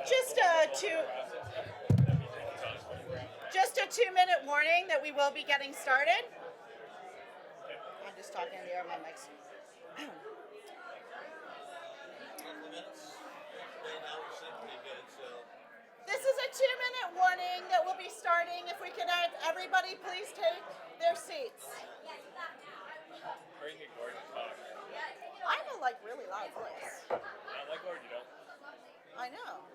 Just a two, just a 2-minute warning that we will be getting started. I'm just talking in the air of my mics. This is a 2-minute warning that will be starting. If we could have everybody please take their seats. I have a really loud voice. Not like Lord, you don't. I know.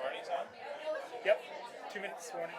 Marty's on? Yep. 2 minutes warning.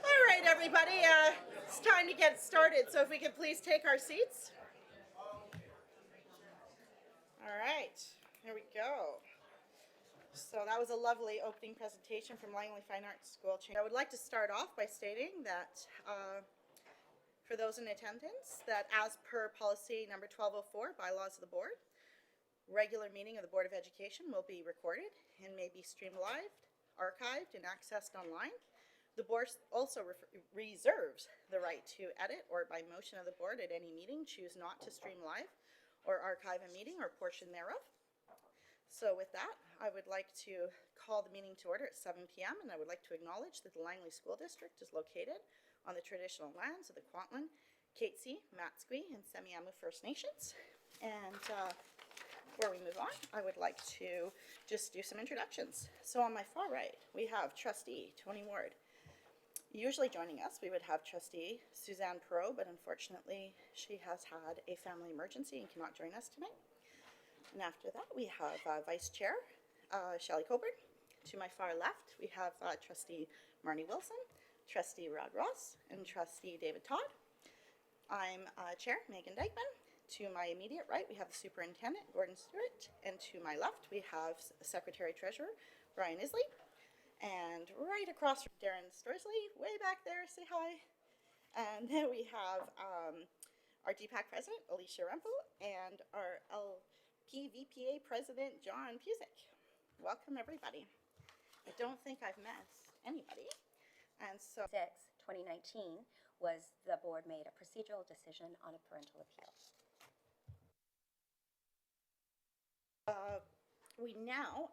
All right, everybody, it's time to get started. So if we could please take our seats. All right, here we go. So that was a lovely opening presentation from Langley Fine Arts School. I would like to start off by stating that for those in attendance, that as per policy number 1204, bylaws of the board, regular meeting of the Board of Education will be recorded and may be streamed live, archived, and accessed online. The board also reserves the right to edit or by motion of the board at any meeting choose not to stream live or archive a meeting or portion thereof. So with that, I would like to call the meeting to order at 7 p.m. and I would like to acknowledge that the Langley School District is located on the traditional lands of the Kwantlen, Katzie, Matsqui, and Semiahmoo First Nations. And before we move on, I would like to just do some introductions. So on my far right, we have Trustee Tony Ward. Usually joining us, we would have Trustee Suzanne Perot, but unfortunately, she has had a family emergency and cannot join us tonight. And after that, we have Vice Chair Shelley Coburn. To my far left, we have Trustee Marnie Wilson, Trustee Rod Ross, and Trustee David Todd. I'm Chair Megan Dykeman. To my immediate right, we have the Superintendent Gordon Stewart, and to my left, we have Secretary Treasurer Brian Isley. And right across from Darren Storsley, way back there, say hi. And then we have our DPAC president, Alicia Rempel, and our LPVPA president, John Pusick. Welcome, everybody. I don't think I've met anybody. And so 2019 was the board made a procedural decision on a parental appeal. we now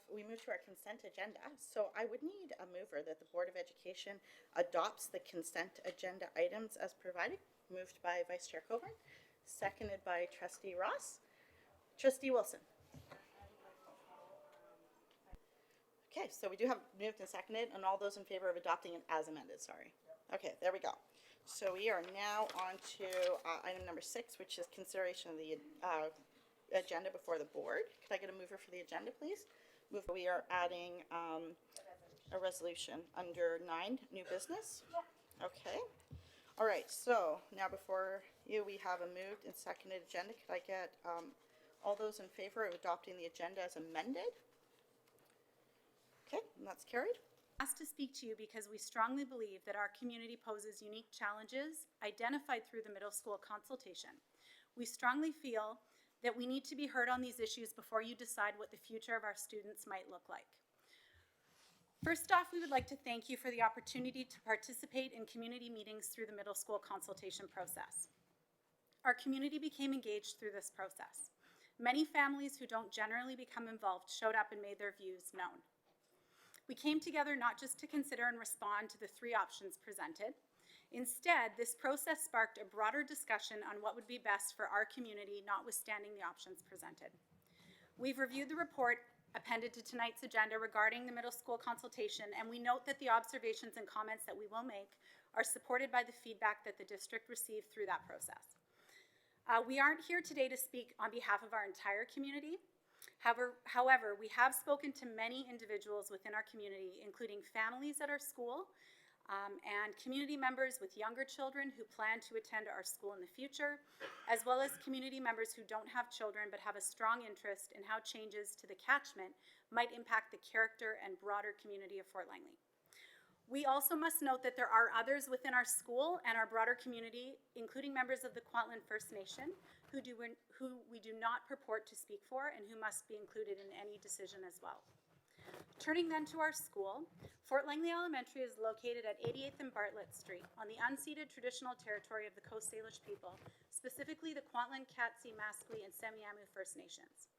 we move to our consent agenda. So I would need a mover that the Board of Education adopts the consent agenda items as provided. Moved by Vice Chair Coburn, seconded by Trustee Ross. Trustee Wilson. Okay, so we do have moved and seconded, and all those in favor of adopting it as amended, sorry. Okay, there we go. So we are now on to item number 6, which is consideration of the agenda before the board. Could I get a mover for the agenda, please? We are adding a resolution under 9, new business. Okay. All right, so now before you, we have a moved and seconded agenda. Could I get all those in favor of adopting the agenda as amended? Okay, and that's carried. Asked to speak to you because we strongly believe that our community poses unique challenges identified through the middle school consultation. We strongly feel that we need to be heard on these issues before you decide what the future of our students might look like. First off, we would like to thank you for the opportunity to participate in community meetings through the middle school consultation process. Our community became engaged through this process. Many families who don't generally become involved showed up and made their views known. We came together not just to consider and respond to the 3 options presented. Instead, this process sparked a broader discussion on what would be best for our community, notwithstanding the options presented. We've reviewed the report appended to tonight's agenda regarding the middle school consultation, and we note that the observations and comments that we will make are supported by the feedback that the district received through that process. We aren't here today to speak on behalf of our entire community. However, we have spoken to many individuals within our community, including families at our school and community members with younger children who plan to attend our school in the future, as well as community members who don't have children but have a strong interest in how changes to the catchment might impact the character and broader community of Fort Langley. We also must note that there are others within our school and our broader community, including members of the Kwantlen First Nation, who we do not purport to speak for and who must be included in any decision as well. Turning then to our school, Fort Langley Elementary is located at 88th and Bartlett Street on the unceded traditional territory of the Coast Salish people, specifically the Kwantlen, Katzie, Mascli, and Semiahmoo First Nations.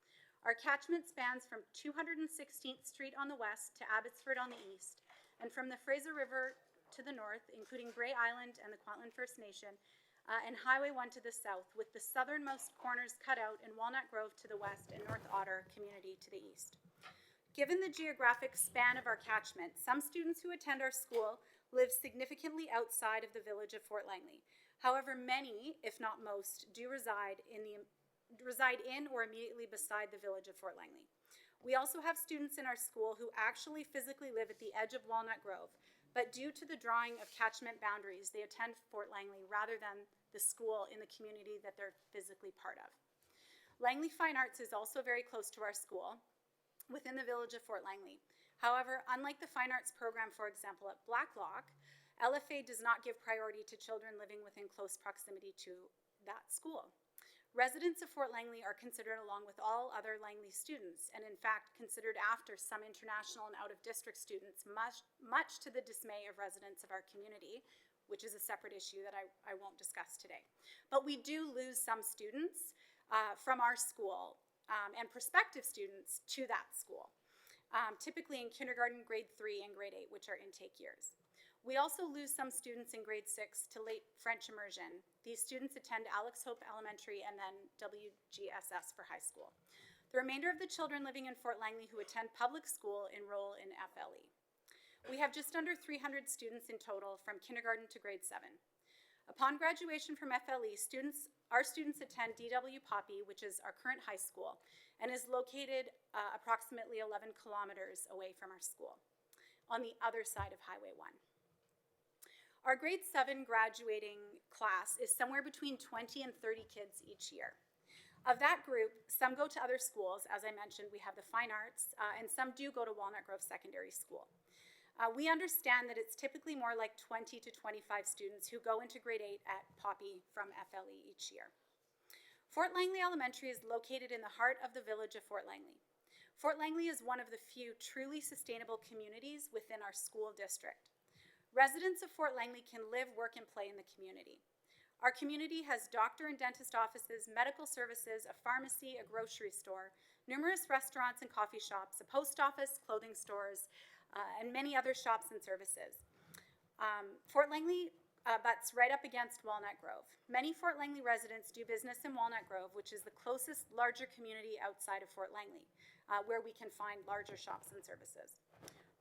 Our catchment spans from 216th Street on the west to Abbotsford on the east, and from the Fraser River to the north, including Bray Island and the Kwantlen First Nation, and Highway 1 to the south, with the southernmost corners cut out in Walnut Grove to the west and North Otter community to the east. Given the geographic span of our catchment, some students who attend our school live significantly outside of the village of Fort Langley. However, many, if not most, do reside in or immediately beside the village of Fort Langley. We also have students in our school who actually physically live at the edge of Walnut Grove, but due to the drawing of catchment boundaries, they attend Fort Langley rather than the school in the community that they're physically part of. Langley Fine Arts is also very close to our school, within the village of Fort Langley. However, unlike the Fine Arts program, for example, at Blacklock, LFA does not give priority to children living within close proximity to that school. Residents of Fort Langley are considered along with all other Langley students, and in fact considered after some international and out-of-district students, much to the dismay of residents of our community, which is a separate issue that I won't discuss today. But we do lose some students from our school and prospective students to that school, typically in kindergarten, grade 3, and grade 8, which are intake years. We also lose some students in grade 6 to late French immersion. These students attend Alex Hope Elementary and then WGSS for high school. The remainder of the children living in Fort Langley who attend public school enroll in FLE. We have just under 300 students in total from kindergarten to grade 7. Upon graduation from FLE, our students attend DW Poppy, which is our current high school, and is located approximately 11 kilometers away from our school, on the other side of Highway 1. Our grade 7 graduating class is somewhere between 20 and 30 kids each year. Of that group, some go to other schools. As I mentioned, we have the Fine Arts, and some do go to Walnut Grove Secondary School. We understand that it's typically more like 20 to 25 students who go into grade 8 at Poppy from FLE each year. Fort Langley Elementary is located in the heart of the village of Fort Langley. Fort Langley is one of the few truly sustainable communities within our school district. Residents of Fort Langley can live, work, and play in the community. Our community has doctor and dentist offices, medical services, a pharmacy, a grocery store, numerous restaurants and coffee shops, a post office, clothing stores, and many other shops and services. Fort Langley butts right up against Walnut Grove. Many Fort Langley residents do business in Walnut Grove, which is the closest larger community outside of Fort Langley, where we can find larger shops and services.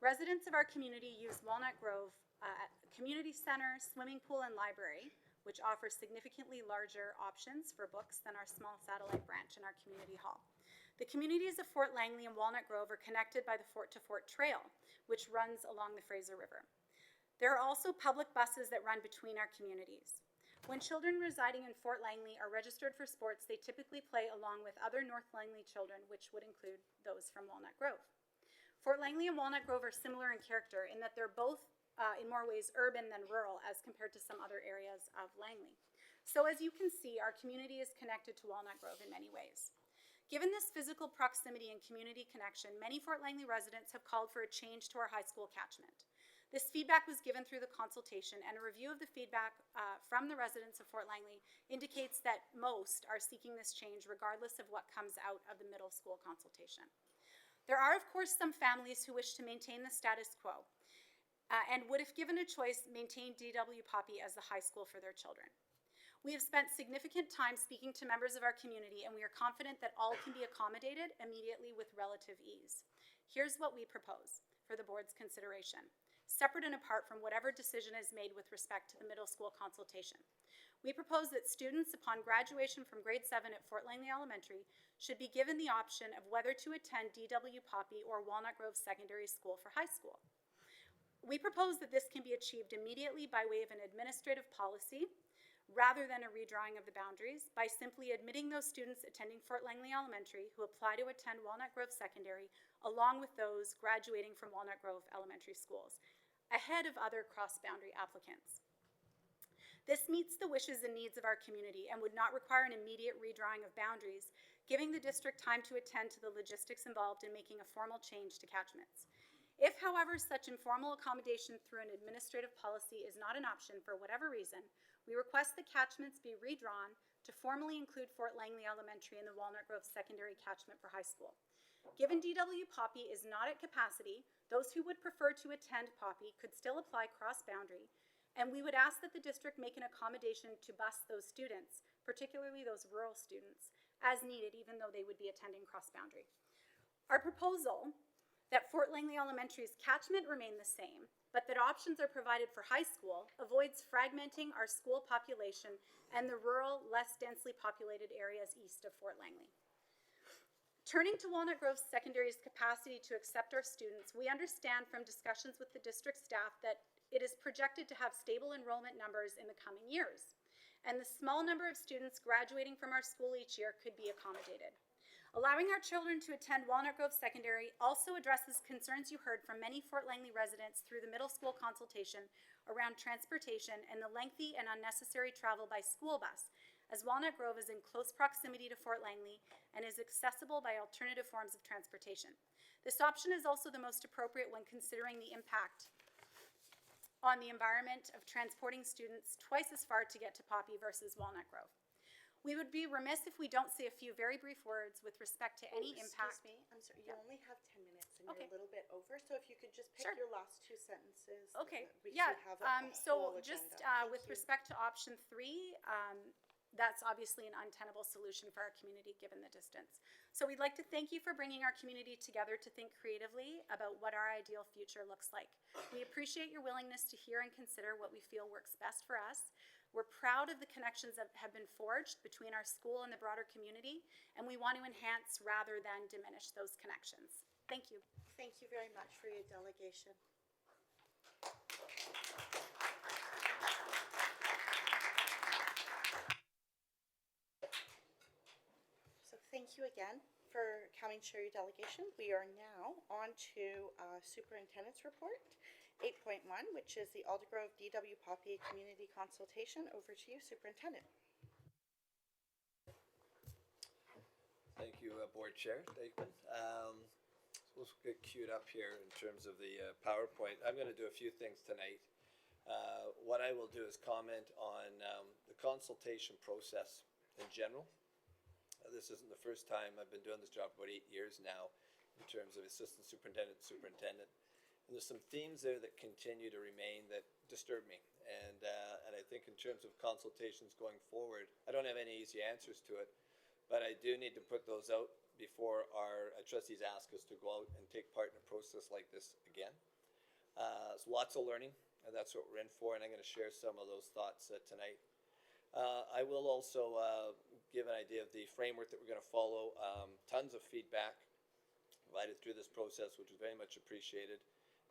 Residents of our community use Walnut Grove Community Center, swimming pool, and library, which offers significantly larger options for books than our small satellite branch in our community hall. The communities of Fort Langley and Walnut Grove are connected by the Fort to Fort Trail, which runs along the Fraser River. There are also public buses that run between our communities. When children residing in Fort Langley are registered for sports, they typically play along with other North Langley children, which would include those from Walnut Grove. Fort Langley and Walnut Grove are similar in character in that they're both in more ways urban than rural as compared to some other areas of Langley. So as you can see, our community is connected to Walnut Grove in many ways. Given this physical proximity and community connection, many Fort Langley residents have called for a change to our high school catchment. This feedback was given through the consultation, and a review of the feedback from the residents of Fort Langley indicates that most are seeking this change regardless of what comes out of the middle school consultation. There are, of course, some families who wish to maintain the status quo and would, if given a choice, maintain DW Poppy as the high school for their children. We have spent significant time speaking to members of our community, and we are confident that all can be accommodated immediately with relative ease. Here's what we propose for the board's consideration, separate and apart from whatever decision is made with respect to the middle school consultation. We propose that students, upon graduation from grade 7 at Fort Langley Elementary, should be given the option of whether to attend DW Poppy or Walnut Grove Secondary School for high school. We propose that this can be achieved immediately by way of an administrative policy, rather than a redrawing of the boundaries, by simply admitting those students attending Fort Langley Elementary who apply to attend Walnut Grove Secondary, along with those graduating from Walnut Grove Elementary schools, ahead of other cross-boundary applicants. This meets the wishes and needs of our community and would not require an immediate redrawing of boundaries, giving the district time to attend to the logistics involved in making a formal change to catchments. If, however, such informal accommodation through an administrative policy is not an option for whatever reason, we request the catchments be redrawn to formally include Fort Langley Elementary in the Walnut Grove Secondary catchment for high school. Given DW Poppy is not at capacity, those who would prefer to attend Poppy could still apply cross-boundary, and we would ask that the district make an accommodation to bus those students, particularly those rural students, as needed, even though they would be attending cross-boundary. Our proposal that Fort Langley Elementary's catchment remain the same, but that options are provided for high school, avoids fragmenting our school population and the rural, less densely populated areas east of Fort Langley. Turning to Walnut Grove Secondary's capacity to accept our students, we understand from discussions with the district staff that it is projected to have stable enrollment numbers in the coming years, and the small number of students graduating from our school each year could be accommodated. Allowing our children to attend Walnut Grove Secondary also addresses concerns you heard from many Fort Langley residents through the middle school consultation around transportation and the lengthy and unnecessary travel by school bus, as Walnut Grove is in close proximity to Fort Langley and is accessible by alternative forms of transportation. This option is also the most appropriate when considering the impact on the environment of transporting students twice as far to get to Poppy versus Walnut Grove. We would be remiss if we don't say a few very brief words with respect to any impact. Excuse me, I'm sorry, you Yeah. only have 10 minutes and Okay. you're a little bit over, so if you could just pick Sure. your last two sentences. Okay, we yeah, should have a so whole just agenda. Thank with you. respect to option 3, that's obviously an untenable solution for our community given the distance. So we'd like to thank you for bringing our community together to think creatively about what our ideal future looks like. We appreciate your willingness to hear and consider what we feel works best for us. We're proud of the connections that have been forged between our school and the broader community, and we want to enhance rather than diminish those connections. Thank you. Thank you very much for your delegation. So thank you again for coming to share your delegation. We are now on to Superintendent's report. 8.1, which is the Aldergrove DW Poppy Community Consultation. Over to you, Superintendent. Thank you, Board Chair Dakeman. We'll get queued up here in terms of the PowerPoint. I'm going to do a few things tonight. What I will do is comment on the consultation process in general. This isn't the first time. I've been doing this job for about 8 years now in terms of assistant superintendent, superintendent. And there's some themes there that continue to remain that disturb me. And I think in terms of consultations going forward, I don't have any easy answers to it, but I do need to put those out before our trustees ask us to go out and take part in a process like this again. So lots of learning, and that's what we're in for, and I'm going to share some of those thoughts tonight. I will also give an idea of the framework that we're going to follow. Tons of feedback provided through this process, which is very much appreciated.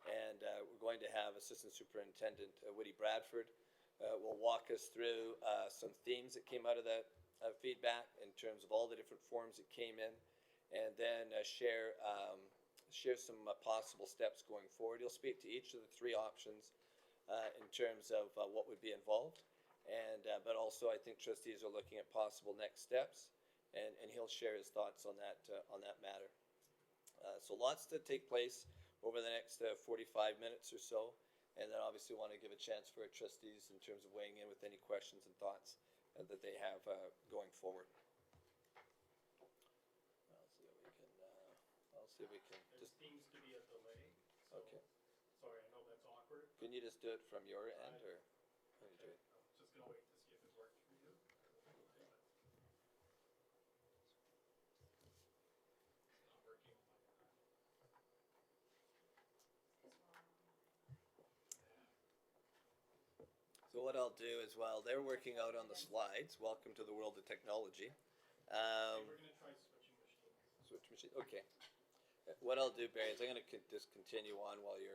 And we're going to have Assistant Superintendent Woody Bradford will walk us through some themes that came out of that feedback in terms of all the different forms that came in, and then share some possible steps going forward. He'll speak to each of the three options in terms of what would be involved, and but also I think trustees are looking at possible next steps, and he'll share his thoughts on that matter. So lots to take place over the next 45 minutes or so, and then obviously want to give a chance for our trustees in terms of weighing in with any questions and thoughts that they have going forward. I'll see if we can There just. seems to be a delay. So, Okay. sorry, I know that's awkward. Can you just do it from your end, or can you do it? I'm just gonna wait to see if it works for you. It's not working on my So what I'll do is, while they're working out on the slides, welcome to the world of technology. Okay, we're gonna try switching machines. Switch machine. Okay. What I'll do, Barry, is I'm going to just continue on while you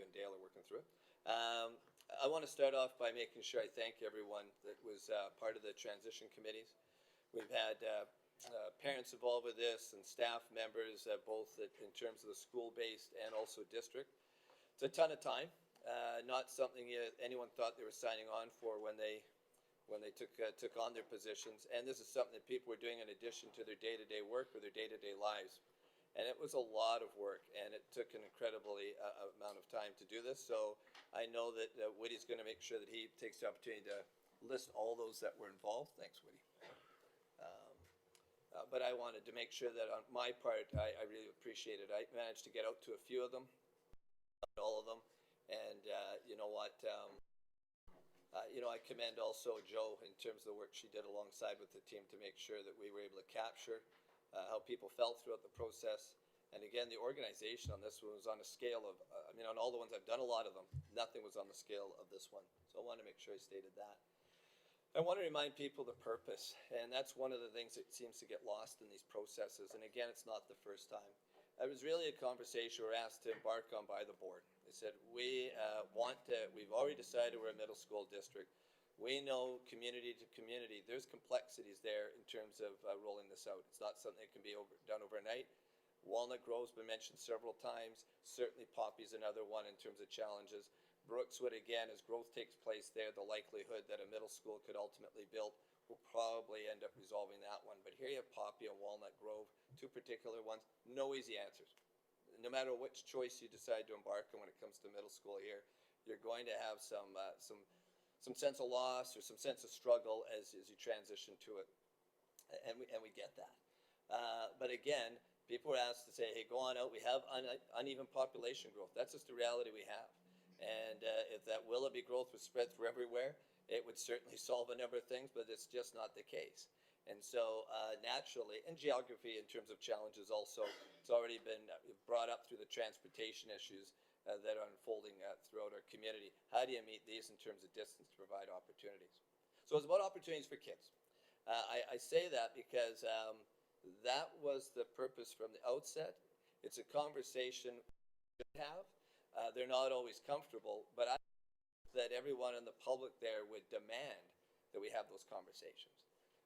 and Dale are working through it. I want to start off by making sure I thank everyone that was part of the transition committees. We've had parents involved with this and staff members, both in terms of the school-based and also district. It's a ton of time. Not something anyone thought they were signing on for when they took on their positions. And this is something that people were doing in addition to their day-to-day work or their day-to-day lives. And it was a lot of work, and it took an incredibly amount of time to do this. So I know that Woody's going to make sure that he takes the opportunity to list all those that were involved. Thanks, Woody. But I wanted to make sure that on my part, I really appreciate it. I managed to get out to a few of them, not all of them. And you know what? I commend also Jo in terms of the work she did alongside with the team to make sure that we were able to capture how people felt throughout the process. And again, the organization on this one was on a scale of, on all the ones I've done, a lot of them, nothing was on the scale of this one. So I want to make sure I stated that. I want to remind people the purpose, and that's one of the things that seems to get lost in these processes. And again, it's not the first time. It was really a conversation we were asked to embark on by the board. They said, we've already decided we're a middle school district. We know community to community, there's complexities there in terms of rolling this out. It's not something that can be done overnight. Walnut Grove's been mentioned several times. Certainly Poppy's another one in terms of challenges. Brookswood, again, as growth takes place there, the likelihood that a middle school could ultimately build will probably end up resolving that one. But here you have Poppy and Walnut Grove, two particular ones, no easy answers. No matter which choice you decide to embark on when it comes to middle school here, you're going to have some sense of loss or some sense of struggle as you transition to it, and we get that. But again, people were asked to say, hey, go on out. We have uneven population growth. That's just the reality we have. And if that Willoughby growth was spread through everywhere, it would certainly solve a number of things, but it's just not the case. And so naturally, and geography in terms of challenges also, it's already been brought up through the transportation issues that are unfolding throughout our community. How do you meet these in terms of distance to provide opportunities? So it's about opportunities for kids. I say that because that was the purpose from the outset. It's a conversation we should have. They're not always comfortable, but I think that everyone in the public there would demand that we have those conversations.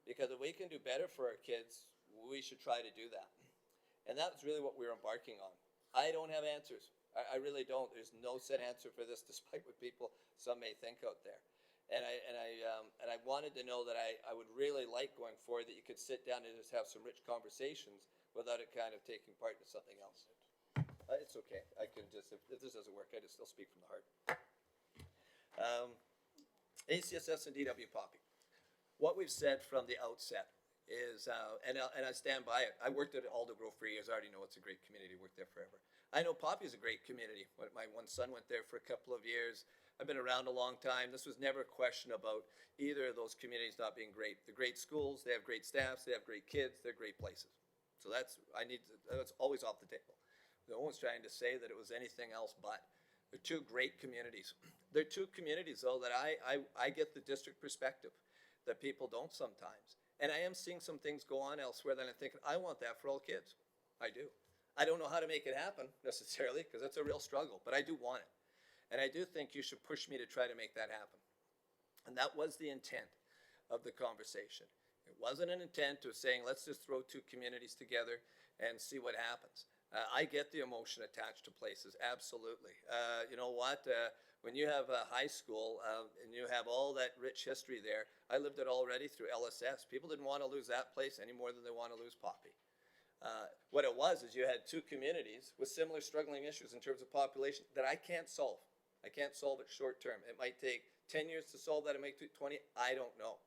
Because if we can do better for our kids, we should try to do that. And that's really what we're embarking on. I don't have answers. I really don't. There's no set answer for this, despite what some may think out there. And I wanted to know that I would really like going forward that you could sit down and just have some rich conversations without it kind of taking part into something else. It's okay. I can just, if this doesn't work, I just still speak from the heart. ACSS and DW Poppy. What we've said from the outset is, and I stand by it. I worked at Aldergrove for years. I already know it's a great community. Worked there forever. I know Poppy is a great community. My one son went there for a couple of years. I've been around a long time. This was never a question about either of those communities not being great. They're great schools. They have great staffs. They have great kids. They're great places. So that's always off the table. No one's trying to say that it was anything else but. They're two great communities. They're two communities, though, that I get the district perspective that people don't sometimes. And I am seeing some things go on elsewhere that I'm thinking, I want that for all kids. I do. I don't know how to make it happen necessarily, because it's a real struggle, but I do want it. And I do think you should push me to try to make that happen. And that was the intent of the conversation. It wasn't an intent of saying, let's just throw two communities together and see what happens. I get the emotion attached to places, absolutely. You know what? When you have a high school and you have all that rich history there, I lived it already through LSS. People didn't want to lose that place any more than they want to lose Poppy. What it was is you had two communities with similar struggling issues in terms of population that I can't solve. I can't solve it short term. It might take 10 years to solve that. It might take 20. I don't know.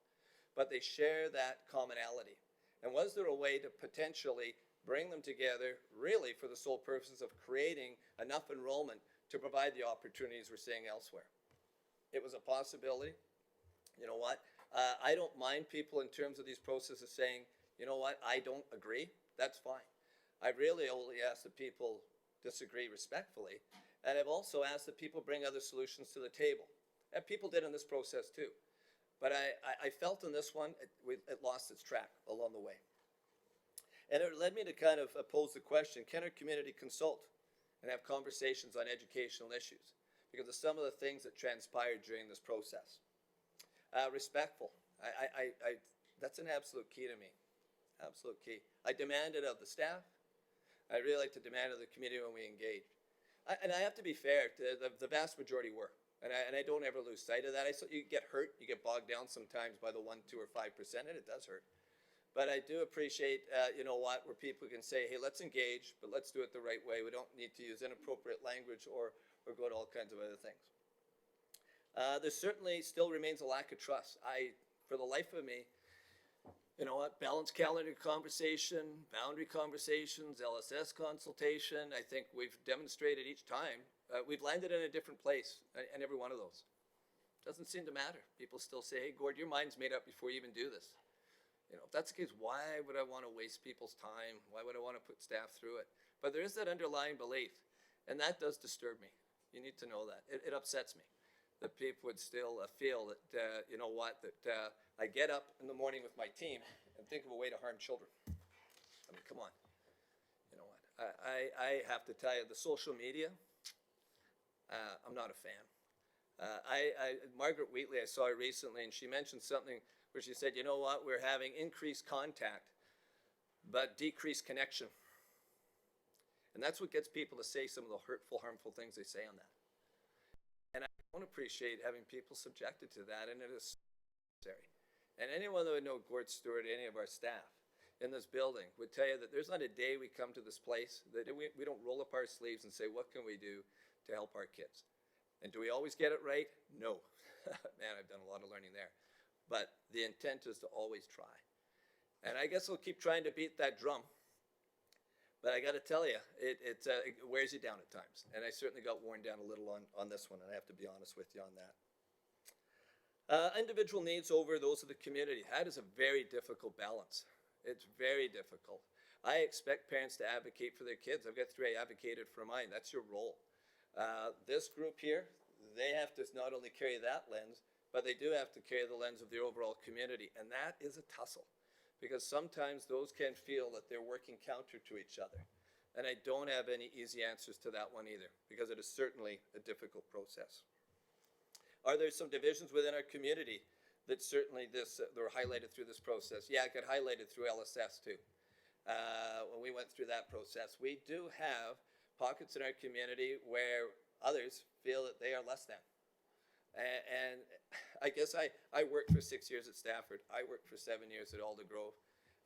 But they share that commonality. And was there a way to potentially bring them together really for the sole purpose of creating enough enrollment to provide the opportunities we're seeing elsewhere? It was a possibility. You know what? I don't mind people in terms of these processes saying, you know what, I don't agree. That's fine. I really only ask that people disagree respectfully. And I've also asked that people bring other solutions to the table. And people did in this process too. But I felt in this one, it lost its track along the way. And it led me to kind of pose the question, can our community consult and have conversations on educational issues? Because of some of the things that transpired during this process. Respectful. That's an absolute key to me. Absolute key. I demand it of the staff. I really like to demand of the community when we engage. And I have to be fair, the vast majority were. And I don't ever lose sight of that. You get hurt, you get bogged down sometimes by the 1%, 2%, or 5%, and it does hurt. But I do appreciate, you know what, where people can say, hey, let's engage, but let's do it the right way. We don't need to use inappropriate language or go to all kinds of other things. There certainly still remains a lack of trust. For the life of me, you know what, balanced calendar conversation, boundary conversations, LSS consultation, I think we've demonstrated each time. We've landed in a different place in every one of those. Doesn't seem to matter. People still say, hey, Gord, your mind's made up before you even do this. You know, if that's the case, why would I want to waste people's time? Why would I want to put staff through it? But there is that underlying belief, and that does disturb me. You need to know that. It upsets me that people would still feel that, you know what, that I get up in the morning with my team and think of a way to harm children. I mean, come on. You know what, I have to tell you, the social media, I'm not a fan. Margaret Wheatley, I saw her recently, and she mentioned something where she said, you know what, we're having increased contact, but decreased connection. And that's what gets people to say some of the hurtful, harmful things they say on that. And I don't appreciate having people subjected to that, and it is necessary. And anyone that would know Gord Stewart, any of our staff in this building, would tell you that there's not a day we come to this place that we don't roll up our sleeves and say, what can we do to help our kids? And do we always get it right? No. Man, I've done a lot of learning there. But the intent is to always try. And I guess I'll keep trying to beat that drum. But I got to tell you, it wears you down at times. And I certainly got worn down a little on this one, and I have to be honest with you on that. Individual needs over those of the community. That is a very difficult balance. It's very difficult. I expect parents to advocate for their kids. I've got 3 I advocated for mine. That's your role. This group here, they have to not only carry that lens, but they do have to carry the lens of the overall community. And that is a tussle. Because sometimes those can feel that they're working counter to each other. And I don't have any easy answers to that one either, because it is certainly a difficult process. Are there some divisions within our community that certainly were highlighted through this process? Yeah, I got highlighted through LSS too. When we went through that process, we do have pockets in our community where others feel that they are less than. And I guess I worked for 6 years at Stafford. I worked for 7 years at Alder Grove.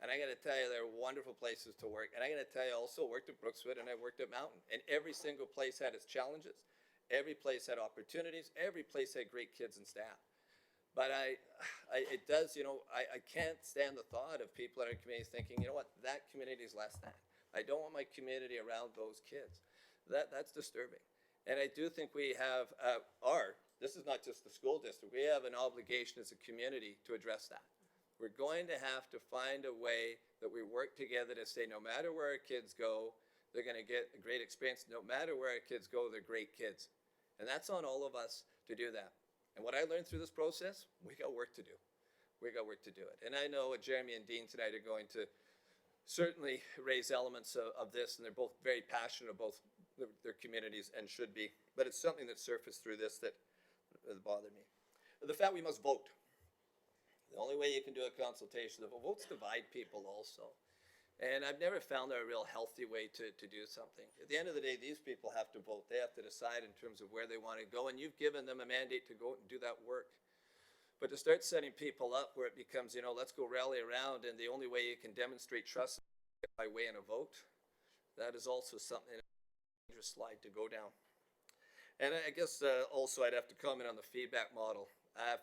And I got to tell you, they're wonderful places to work. And I got to tell you, I also worked at Brookswood and I worked at Mountain. And every single place had its challenges. Every place had opportunities. Every place had great kids and staff. But it does, I can't stand the thought of people in our community thinking, you know what, that community is less than. I don't want my community around those kids. That's disturbing. And I do think we have this is not just the school district, we have an obligation as a community to address that. We're going to have to find a way that we work together to say no matter where our kids go, they're going to get a great experience. No matter where our kids go, they're great kids. And that's on all of us to do that. And what I learned through this process, we got work to do. We got work to do it. And I know Jeremy and Dean tonight are going to certainly raise elements of this, and they're both very passionate about their communities and should be. But it's something that surfaced through this that bothered me. The fact we must vote. The only way you can do a consultation, the votes divide people also. And I've never found a real healthy way to do something. At the end of the day, these people have to vote. They have to decide in terms of where they want to go, and you've given them a mandate to go and do that work. But to start setting people up where it becomes, let's go rally around, and the only way you can demonstrate trust is by way in a vote, that is also something, a dangerous slide to go down. And I guess also I'd have to comment on the feedback model.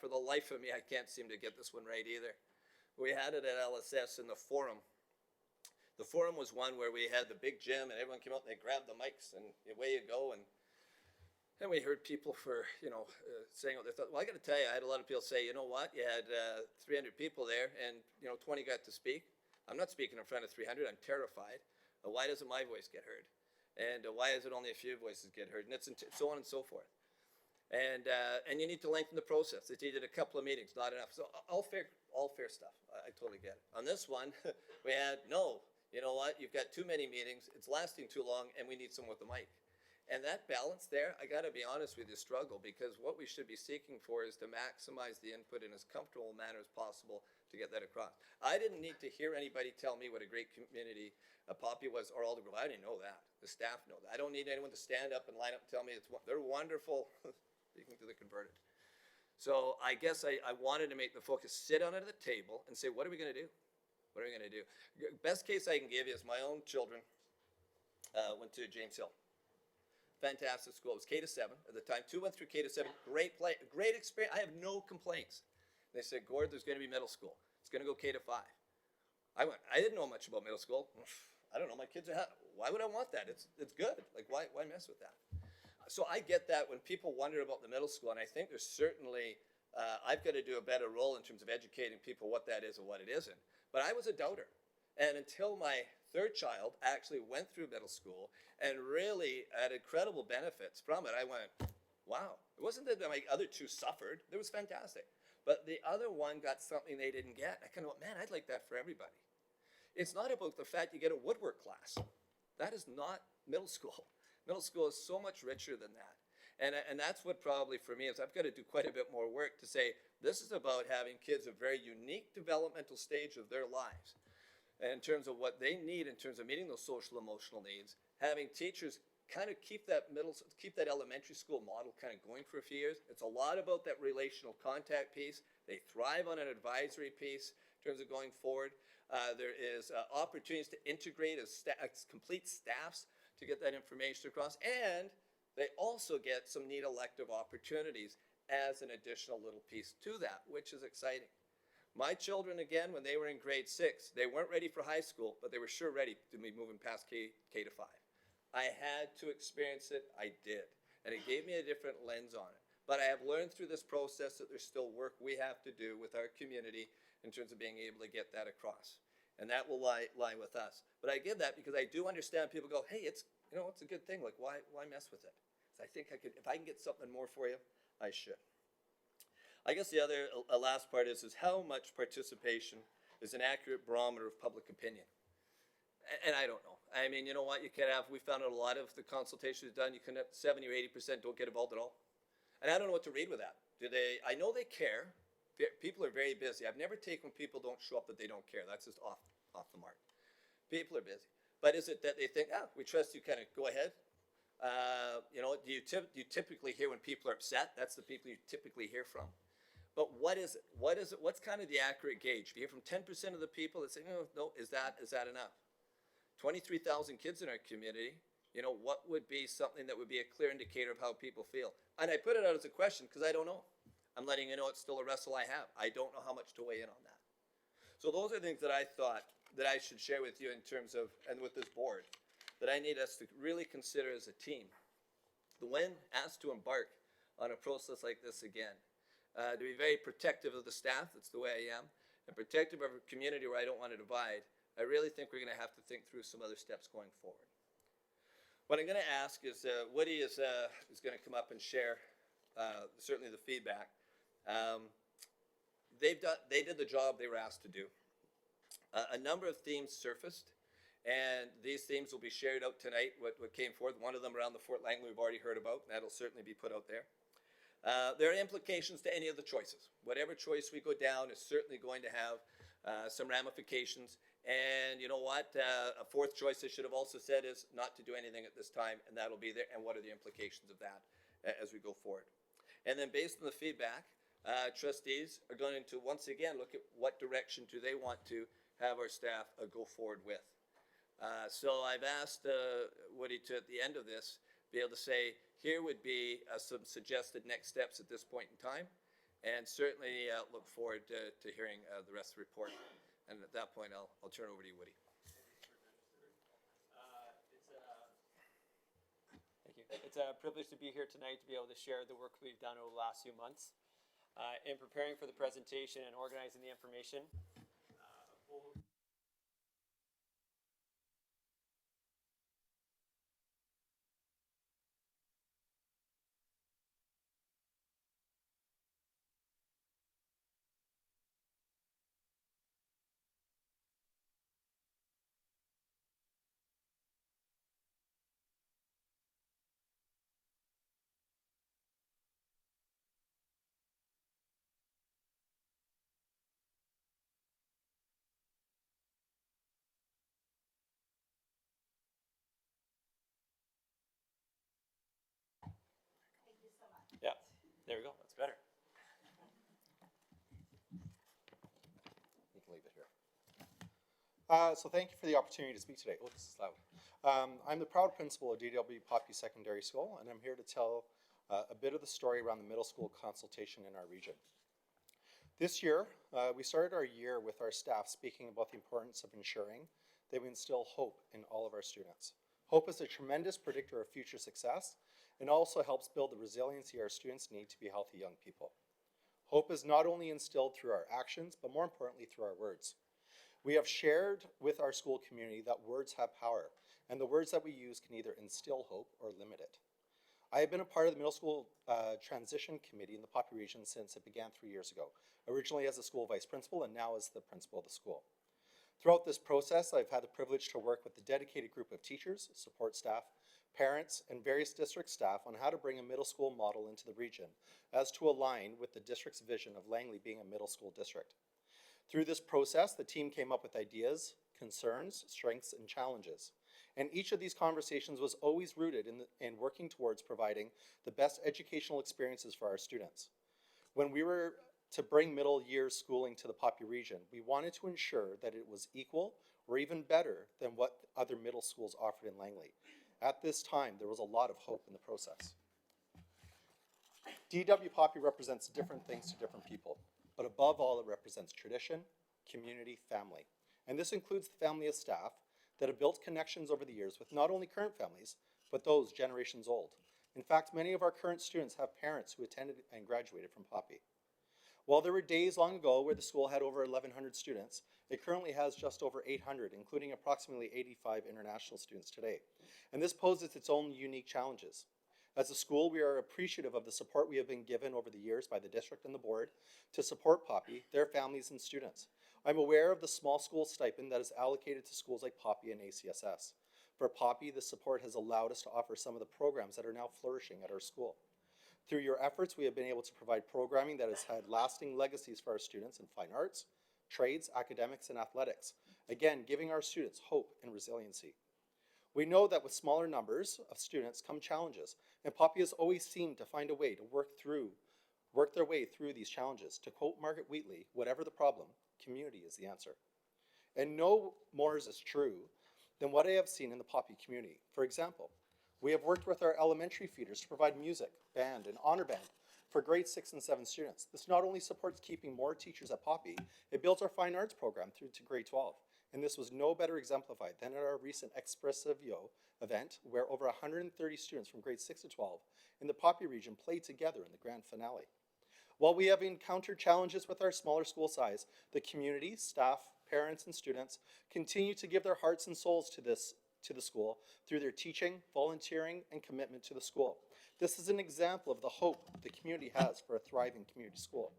For the life of me, I can't seem to get this one right either. We had it at LSS in the forum. The forum was one where we had the big gym and everyone came out and they grabbed the mics and away you go. And we heard people saying what they thought. Well, I got to tell you, I had a lot of people say, you know what, you had 300 people there and 20 got to speak. I'm not speaking in front of 300, I'm terrified. Why doesn't my voice get heard? And why is it only a few voices get heard? And it's so on and so forth. And you need to lengthen the process. It's needed a couple of meetings, not enough. So all fair stuff. I totally get it. On this one, we had, no, you know what? You've got too many meetings. It's lasting too long, and we need someone with the mic. And that balance there, I got to be honest with you, struggle, because what we should be seeking for is to maximize the input in as comfortable a manner as possible to get that across. I didn't need to hear anybody tell me what a great community Poppy was or Alder Grove. I didn't know that. The staff know that. I don't need anyone to stand up and line up and tell me they're wonderful. Speaking to the converted. So I guess I wanted to make the focus sit on it at the table and say, what are we going to do? What are we going to do? Best case I can give you is my own children went to James Hill. Fantastic school. It was K to 7 at the time. 2 went through K to 7. Great great experience. I have no complaints. They said, Gord, there's going to be middle school. It's going to go K to 5. I didn't know much about middle school. I don't know. My kids are, why would I want that? It's good. Like, why mess with that? So I get that when people wonder about the middle school, and I think there's certainly, I've got to do a better role in terms of educating people what that is and what it isn't. But I was a doubter. And until my third child actually went through middle school and really had incredible benefits from it, I went, wow. It wasn't that my other two suffered. It was fantastic. But the other one got something they didn't get. I kind of went, man, I'd like that for everybody. It's not about the fact you get a woodwork class. That is not middle school. Middle school is so much richer than that. And that's what probably for me is I've got to do quite a bit more work to say this is about having kids a very unique developmental stage of their lives. And in terms of what they need in terms of meeting those social emotional needs, having teachers kind of keep that elementary school model kind of going for a few years. It's a lot about that relational contact piece. They thrive on an advisory piece in terms of going forward. There is opportunities to integrate as complete staffs to get that information across, and they also get some neat elective opportunities as an additional little piece to that, which is exciting. My children, again, when they were in grade 6, they weren't ready for high school, but they were sure ready to be moving past K to 5. I had to experience it, I did, and it gave me a different lens on it. But I have learned through this process that there's still work we have to do with our community in terms of being able to get that across. And that will lie with us. But I give that because I do understand people go, hey, it's a good thing. Like, why mess with it? So I think if I can get something more for you, I should. I guess the other last part is how much participation is an accurate barometer of public opinion. And I don't know. I mean, you know what? We found out a lot of the consultations done, you can have 70 or 80% don't get involved at all. And I don't know what to read with that. I know they care. People are very busy. I've never taken when people don't show up that they don't care. That's just off the mark. People are busy. But is it that they think, we trust you, kind of go ahead? You know, do you typically hear when people are upset? That's the people you typically hear from. But what is it? What's kind of the accurate gauge? Do you hear from 10% of the people that say, no, is that enough? 23,000 kids in our community, you know, what would be something that would be a clear indicator of how people feel? And I put it out as a question because I don't know. I'm letting you know it's still a wrestle I have. I don't know how much to weigh in on that. So those are things that I thought that I should share with you in terms of, and with this board, that I need us to really consider as a team. When asked to embark on a process like this again, to be very protective of the staff, that's the way I am, and protective of a community where I don't want to divide, I really think we're going to have to think through some other steps going forward. What I'm going to ask is Woody is going to come up and share certainly the feedback. They did the job they were asked to do. A number of themes surfaced, and these themes will be shared out tonight, what came forth. One of them around the Fort Langley we've already heard about, and that'll certainly be put out there. There are implications to any of the choices. Whatever choice we go down is certainly going to have some ramifications. And you know what? A fourth choice I should have also said is not to do anything at this time, and that'll be there. And what are the implications of that as we go forward? And then based on the feedback, trustees are going to once again look at what direction do they want to have our staff go forward with. So I've asked Woody to, at the end of this, be able to say, here would be some suggested next steps at this point in time, and certainly look forward to hearing the rest of the report. And at that point, I'll turn it over to you, Woody. Thank you. It's a privilege to be here tonight to be able to share the work we've done over the last few months. In preparing for the presentation and organizing the information, yeah, there we go. That's better. You can leave it here. So thank you for the opportunity to speak today. Oh, this is loud. I'm the proud principal of DW Poppy Secondary School, and I'm here to tell a bit of the story around the middle school consultation in our region. This year, we started our year with our staff speaking about the importance of ensuring that we instill hope in all of our students. Hope is a tremendous predictor of future success and also helps build the resiliency our students need to be healthy young people. Hope is not only instilled through our actions, but more importantly through our words. We have shared with our school community that words have power, and the words that we use can either instill hope or limit it. I have been a part of the middle school transition committee in the Poppy region since it began 3 years ago, originally as a school vice principal and now as the principal of the school. Throughout this process, I've had the privilege to work with a dedicated group of teachers, support staff, parents, and various district staff on how to bring a middle school model into the region as to align with the district's vision of Langley being a middle school district. Through this process, the team came up with ideas, concerns, strengths, and challenges. And each of these conversations was always rooted in working towards providing the best educational experiences for our students. When we were to bring middle year schooling to the Poppy region, we wanted to ensure that it was equal or even better than what other middle schools offered in Langley. At this time, there was a lot of hope in the process. DW Poppy represents different things to different people, but above all, it represents tradition, community, family. And this includes the family of staff that have built connections over the years with not only current families, but those generations old. In fact, many of our current students have parents who attended and graduated from Poppy. While there were days long ago where the school had over 1,100 students, it currently has just over 800, including approximately 85 international students today. And this poses its own unique challenges. As a school, we are appreciative of the support we have been given over the years by the district and the board to support Poppy, their families, and students. I'm aware of the small school stipend that is allocated to schools like Poppy and ACSS. For Poppy, the support has allowed us to offer some of the programs that are now flourishing at our school. Through your efforts, we have been able to provide programming that has had lasting legacies for our students in fine arts, trades, academics, and athletics, again, giving our students hope and resiliency. We know that with smaller numbers of students come challenges, and Poppy has always seemed to find a way to work their way through these challenges. To quote Margaret Wheatley, whatever the problem, community is the answer. And no more is this true than what I have seen in the Poppy community. For example, we have worked with our elementary feeders to provide music, band, and honor band for grade 6 and 7 students. This not only supports keeping more teachers at Poppy, it builds our fine arts program through to grade 12. And this was no better exemplified than at our recent Expressivio event, where over 130 students from grade 6 to 12 in the Poppy region played together in the grand finale. While we have encountered challenges with our smaller school size, the community, staff, parents, and students continue to give their hearts and souls to the school through their teaching, volunteering, and commitment to the school. This is an example of the hope the community has for a thriving community school.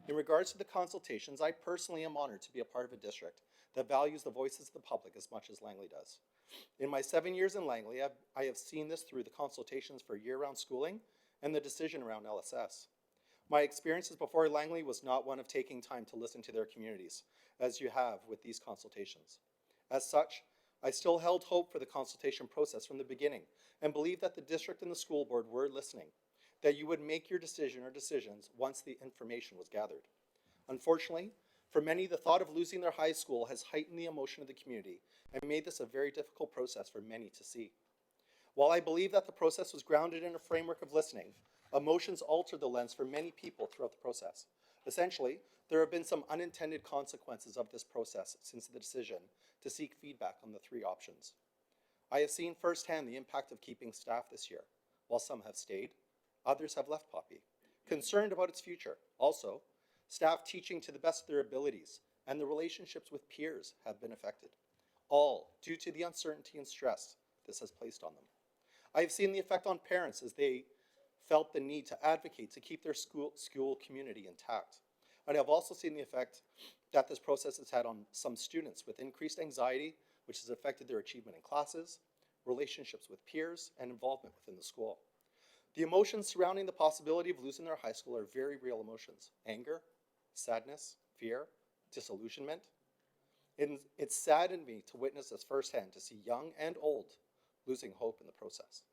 In regards to the consultations, I personally am honored to be a part of a district that values the voices of the public as much as Langley does. In my 7 years in Langley, I have seen this through the consultations for year-round schooling and the decision around LSS. My experiences before Langley was not one of taking time to listen to their communities, as you have with these consultations. As such, I still held hope for the consultation process from the beginning and believed that the district and the school board were listening, that you would make your decision or decisions once the information was gathered. Unfortunately, for many, the thought of losing their high school has heightened the emotion of the community and made this a very difficult process for many to see. While I believe that the process was grounded in a framework of listening, emotions altered the lens for many people throughout the process. Essentially, there have been some unintended consequences of this process since the decision to seek feedback on the 3 options. I have seen firsthand the impact of keeping staff this year. While some have stayed, others have left Poppy, concerned about its future. Also, staff teaching to the best of their abilities and the relationships with peers have been affected, all due to the uncertainty and stress this has placed on them. I have seen the effect on parents as they felt the need to advocate to keep their school community intact. And I have also seen the effect that this process has had on some students with increased anxiety, which has affected their achievement in classes, relationships with peers, and involvement within the school. The emotions surrounding the possibility of losing their high school are very real emotions: anger, sadness, fear, disillusionment. It saddened me to witness this firsthand, to see young and old losing hope in the process.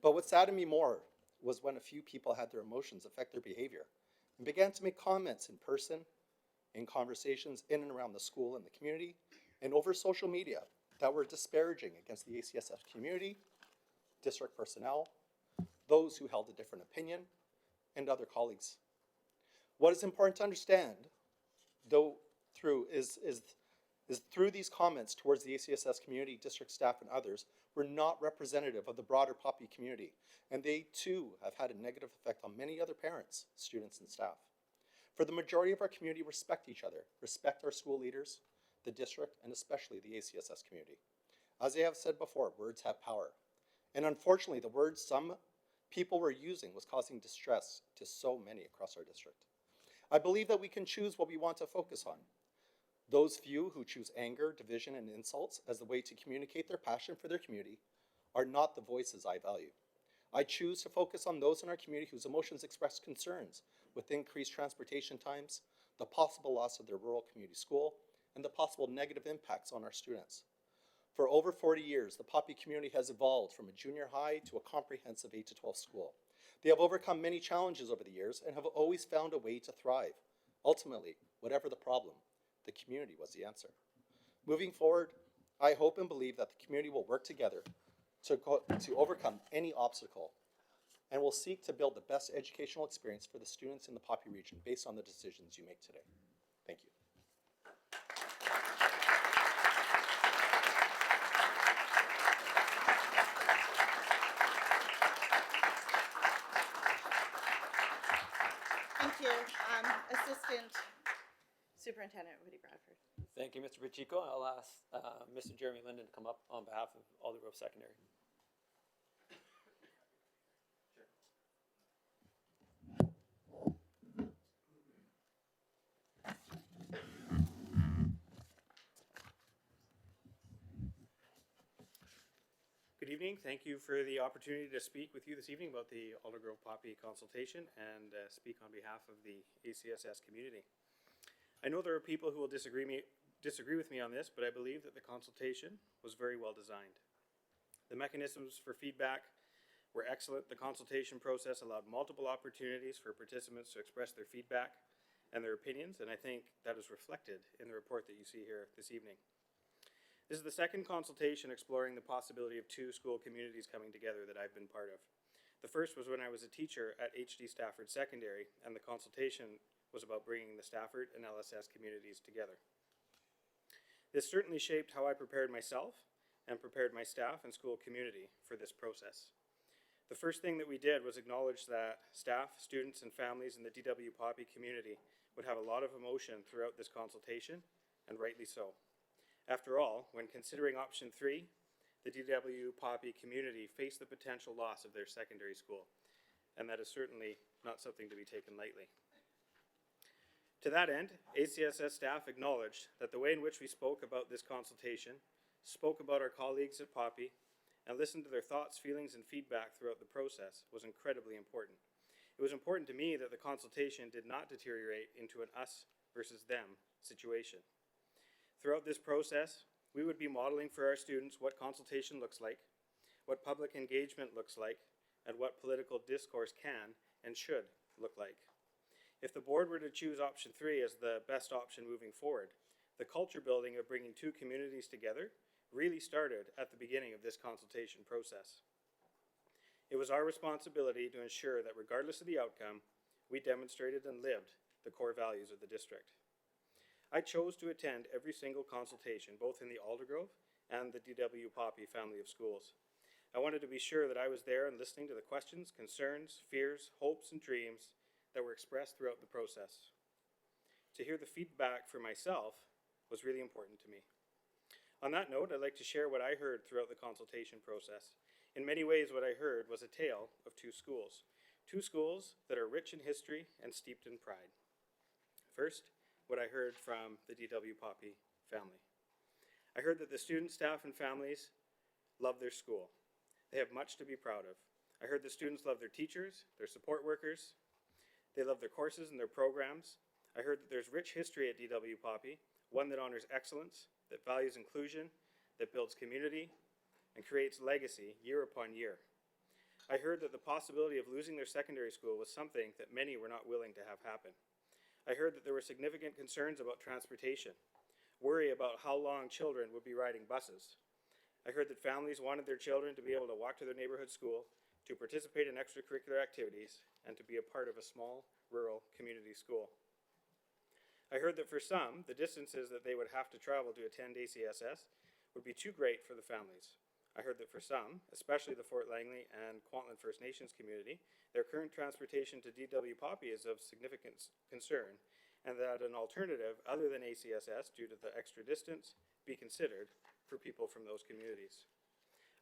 But what saddened me more was when a few people had their emotions affect their behavior and began to make comments in person, in conversations in and around the school and the community, and over social media that were disparaging against the ACSS community, district personnel, those who held a different opinion, and other colleagues. What is important to understand, though, through these comments towards the ACSS community, district staff, and others were not representative of the broader Poppy community, and they too have had a negative effect on many other parents, students, and staff. For the majority of our community respect each other, respect our school leaders, the district, and especially the ACSS community. As I have said before, words have power. And unfortunately, the words some people were using was causing distress to so many across our district. I believe that we can choose what we want to focus on. Those few who choose anger, division, and insults as the way to communicate their passion for their community are not the voices I value. I choose to focus on those in our community whose emotions express concerns with increased transportation times, the possible loss of their rural community school, and the possible negative impacts on our students. For over 40 years, the Poppy community has evolved from a junior high to a comprehensive 8 to 12 school. They have overcome many challenges over the years and have always found a way to thrive. Ultimately, whatever the problem, the community was the answer. Moving forward, I hope and believe that the community will work together to overcome any obstacle and will seek to build the best educational experience for the students in the Poppy region based on the decisions you make today. Thank you. Thank you. Assistant Superintendent Woody Bradford. Thank you, Mr. Pacheco. I'll ask Mr. Jeremy Linden to come up on behalf of Alder Grove Secondary. Good evening. Thank you for the opportunity to speak with you this evening about the Alder Grove Poppy consultation and speak on behalf of the ACSS community. I know there are people who will disagree disagree with me on this, but I believe that the consultation was very well designed. The mechanisms for feedback were excellent. The consultation process allowed multiple opportunities for participants to express their feedback and their opinions, and I think that is reflected in the report that you see here this evening. This is the second consultation exploring the possibility of two school communities coming together that I've been part of. The first was when I was a teacher at HD Stafford Secondary, and the consultation was about bringing the Stafford and LSS communities together. This certainly shaped how I prepared myself and prepared my staff and school community for this process. The first thing that we did was acknowledge that staff, students, and families in the DW Poppy community would have a lot of emotion throughout this consultation, and rightly so. After all, when considering option 3, the DW Poppy community faced the potential loss of their secondary school, and that is certainly not something to be taken lightly. To that end, ACSS staff acknowledged that the way in which we spoke about this consultation, spoke about our colleagues at Poppy, and listened to their thoughts, feelings, and feedback throughout the process was incredibly important. It was important to me that the consultation did not deteriorate into an us versus them situation. Throughout this process, we would be modeling for our students what consultation looks like, what public engagement looks like, and what political discourse can and should look like. If the board were to choose option 3 as the best option moving forward, the culture building of bringing two communities together really started at the beginning of this consultation process. It was our responsibility to ensure that regardless of the outcome, we demonstrated and lived the core values of the district. I chose to attend every single consultation, both in the Aldergrove and the DW Poppy family of schools. I wanted to be sure that I was there and listening to the questions, concerns, fears, hopes, and dreams that were expressed throughout the process. To hear the feedback for myself was really important to me. On that note, I'd like to share what I heard throughout the consultation process. In many ways, what I heard was a tale of two schools that are rich in history and steeped in pride. First, what I heard from the DW Poppy family. I heard that the students, staff, and families love their school. They have much to be proud of. I heard the students love their teachers, their support workers. They love their courses and their programs. I heard that there's rich history at DW Poppy, one that honors excellence, that values inclusion, that builds community, and creates legacy year upon year. I heard that the possibility of losing their secondary school was something that many were not willing to have happen. I heard that there were significant concerns about transportation, worry about how long children would be riding buses. I heard that families wanted their children to be able to walk to their neighborhood school, to participate in extracurricular activities, and to be a part of a small, rural community school. I heard that for some, the distances that they would have to travel to attend ACSS would be too great for the families. I heard that for some, especially the Fort Langley and Kwantlen First Nations community, their current transportation to DW Poppy is of significant concern, and that an alternative other than ACSS, due to the extra distance, be considered for people from those communities.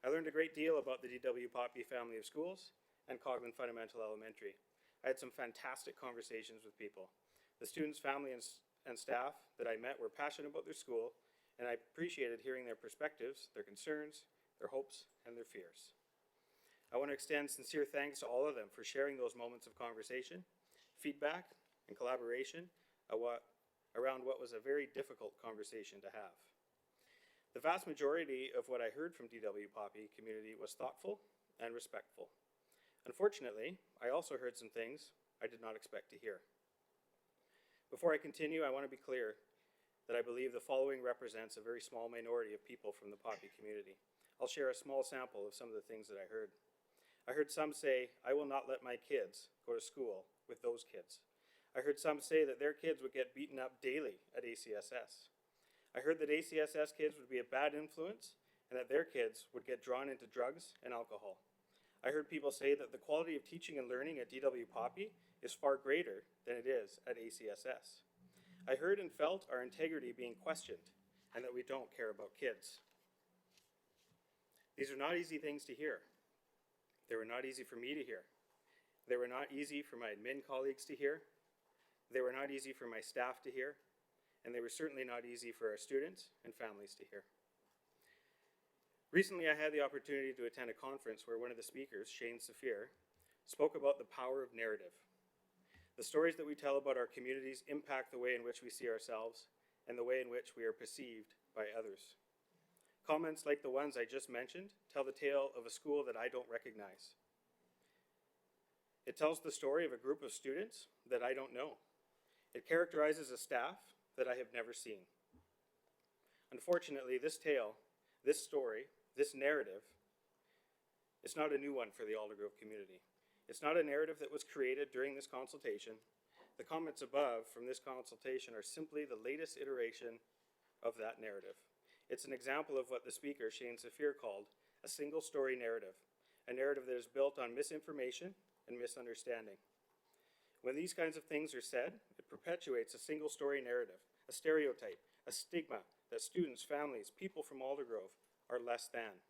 I learned a great deal about the DW Poppy family of schools and Coghlan Fundamental Elementary. I had some fantastic conversations with people. The students, family, and staff that I met were passionate about their school, and I appreciated hearing their perspectives, their concerns, their hopes, and their fears. I want to extend sincere thanks to all of them for sharing those moments of conversation, feedback, and collaboration around what was a very difficult conversation to have. The vast majority of what I heard from DW Poppy community was thoughtful and respectful. Unfortunately, I also heard some things I did not expect to hear. Before I continue, I want to be clear that I believe the following represents a very small minority of people from the Poppy community. I'll share a small sample of some of the things that I heard. I heard some say, I will not let my kids go to school with those kids. I heard some say that their kids would get beaten up daily at ACSS. I heard that ACSS kids would be a bad influence and that their kids would get drawn into drugs and alcohol. I heard people say that the quality of teaching and learning at DW Poppy is far greater than it is at ACSS. I heard and felt our integrity being questioned and that we don't care about kids. These are not easy things to hear. They were not easy for me to hear. They were not easy for my admin colleagues to hear. They were not easy for my staff to hear. And they were certainly not easy for our students and families to hear. Recently, I had the opportunity to attend a conference where one of the speakers, Shane Saphir, spoke about the power of narrative. The stories that we tell about our communities impact the way in which we see ourselves and the way in which we are perceived by others. Comments like the ones I just mentioned tell the tale of a school that I don't recognize. It tells the story of a group of students that I don't know. It characterizes a staff that I have never seen. Unfortunately, this tale, this story, this narrative, it's not a new one for the Aldergrove community. It's not a narrative that was created during this consultation. The comments above from this consultation are simply the latest iteration of that narrative. It's an example of what the speaker, Shane Saphir, called a single story narrative, a narrative that is built on misinformation and misunderstanding. When these kinds of things are said, it perpetuates a single story narrative, a stereotype, a stigma that students, families, people from Aldergrove are less than.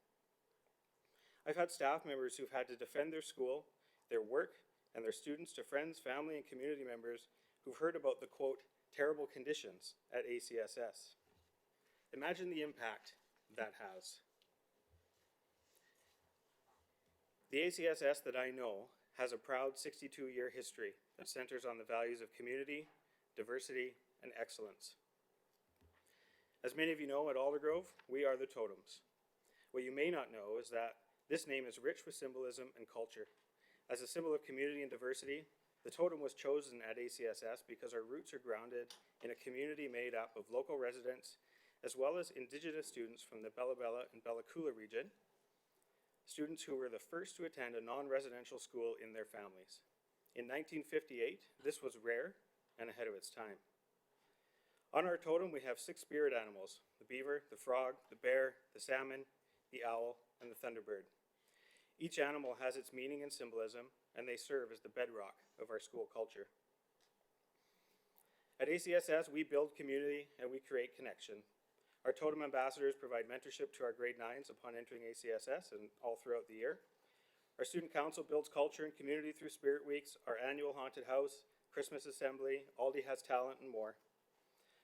I've had staff members who've had to defend their school, their work, and their students to friends, family, and community members who've heard about the, quote, terrible conditions at ACSS. Imagine the impact that has. The ACSS that I know has a proud 62-year history that centers on the values of community, diversity, and excellence. As many of you know, at Aldergrove, we are the totems. What you may not know is that this name is rich with symbolism and culture. As a symbol of community and diversity, the totem was chosen at ACSS because our roots are grounded in a community made up of local residents, as well as Indigenous students from the Bella Bella and Bella Coola region, students who were the first to attend a non-residential school in their families. In 1958, this was rare and ahead of its time. On our totem, we have 6 spirit animals: the beaver, the frog, the bear, the salmon, the owl, and the thunderbird. Each animal has its meaning and symbolism, and they serve as the bedrock of our school culture. At ACSS, we build community and we create connection. Our totem ambassadors provide mentorship to our grade 9s upon entering ACSS and all throughout the year. Our student council builds culture and community through Spirit Weeks, our annual haunted house, Christmas assembly, Aldi Has Talent, and more.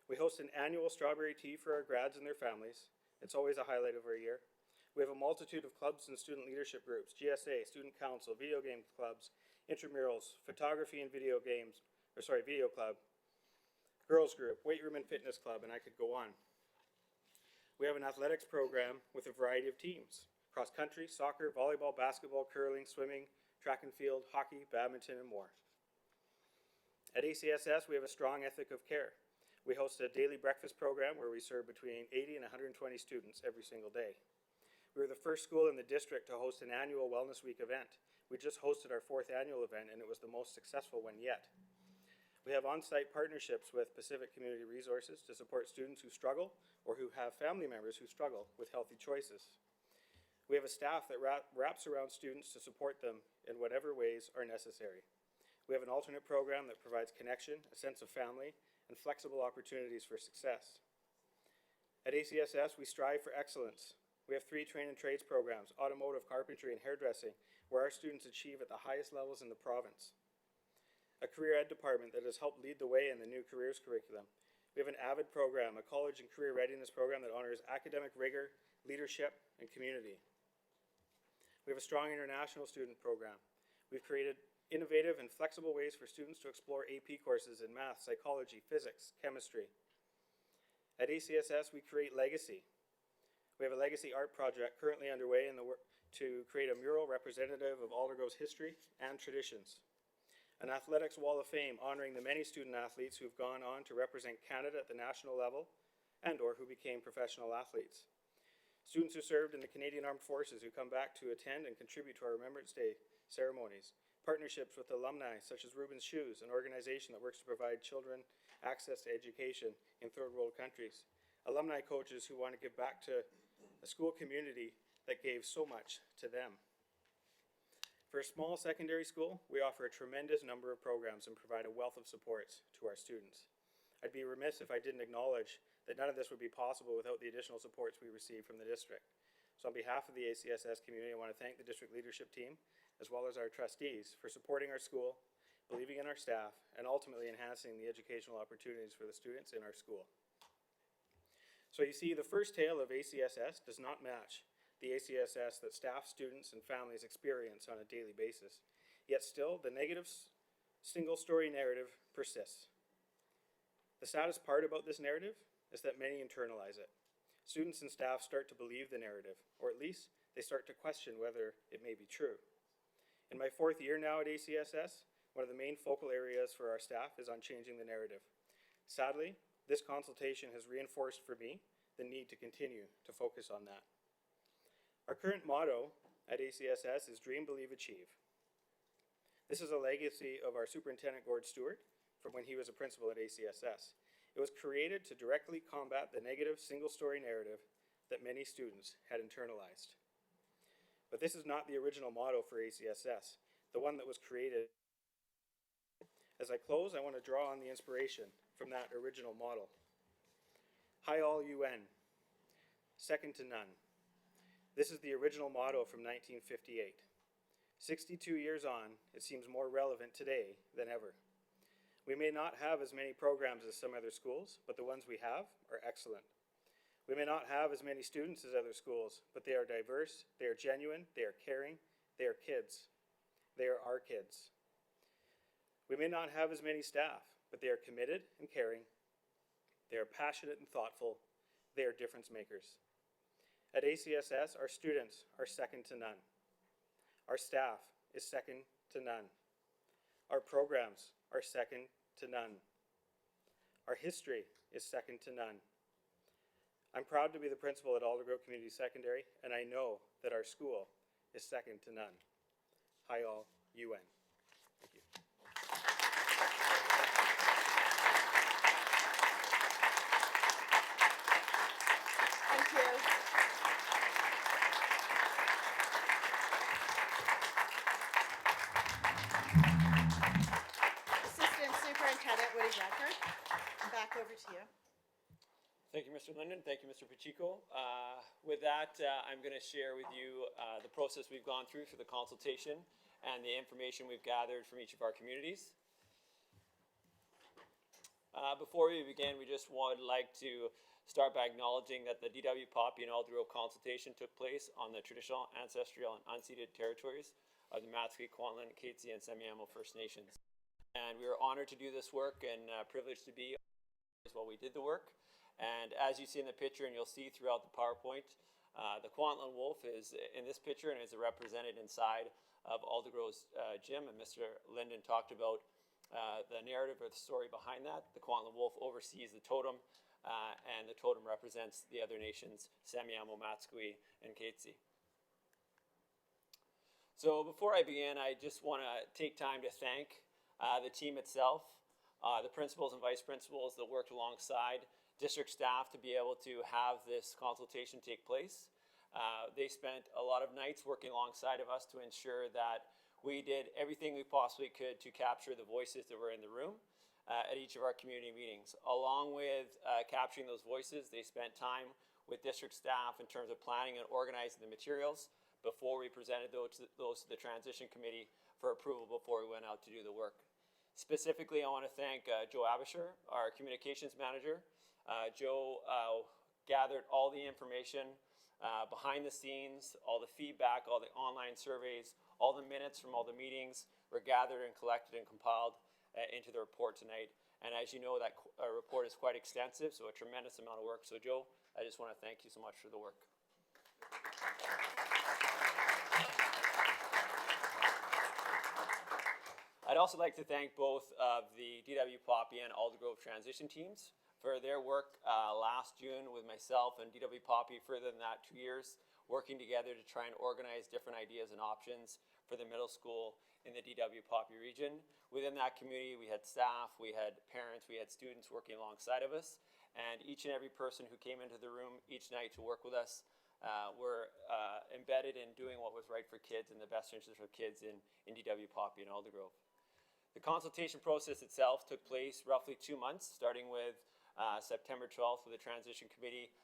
We host an annual strawberry tea for our grads and their families. It's always a highlight of our year. We have a multitude of clubs and student leadership groups: GSA, Student Council, video game clubs, intramurals, photography and video club, girls group, weight room and fitness club, and I could go on. We have an athletics program with a variety of teams: cross country, soccer, volleyball, basketball, curling, swimming, track and field, hockey, badminton, and more. At ACSS, we have a strong ethic of care. We host a daily breakfast program where we serve between 80 and 120 students every single day. We were the first school in the district to host an annual Wellness Week event. We just hosted our 4th annual event, and it was the most successful one yet. We have on-site partnerships with Pacific Community Resources to support students who struggle or who have family members who struggle with healthy choices. We have a staff that wraps around students to support them in whatever ways are necessary. We have an alternate program that provides connection, a sense of family, and flexible opportunities for success. At ACSS, we strive for excellence. We have 3 train and trades programs: automotive, carpentry, and hairdressing, where our students achieve at the highest levels in the province. A career ed department that has helped lead the way in the new careers curriculum. We have an AVID program, a college and career readiness program that honors academic rigor, leadership, and community. We have a strong international student program. We've created innovative and flexible ways for students to explore AP courses in math, psychology, physics, chemistry. At ACSS, we create legacy. We have a legacy art project currently underway in the work to create a mural representative of Aldergrove's history and traditions. An athletics wall of fame honoring the many student athletes who've gone on to represent Canada at the national level and or who became professional athletes. Students who served in the Canadian Armed Forces who come back to attend and contribute to our Remembrance Day ceremonies. Partnerships with alumni such as Reuben's Shoes, an organization that works to provide children access to education in third world countries. Alumni coaches who want to give back to a school community that gave so much to them. For a small secondary school, we offer a tremendous number of programs and provide a wealth of supports to our students. I'd be remiss if I didn't acknowledge that none of this would be possible without the additional supports we receive from the district. So on behalf of the ACSS community, I want to thank the district leadership team, as well as our trustees, for supporting our school, believing in our staff, and ultimately enhancing the educational opportunities for the students in our school. So you see, the first tale of ACSS does not match the ACSS that staff, students, and families experience on a daily basis. Yet still, the negative single-story narrative persists. The saddest part about this narrative is that many internalize it. Students and staff start to believe the narrative, or at least they start to question whether it may be true. In my 4th year now at ACSS, one of the main focal areas for our staff is on changing the narrative. Sadly, this consultation has reinforced for me the need to continue to focus on that. Our current motto at ACSS is Dream, Believe, Achieve. This is a legacy of our Superintendent Gord Stewart from when he was a principal at ACSS. It was created to directly combat the negative single-story narrative that many students had internalized. But this is not the original motto for ACSS, the one that was created. As I close, I want to draw on the inspiration from that original model. Hi all UN, second to none. This is the original motto from 1958. 62 years on, it seems more relevant today than ever. We may not have as many programs as some other schools, but the ones we have are excellent. We may not have as many students as other schools, but they are diverse, they are genuine, they are caring, they are kids. They are our kids. We may not have as many staff, but they are committed and caring. They are passionate and thoughtful. They are difference makers. At ACSS, our students are second to none. Our staff is second to none. Our programs are second to none. Our history is second to none. I'm proud to be the principal at Aldergrove Community Secondary, and I know that our school is second to none. Hi all, UN. Thank you. Thank you. Assistant Superintendent Woody Bradford, back over to you. Thank you, Mr. Linden. Thank you, Mr. Pacheco. With that, I'm going to share with you the process we've gone through for the consultation and the information we've gathered from each of our communities. Before we begin, we just would like to start by acknowledging that the DW Poppy and Aldergrove consultation took place on the traditional, ancestral, and unceded territories of the Matsqui, Kwantlen, Katzie, and Semiahmoo First Nations. And we were honored to do this work and privileged to be while we did the work. And as you see in the picture, and you'll see throughout the PowerPoint, the Kwantlen wolf is in this picture and is represented inside of Aldergrove's gym. And Mr. Linden talked about the narrative or the story behind that. The Kwantlen wolf oversees the totem, and the totem represents the other nations, Semiahmoo, Matsqui, and Katzie. So before I begin, I just want to take time to thank the team itself, the principals and vice principals that worked alongside district staff to be able to have this consultation take place. They spent a lot of nights working alongside of us to ensure that we did everything we possibly could to capture the voices that were in the room at each of our community meetings. Along with capturing those voices, they spent time with district staff in terms of planning and organizing the materials before we presented those to the transition committee for approval before we went out to do the work. Specifically, I want to thank Joe Abisher, our communications manager. Joe gathered all the information behind the scenes, all the feedback, all the online surveys, all the minutes from all the meetings were gathered and collected and compiled into the report tonight. And as you know, that report is quite extensive, so a tremendous amount of work. So Joe, I just want to thank you so much for the work. I'd also like to thank both of the DW Poppy and Aldergrove transition teams for their work last June with myself and DW Poppy, further than that, 2 years, working together to try and organize different ideas and options for the middle school in the DW Poppy region. Within that community, we had staff, we had parents, we had students working alongside of us, and each and every person who came into the room each night to work with us were embedded in doing what was right for kids and the best interest of kids in DW Poppy and Aldergrove. The consultation process itself took place roughly 2 months, starting with September 12th with the transition committee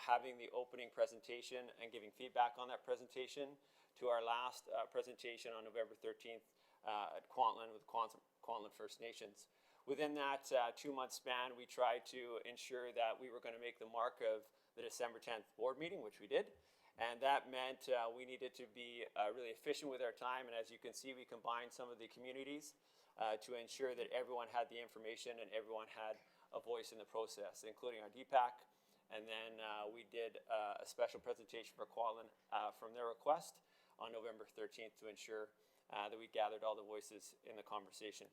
having the opening presentation and giving feedback on that presentation, to our last presentation on November 13th at Kwantlen with Kwantlen First Nations. Within that 2-month span, we tried to ensure that we were going to make the mark of the December 10th board meeting, which we did. And that meant we needed to be really efficient with our time. And as you can see, we combined some of the communities to ensure that everyone had the information and everyone had a voice in the process, including our DPAC. And then we did a special presentation for Kwantlen from their request on November 13th to ensure that we gathered all the voices in the conversation.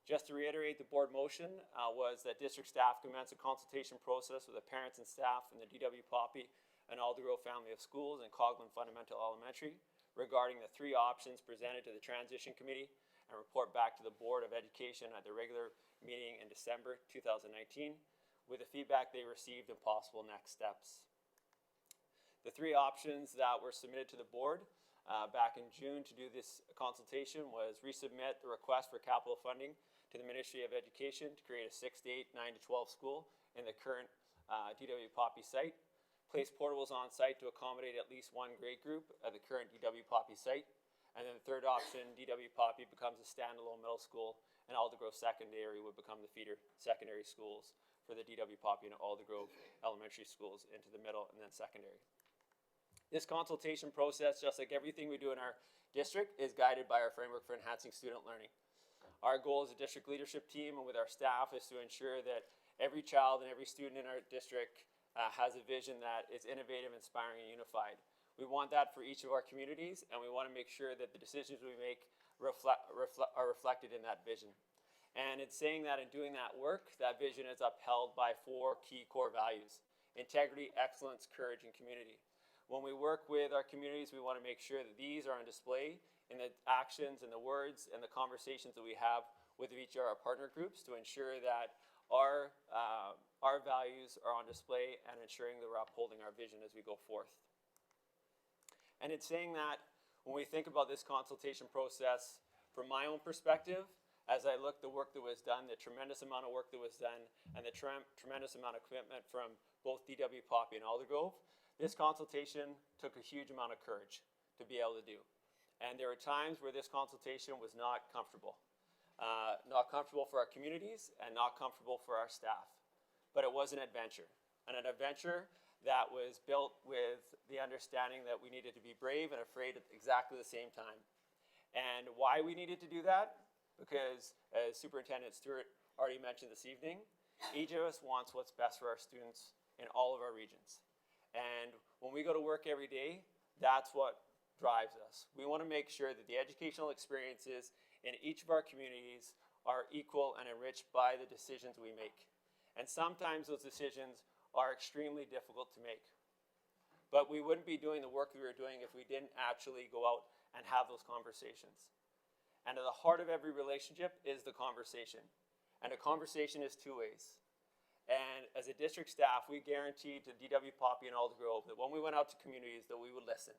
Just to reiterate, the board motion was that district staff commence a consultation process with the parents and staff in the DW Poppy and Aldergrove family of schools and Coghlan Fundamental Elementary regarding the 3 options presented to the Transition Committee and report back to the Board of Education at the regular meeting in December 2019 with the feedback they received and possible next steps. The 3 options that were submitted to the board back in June to do this consultation was resubmit the request for capital funding to the Ministry of Education to create a 6 to 8, 9 to 12 school in the current DW Poppy site, place portables on site to accommodate at least 1 grade group at the current DW Poppy site, and then the 3rd option, DW Poppy becomes a standalone middle school and Aldergrove Secondary would become the feeder secondary schools for the DW Poppy and Aldergrove elementary schools into the middle and then secondary. This consultation process, just like everything we do in our district, is guided by our framework for enhancing student learning. Our goal as a district leadership team and with our staff is to ensure that every child and every student in our district has a vision that is innovative, inspiring, and unified. We want that for each of our communities, and we want to make sure that the decisions we make are reflected in that vision. And in saying that and doing that work, that vision is upheld by 4 key core values: integrity, excellence, courage, and community. When we work with our communities, we want to make sure that these are on display in the actions and the words and the conversations that we have with each of our partner groups to ensure that our values are on display and ensuring that we're upholding our vision as we go forth. And in saying that, when we think about this consultation process, from my own perspective, as I look at the work that was done, the tremendous amount of work that was done, and the tremendous amount of commitment from both DW Poppy and Aldergrove, this consultation took a huge amount of courage to be able to do. And there were times where this consultation was not comfortable. Not comfortable for our communities and not comfortable for our staff. But it was an adventure. And an adventure that was built with the understanding that we needed to be brave and afraid at exactly the same time. And why we needed to do that? Because, as Superintendent Stewart already mentioned this evening, each of us wants what's best for our students in all of our regions. And when we go to work every day, that's what drives us. We want to make sure that the educational experiences in each of our communities are equal and enriched by the decisions we make. And sometimes those decisions are extremely difficult to make. But we wouldn't be doing the work we were doing if we didn't actually go out and have those conversations. And at the heart of every relationship is the conversation. And a conversation is 2 ways. And as a district staff, we guaranteed to DW Poppy and Aldergrove that when we went out to communities that we would listen.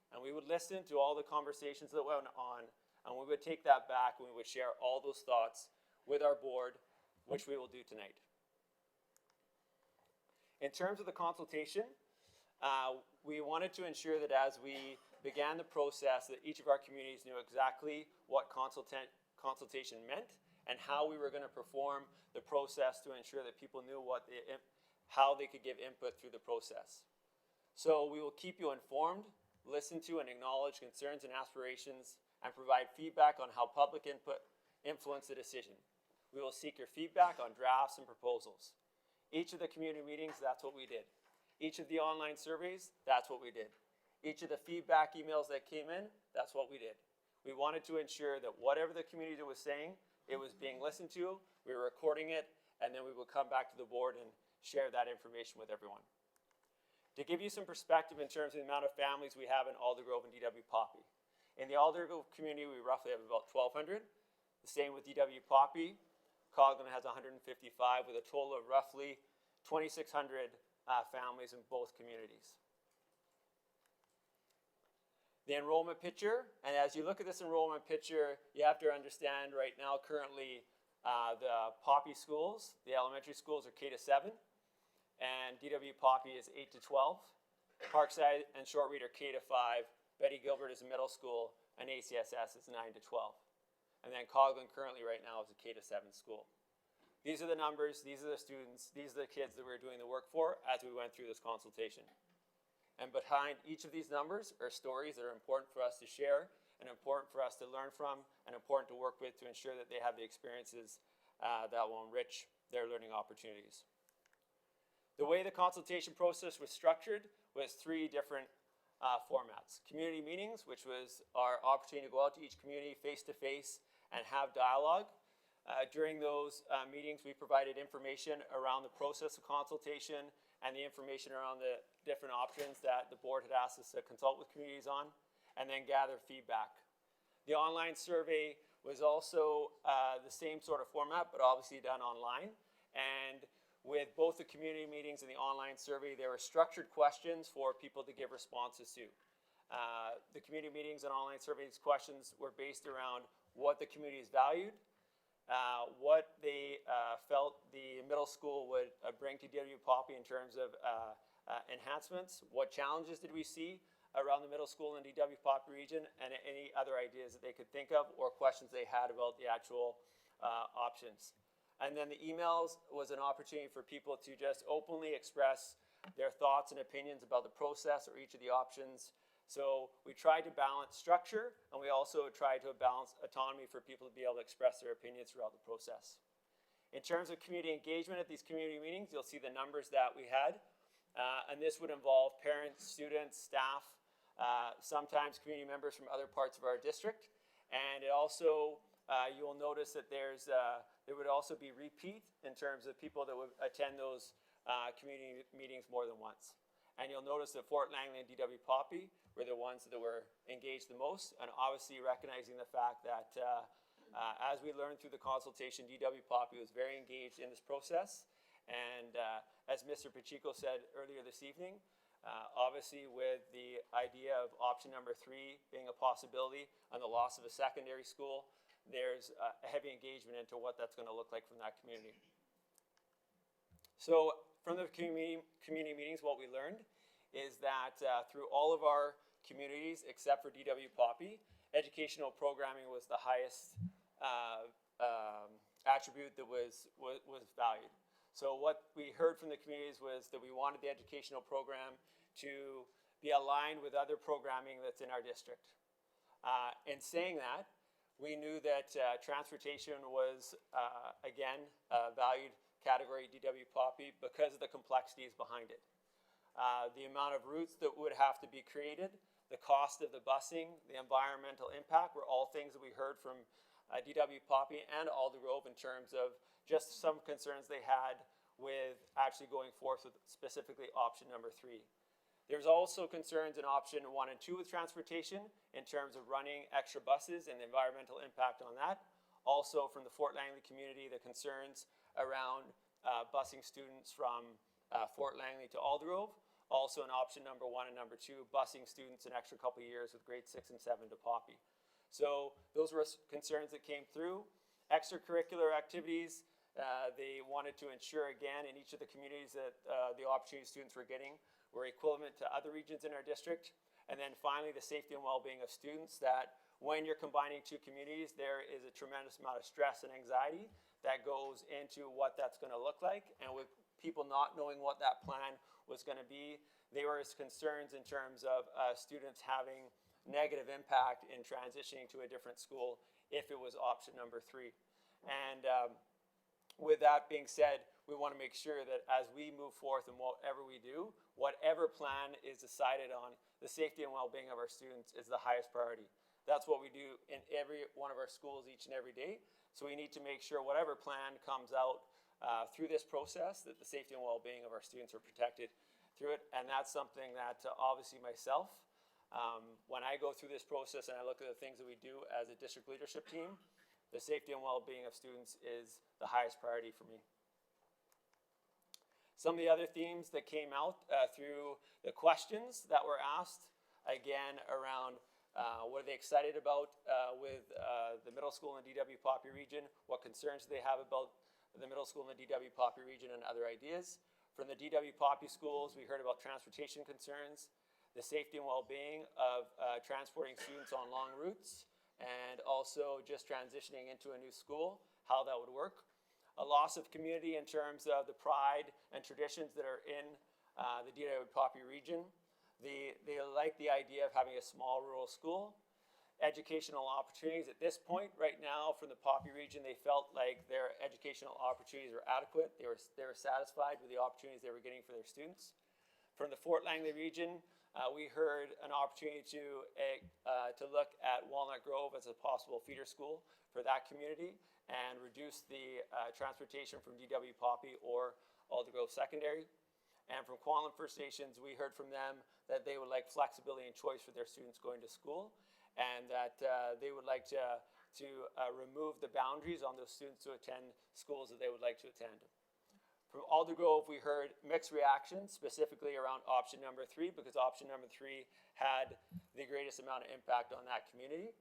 And we would listen to all the conversations that went on, and we would take that back and we would share all those thoughts with our board, which we will do tonight. In terms of the consultation, we wanted to ensure that as we began the process that each of our communities knew exactly what consultation meant and how we were going to perform the process to ensure that people knew how they could give input through the process. So we will keep you informed, listen to and acknowledge concerns and aspirations, and provide feedback on how public input influenced the decision. We will seek your feedback on drafts and proposals. Each of the community meetings, that's what we did. Each of the online surveys, that's what we did. Each of the feedback emails that came in, that's what we did. We wanted to ensure that whatever the community was saying, it was being listened to, we were recording it, and then we would come back to the board and share that information with everyone. To give you some perspective in terms of the amount of families we have in Aldergrove and DW Poppy. In the Aldergrove community, we roughly have about 1,200. The same with DW Poppy. Coghlan has 155 with a total of roughly 2,600 families in both communities. The enrollment picture, and as you look at this enrollment picture, you have to understand right now currently the Poppy schools, the elementary schools are K to 7, and DW Poppy is 8 to 12. Parkside and Shortreed are K to 5, Betty Gilbert is a middle school, and ACSS is 9 to 12. And then Coghlan currently right now is a K to 7 school. These are the numbers, these are the students, these are the kids that we're doing the work for as we went through this consultation. And behind each of these numbers are stories that are important for us to share and important for us to learn from and important to work with to ensure that they have the experiences that will enrich their learning opportunities. The way the consultation process was structured was 3 different formats. Community meetings, which was our opportunity to go out to each community face-to-face and have dialogue. During those meetings, we provided information around the process of consultation and the information around the different options that the board had asked us to consult with communities on, and then gather feedback. The online survey was also the same sort of format, but obviously done online. And with both the community meetings and the online survey, there were structured questions for people to give responses to. The community meetings and online surveys questions were based around what the communities valued, what they felt the middle school would bring to DW Poppy in terms of enhancements, what challenges did we see around the middle school in DW Poppy region, and any other ideas that they could think of or questions they had about the actual options. And then the emails was an opportunity for people to just openly express their thoughts and opinions about the process or each of the options. So we tried to balance structure, and we also tried to balance autonomy for people to be able to express their opinions throughout the process. In terms of community engagement at these community meetings, you'll see the numbers that we had. And this would involve parents, students, staff, sometimes community members from other parts of our district. And it also, you will notice that there would also be repeat in terms of people that would attend those community meetings more than once. And you'll notice that Fort Langley and DW Poppy were the ones that were engaged the most, and obviously recognizing the fact that as we learned through the consultation, DW Poppy was very engaged in this process. And as Mr. Pacheco said earlier this evening, obviously with the idea of option number 3 being a possibility and the loss of a secondary school, there's a heavy engagement into what that's going to look like from that community. So from the community meetings, what we learned is that through all of our communities, except for DW Poppy, educational programming was the highest attribute that was valued. So what we heard from the communities was that we wanted the educational program to be aligned with other programming that's in our district. In saying that, we knew that transportation was, again, a valued category at DW Poppy because of the complexities behind it. The amount of routes that would have to be created, the cost of the busing, the environmental impact were all things that we heard from DW Poppy and Aldergrove in terms of just some concerns they had with actually going forth with specifically option number 3. There's also concerns in option 1 and 2 with transportation in terms of running extra buses and the environmental impact on that. Also from the Fort Langley community, the concerns around busing students from Fort Langley to Aldergrove. Also in option number 1 and number 2, busing students an extra couple of years with grades 6 and 7 to Poppy. So those were concerns that came through. Extracurricular activities, they wanted to ensure again in each of the communities that the opportunities students were getting were equivalent to other regions in our district. And then finally, the safety and well-being of students, that when you're combining 2 communities, there is a tremendous amount of stress and anxiety that goes into what that's going to look like. And with people not knowing what that plan was going to be, there was concerns in terms of students having negative impact in transitioning to a different school if it was option number 3. And with that being said, we want to make sure that as we move forth in whatever we do, whatever plan is decided on, the safety and well-being of our students is the highest priority. That's what we do in every one of our schools each and every day. So we need to make sure whatever plan comes out through this process, that the safety and well-being of our students are protected through it. And that's something that obviously myself, when I go through this process and I look at the things that we do as a district leadership team, the safety and well-being of students is the highest priority for me. Some of the other themes that came out through the questions that were asked, again, around what are they excited about with the middle school in the DW Poppy region, what concerns do they have about the middle school in the DW Poppy region, and other ideas. From the DW Poppy schools, we heard about transportation concerns, the safety and well-being of transporting students on long routes, and also just transitioning into a new school, how that would work. A loss of community in terms of the pride and traditions that are in the DW Poppy region. They like the idea of having a small rural school. educational opportunities. At this point, right now, from the Poppy region, they felt like their educational opportunities were adequate. They were satisfied with the opportunities they were getting for their students. From the Fort Langley region, we heard an opportunity to look at Walnut Grove as a possible feeder school for that community and reduce the transportation from DW Poppy or Alder Grove Secondary. And from Kwantlen First Nations, we heard from them that they would like flexibility and choice for their students going to school, and that they would like to remove the boundaries on those students to attend schools that they would like to attend. From Alder Grove, we heard mixed reactions, specifically around option number 3, because option number 3 had the greatest amount of impact on that community.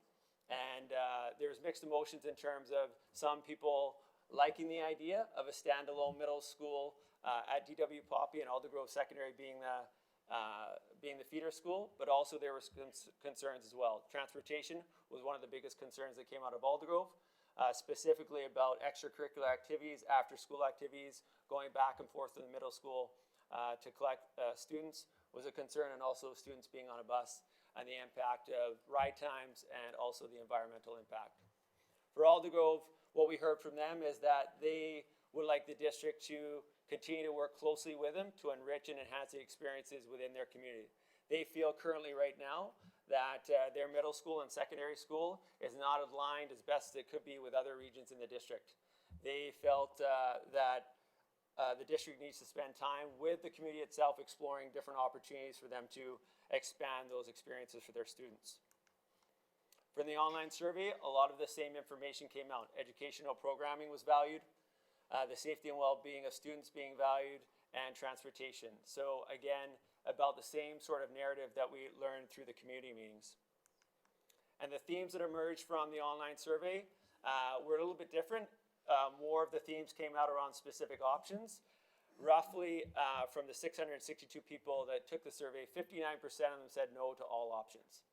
And there's mixed emotions in terms of some people liking the idea of a standalone middle school at DW Poppy and Alder Grove Secondary being the feeder school, but also there were concerns as well. Transportation was one of the biggest concerns that came out of Alder Grove, specifically about extracurricular activities, after-school activities, going back and forth to the middle school to collect students was a concern, and also students being on a bus and the impact of ride times and also the environmental impact. For Alder Grove, what we heard from them is that they would like the district to continue to work closely with them to enrich and enhance the experiences within their community. They feel currently right now that their middle school and secondary school is not aligned as best as it could be with other regions in the district. They felt that the district needs to spend time with the community itself, exploring different opportunities for them to expand those experiences for their students. From the online survey, a lot of the same information came out. Educational programming was valued, the safety and well-being of students being valued, and transportation. So again, about the same sort of narrative that we learned through the community meetings. And the themes that emerged from the online survey were a little bit different. More of the themes came out around specific options. Roughly, from the 662 people that took the survey, 59% of them said no to all options.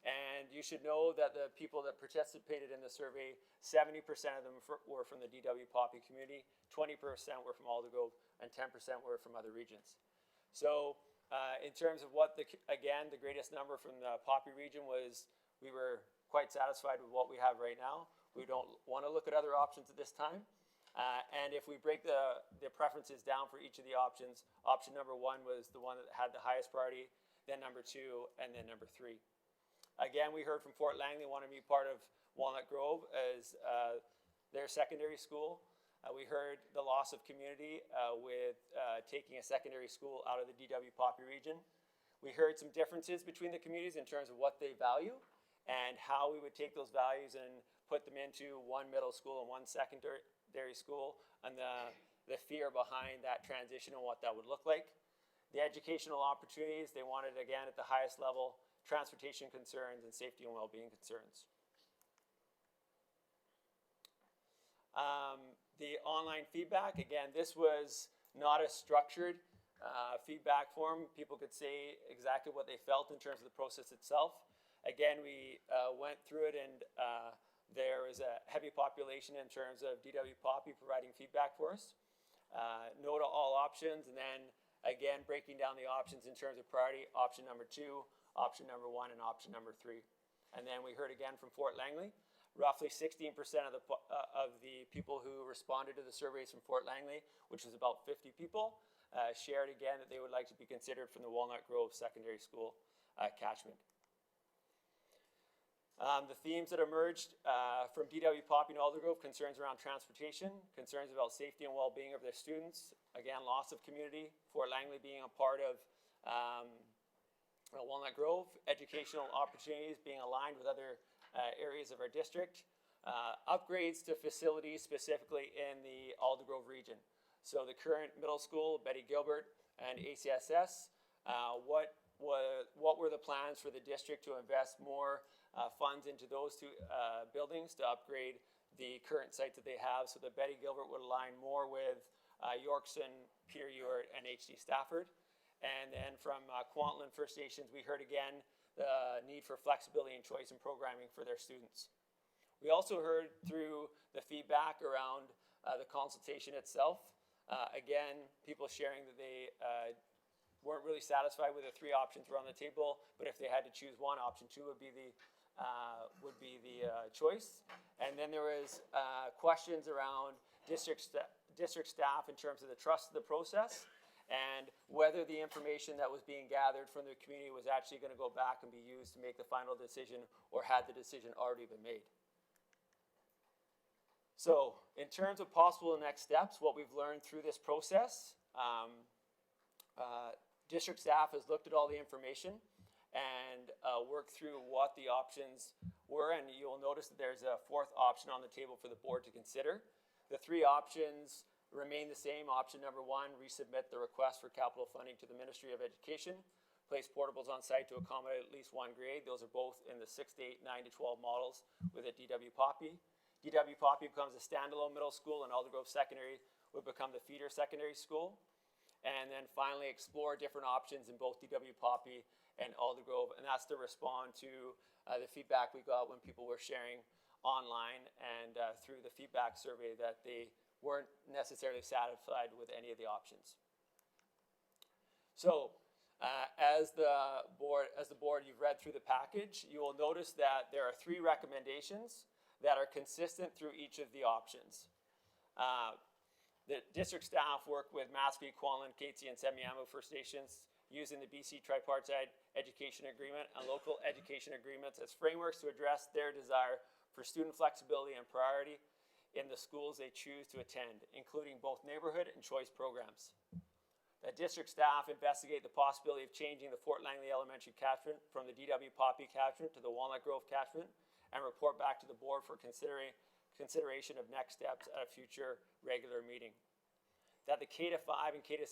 And you should know that the people that participated in the survey, 70% of them were from the DW Poppy community, 20% were from Alder Grove, and 10% were from other regions. So in terms of what, again, the greatest number from the Poppy region was, we were quite satisfied with what we have right now. We don't want to look at other options at this time. And if we break the preferences down for each of the options, option number 1 was the one that had the highest priority, then number 2, and then number 3. Again, we heard from Fort Langley wanted to be part of Walnut Grove as their secondary school. We heard the loss of community with taking a secondary school out of the DW Poppy region. We heard some differences between the communities in terms of what they value and how we would take those values and put them into one middle school and one secondary school, and the fear behind that transition and what that would look like. The educational opportunities, they wanted, again, at the highest level, transportation concerns and safety and well-being concerns. The online feedback, again, this was not a structured feedback form. People could say exactly what they felt in terms of the process itself. Again, we went through it, and there was a heavy population in terms of DW Poppy providing feedback for us. No to all options, and then again breaking down the options in terms of priority, option number 2, option number 1, and option number 3. And then we heard again from Fort Langley. Roughly 16% of the people who responded to the surveys from Fort Langley, which was about 50 people, shared again that they would like to be considered from the Walnut Grove Secondary School catchment. The themes that emerged from DW Poppy and Alder Grove, concerns around transportation, concerns about safety and well-being of their students, again, loss of community, Fort Langley being a part of Walnut Grove, educational opportunities being aligned with other areas of our district, upgrades to facilities specifically in the Alder Grove region. So the current middle school, Betty Gilbert and ACSS, what were the plans for the district to invest more funds into those two buildings to upgrade the current sites that they have, so that Betty Gilbert would align more with Yorkson, Peter Ewart, and HD Stafford. And then from Kwantlen First Nations, we heard again the need for flexibility and choice in programming for their students. We also heard through the feedback around the consultation itself, again, people sharing that they weren't really satisfied with the 3 options were on the table, but if they had to choose one, option 2 would be the would be the choice. And then there was questions around district staff in terms of the trust of the process and whether the information that was being gathered from the community was actually going to go back and be used to make the final decision, or had the decision already been made. So in terms of possible next steps, what we've learned through this process, district staff has looked at all the information and worked through what the options were, and you'll notice that there's a fourth option on the table for the board to consider. The three options remain the same. Option number one, resubmit the request for capital funding to the Ministry of Education, place portables on site to accommodate at least one grade. Those are both in the 6 to 8, 9 to 12 models with a DW Poppy. DW Poppy becomes a standalone middle school, and Aldergrove Secondary would become the feeder secondary school. And then finally explore different options in both DW Poppy and Aldergrove, and that's to respond to the feedback we got when people were sharing online and through the feedback survey that they weren't necessarily satisfied with any of the options. So as the board, you've read through the package, you will notice that there are three recommendations that are consistent through each of the options. The district staff work with Massey, Quanland, Katesy, and Semiahmoo First Nations using the BC Tripartite Education Agreement and local education agreements as frameworks to address their desire for student flexibility and priority in the schools they choose to attend, including both neighborhood and choice programs. The district staff investigate the possibility of changing the Fort Langley Elementary catchment from the DW Poppy catchment to the Walnut Grove catchment and report back to the board for consideration of next steps at a future regular meeting. That the K-5 and K-7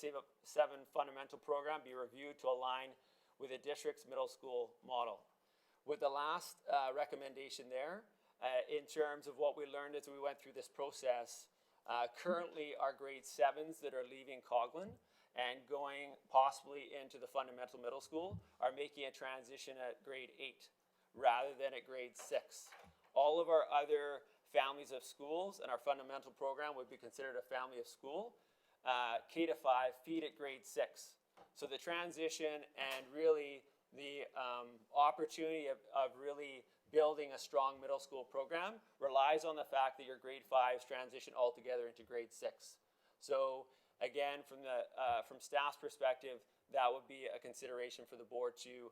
fundamental program be reviewed to align with the district's middle school model. With the last recommendation there, in terms of what we learned as we went through this process, currently our grade 7s that are leaving Coghlan and going possibly into the fundamental middle school are making a transition at grade 8 rather than at grade 6. All of our other families of schools and our fundamental program would be considered a family of school. K-5 feed at grade 6. So the transition and really the opportunity of really building a strong middle school program relies on the fact that your grade 5s transition altogether into grade 6. So again, from staff's perspective, that would be a consideration for the board to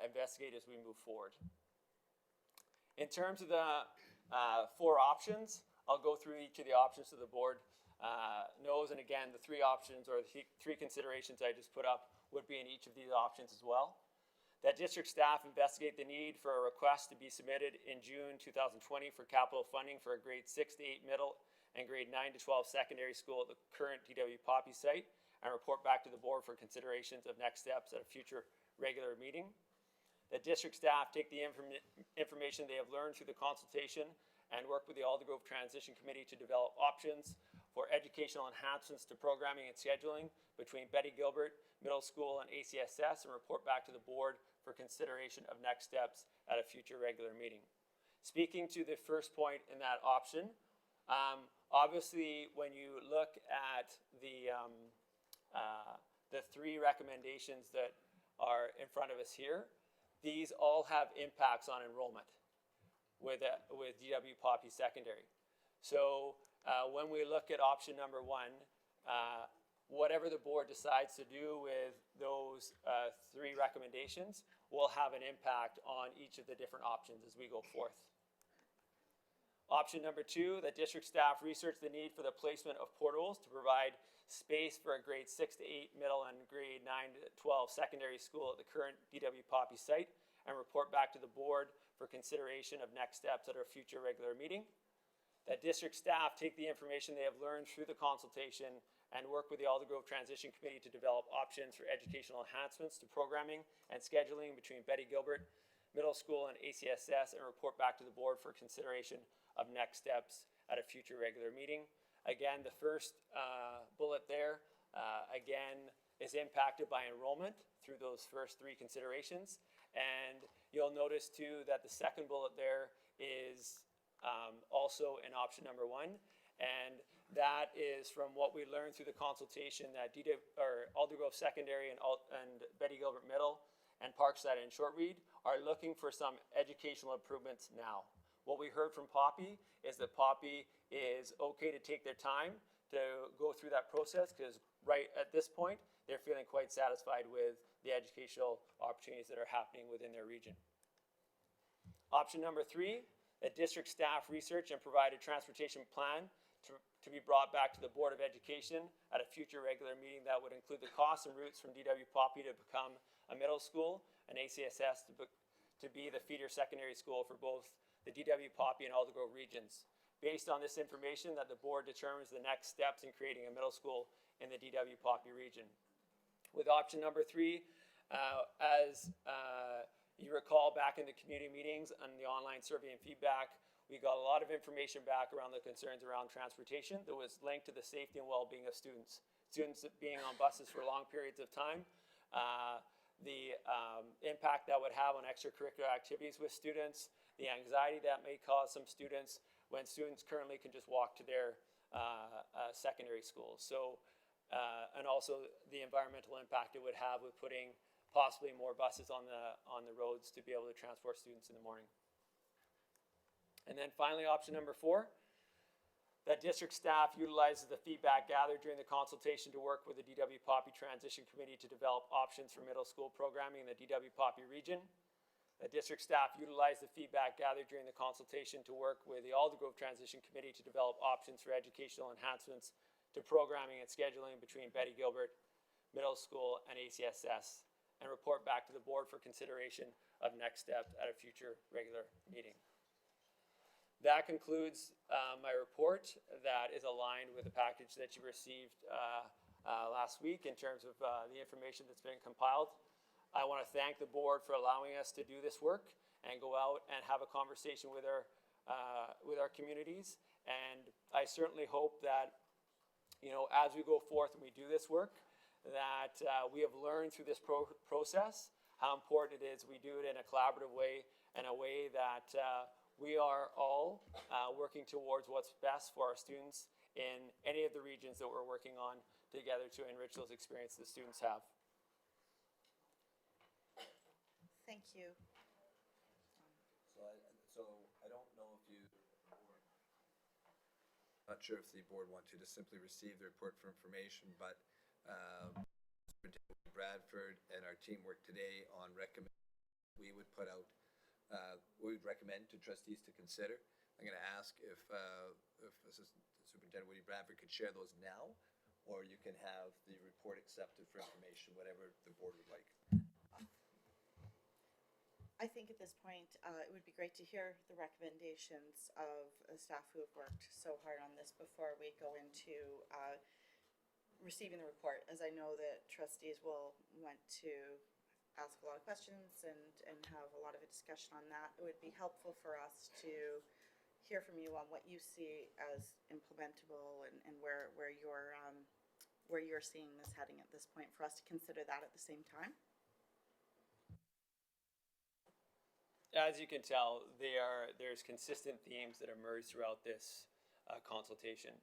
investigate as we move forward. In terms of the 4 options, I'll go through each of the options so the board knows, and again, the 3 options or the 3 considerations I just put up would be in each of these options as well. That district staff investigate the need for a request to be submitted in June 2020 for capital funding for a grade 6 to 8 middle and grade 9 to 12 secondary school at the current DW Poppy site and report back to the board for considerations of next steps at a future regular meeting. That district staff take the information they have learned through the consultation and work with the Aldergrove Transition Committee to develop options for educational enhancements to programming and scheduling between Betty Gilbert Middle School and ACSS and report back to the board for consideration of next steps at a future regular meeting. Speaking to the first point in that option, obviously when you look at the 3 recommendations that are in front of us here, these all have impacts on enrollment with DW Poppy Secondary. So when we look at option number 1, whatever the board decides to do with those 3 recommendations will have an impact on each of the different options as we go forth. Option number 2, that district staff research the need for the placement of portables to provide space for a grade 6 to 8 middle and grade 9 to 12 secondary school at the current DW Poppy site and report back to the board for consideration of next steps at our future regular meeting. That district staff take the information they have learned through the consultation and work with the Aldergrove Transition Committee to develop options for educational enhancements to programming and scheduling between Betty Gilbert Middle School and ACSS and report back to the board for consideration of next steps at a future regular meeting. Again, the first bullet there, again, is impacted by enrollment through those first 3 considerations. And you'll notice too that the second bullet there is also in option number 1. And that is from what we learned through the consultation that Aldergrove Secondary and Betty Gilbert Middle and Parkside and Short Reed are looking for some educational improvements now. What we heard from Poppy is that Poppy is okay to take their time to go through that process, because right at this point, they're feeling quite satisfied with the educational opportunities that are happening within their region. Option number 3, that district staff research and provide a transportation plan to be brought back to the Board of Education at a future regular meeting that would include the costs and routes from DW Poppy to become a middle school and ACSS to be the feeder secondary school for both the DW Poppy and Aldergrove regions. Based on this information, that the board determines the next steps in creating a middle school in the DW Poppy region. With option number 3, as you recall back in the community meetings and the online survey and feedback, we got a lot of information back around the concerns around transportation that was linked to the safety and well-being of students. Students being on buses for long periods of time, the impact that would have on extracurricular activities with students, the anxiety that may cause some students when students currently can just walk to their secondary schools. So, and also the environmental impact it would have with putting possibly more buses on the roads to be able to transport students in the morning. And then finally, option number 4, that district staff utilizes the feedback gathered during the consultation to work with the DW Poppy Transition Committee to develop options for middle school programming in the DW Poppy region. The district staff utilized the feedback gathered during the consultation to work with the Aldergrove Transition Committee to develop options for educational enhancements to programming and scheduling between Betty Gilbert Middle School and ACSS, and report back to the board for consideration of next steps at a future regular meeting. That concludes my report that is aligned with the package that you received last week in terms of the information that's been compiled. I want to thank the board for allowing us to do this work and go out and have a conversation with our communities. And I certainly hope that, you know, as we go forth and we do this work, that we have learned through this process how important it is we do it in a collaborative way, and a way that we are all working towards what's best for our students in any of the regions that we're working on together to enrich those experiences the students have. Thank you. So I don't know if you, not sure if the board want to just simply receive the report for information, but Superintendent Bradford and our team worked today on we would put out, we would recommend to trustees to consider. I'm going to ask if Assistant Superintendent Woody Bradford could share those now, or you can have the report accepted for information, whatever the board would like. I think at this point, it would be great to hear the recommendations of the staff who have worked so hard on this before we go into receiving the report, as I know that trustees will want to ask a lot of questions and have a lot of a discussion on that. It would be helpful for us to hear from you on what you see as implementable and where you're seeing this heading at this point, for us to consider that at the same time. As you can tell, there's consistent themes that emerge throughout this consultation.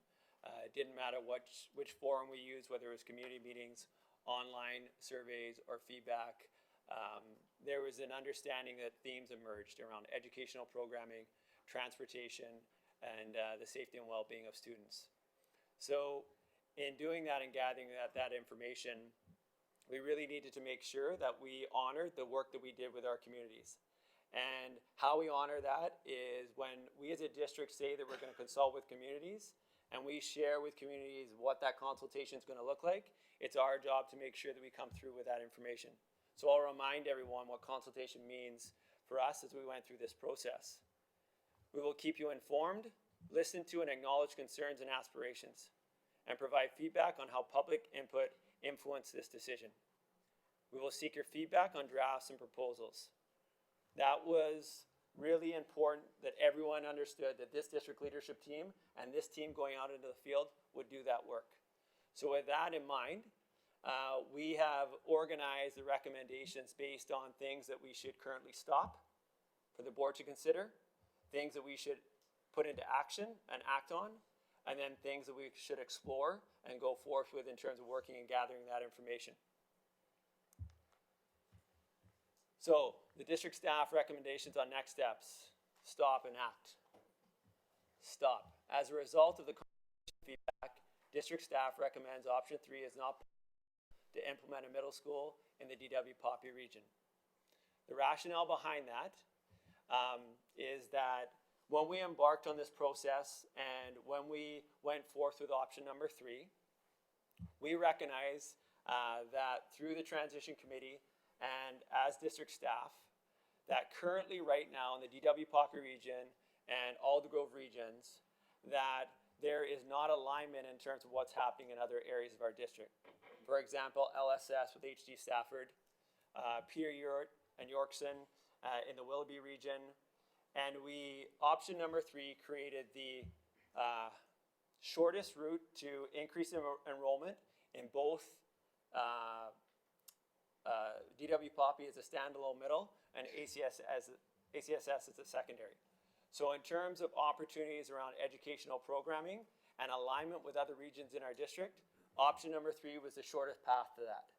It didn't matter which forum we used, whether it was community meetings, online surveys, or feedback. There was an understanding that themes emerged around educational programming, transportation, and the safety and well-being of students. So in doing that and gathering that information, we really needed to make sure that we honored the work that we did with our communities. And how we honor that is when we as a district say that we're going to consult with communities, and we share with communities what that consultation is going to look like. It's our job to make sure that we come through with that information. So I'll remind everyone what consultation means for us as we went through this process. We will keep you informed, listen to and acknowledge concerns and aspirations, and provide feedback on how public input influenced this decision. We will seek your feedback on drafts and proposals. That was really important, that everyone understood that this district leadership team and this team going out into the field would do that work. So with that in mind, we have organized the recommendations based on things that we should currently stop for the board to consider, things that we should put into action and act on, and then things that we should explore and go forth with in terms of working and gathering that information. So The district staff recommendations on next steps. Stop and act. Stop. As a result of the feedback, district staff recommends option 3 is not to implement a middle school in the DW Poppy region. The rationale behind that is that when we embarked on this process and when we went forth with option number 3, we recognize that through the transition committee and as district staff, that currently right now in the DW Poppy region and Aldergrove regions, that there is not alignment in terms of what's happening in other areas of our district. For example, LSS with HD Stafford, Pier Urt and Yorkson in the Willoughby region. And option number 3 created the shortest route to increase enrollment in both DW Poppy as a standalone middle and ACSS as a secondary. So in terms of opportunities around educational programming and alignment with other regions in our district, option number 3 was the shortest path to that.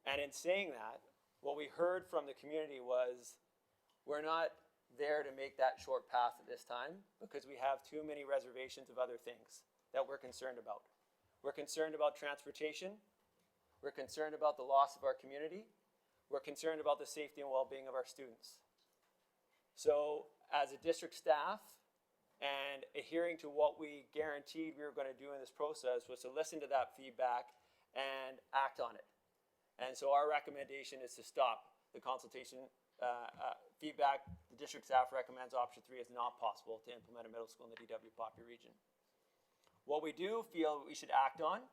And in saying that, what we heard from the community was, we're not there to make that short path at this time because we have too many reservations of other things that we're concerned about. We're concerned about transportation. We're concerned about the loss of our community. We're concerned about the safety and well-being of our students. So as a district staff and adhering to what we guaranteed we were going to do in this process was to listen to that feedback and act on it. And so our recommendation is to stop the consultation feedback. The district staff recommends option 3 is not possible to implement a middle school in the DW Poppy region. What we do feel we should act on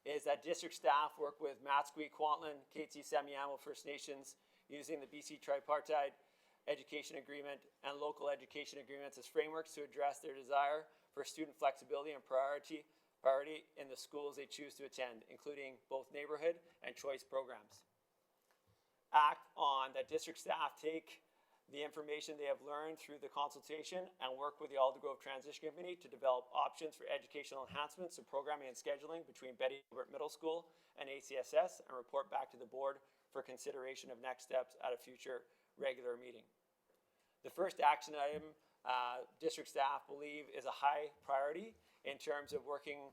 is that district staff work with Matsqui, Kwantlen, Katzie, Semiahmoo First Nations using the BC Tripartite Education Agreement and local education agreements as frameworks to address their desire for student flexibility and priority in the schools they choose to attend, including both neighborhood and choice programs. Act on that district staff take the information they have learned through the consultation and work with the Aldergrove Transition Committee to develop options for educational enhancements and programming and scheduling between Betty Gilbert Middle School and ACSS and report back to the board for consideration of next steps at a future regular meeting. The first action item district staff believe is a high priority in terms of working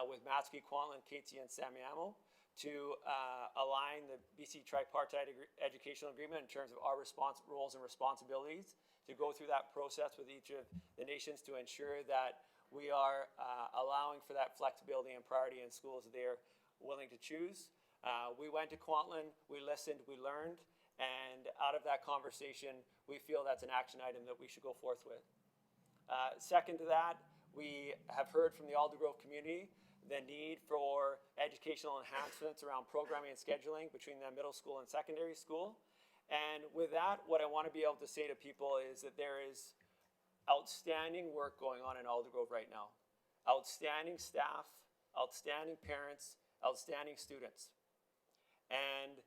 with Matsqui, Kwantlen, Katzie, and Semiahmoo to align the BC Tripartite Educational Agreement in terms of our roles and responsibilities, to go through that process with each of the nations to ensure that we are allowing for that flexibility and priority in schools that they are willing to choose. We went to Kwantlen, we listened, we learned, and out of that conversation, we feel that's an action item that we should go forth with. Second to that, we have heard from the Aldergrove community the need for educational enhancements around programming and scheduling between the middle school and secondary school. And with that, what I want to be able to say to people is that there is outstanding work going on in Aldergrove right now. Outstanding staff, outstanding parents, outstanding students. And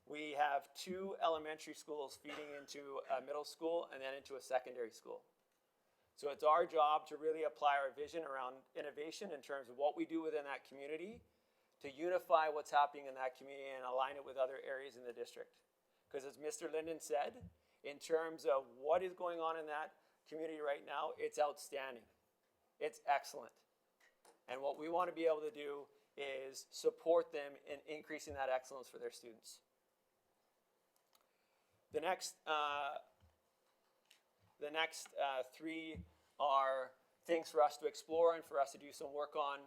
we have 2 elementary schools feeding into a middle school and then into a secondary school. So it's our job to really apply our vision around innovation in terms of what we do within that community to unify what's happening in that community and align it with other areas in the district. Because as Mr. Linden said, in terms of what is going on in that community right now, it's outstanding. It's excellent. And what we want to be able to do is support them in increasing that excellence for their students. The next 3 are things for us to explore and for us to do some work on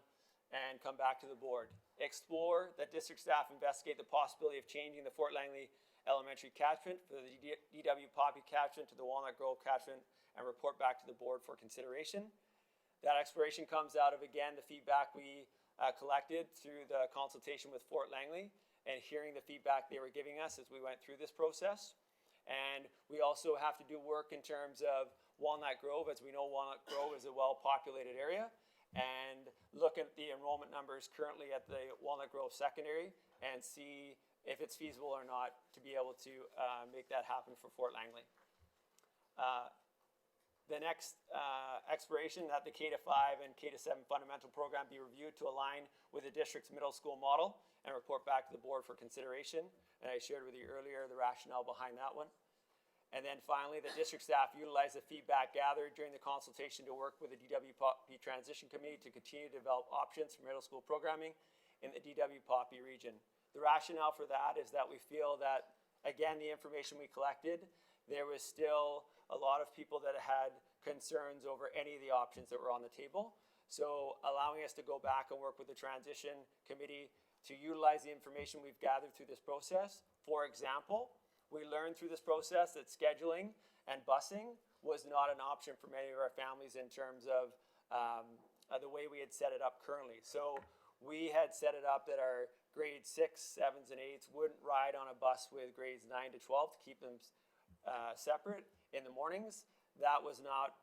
and come back to the board. Explore that district staff investigate the possibility of changing the Fort Langley Elementary catchment for the DW Poppy catchment to the Walnut Grove catchment and report back to the board for consideration. That exploration comes out of, again, the feedback we collected through the consultation with Fort Langley and hearing the feedback they were giving us as we went through this process. And we also have to do work in terms of Walnut Grove. As we know, Walnut Grove is a well-populated area, and look at the enrollment numbers currently at the Walnut Grove Secondary and see if it's feasible or not to be able to make that happen for Fort Langley. The next exploration that the K-5 and K-7 fundamental program be reviewed to align with the district's middle school model and report back to the board for consideration. and I shared with you earlier the rationale behind that one. And then finally, the district staff utilized the feedback gathered during the consultation to work with the DWPOP Transition Committee to continue to develop options for middle school programming in the DWPOP region. The rationale for that is that we feel that, again, the information we collected, there was still a lot of people that had concerns over any of the options that were on the table. So allowing us to go back and work with the Transition Committee to utilize the information we've gathered through this process. For example, we learned through this process that scheduling and busing was not an option for many of our families in terms of the way we had set it up currently. So we had set it up that our grades 6, 7s, and 8s wouldn't ride on a bus with grades 9 to 12 to keep them separate in the mornings. That was not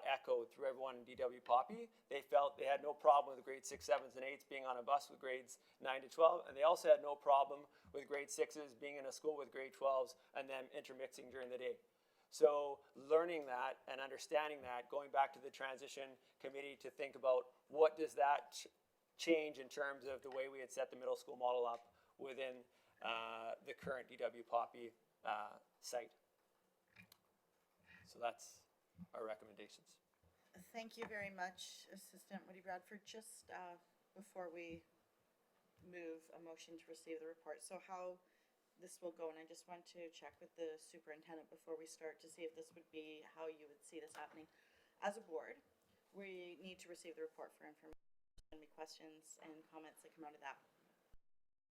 echoed through everyone in DW Poppy. They felt they had no problem with grades 6, 7s, and 8s being on a bus with grades 9 to 12, and they also had no problem with grade 6s being in a school with grade 12s and them intermixing during the day. So learning that and understanding that, going back to the Transition Committee to think about what does that change in terms of the way we had set the middle school model up within the current DW Poppy site. So that's our recommendations. Thank you very much, Assistant Woody Bradford. Just before we move a motion to receive the report, so how this will go, and I just want to check with the superintendent before we start to see if this would be how you would see this happening. As a board, we need to receive the report for information, any questions and comments that come out of that.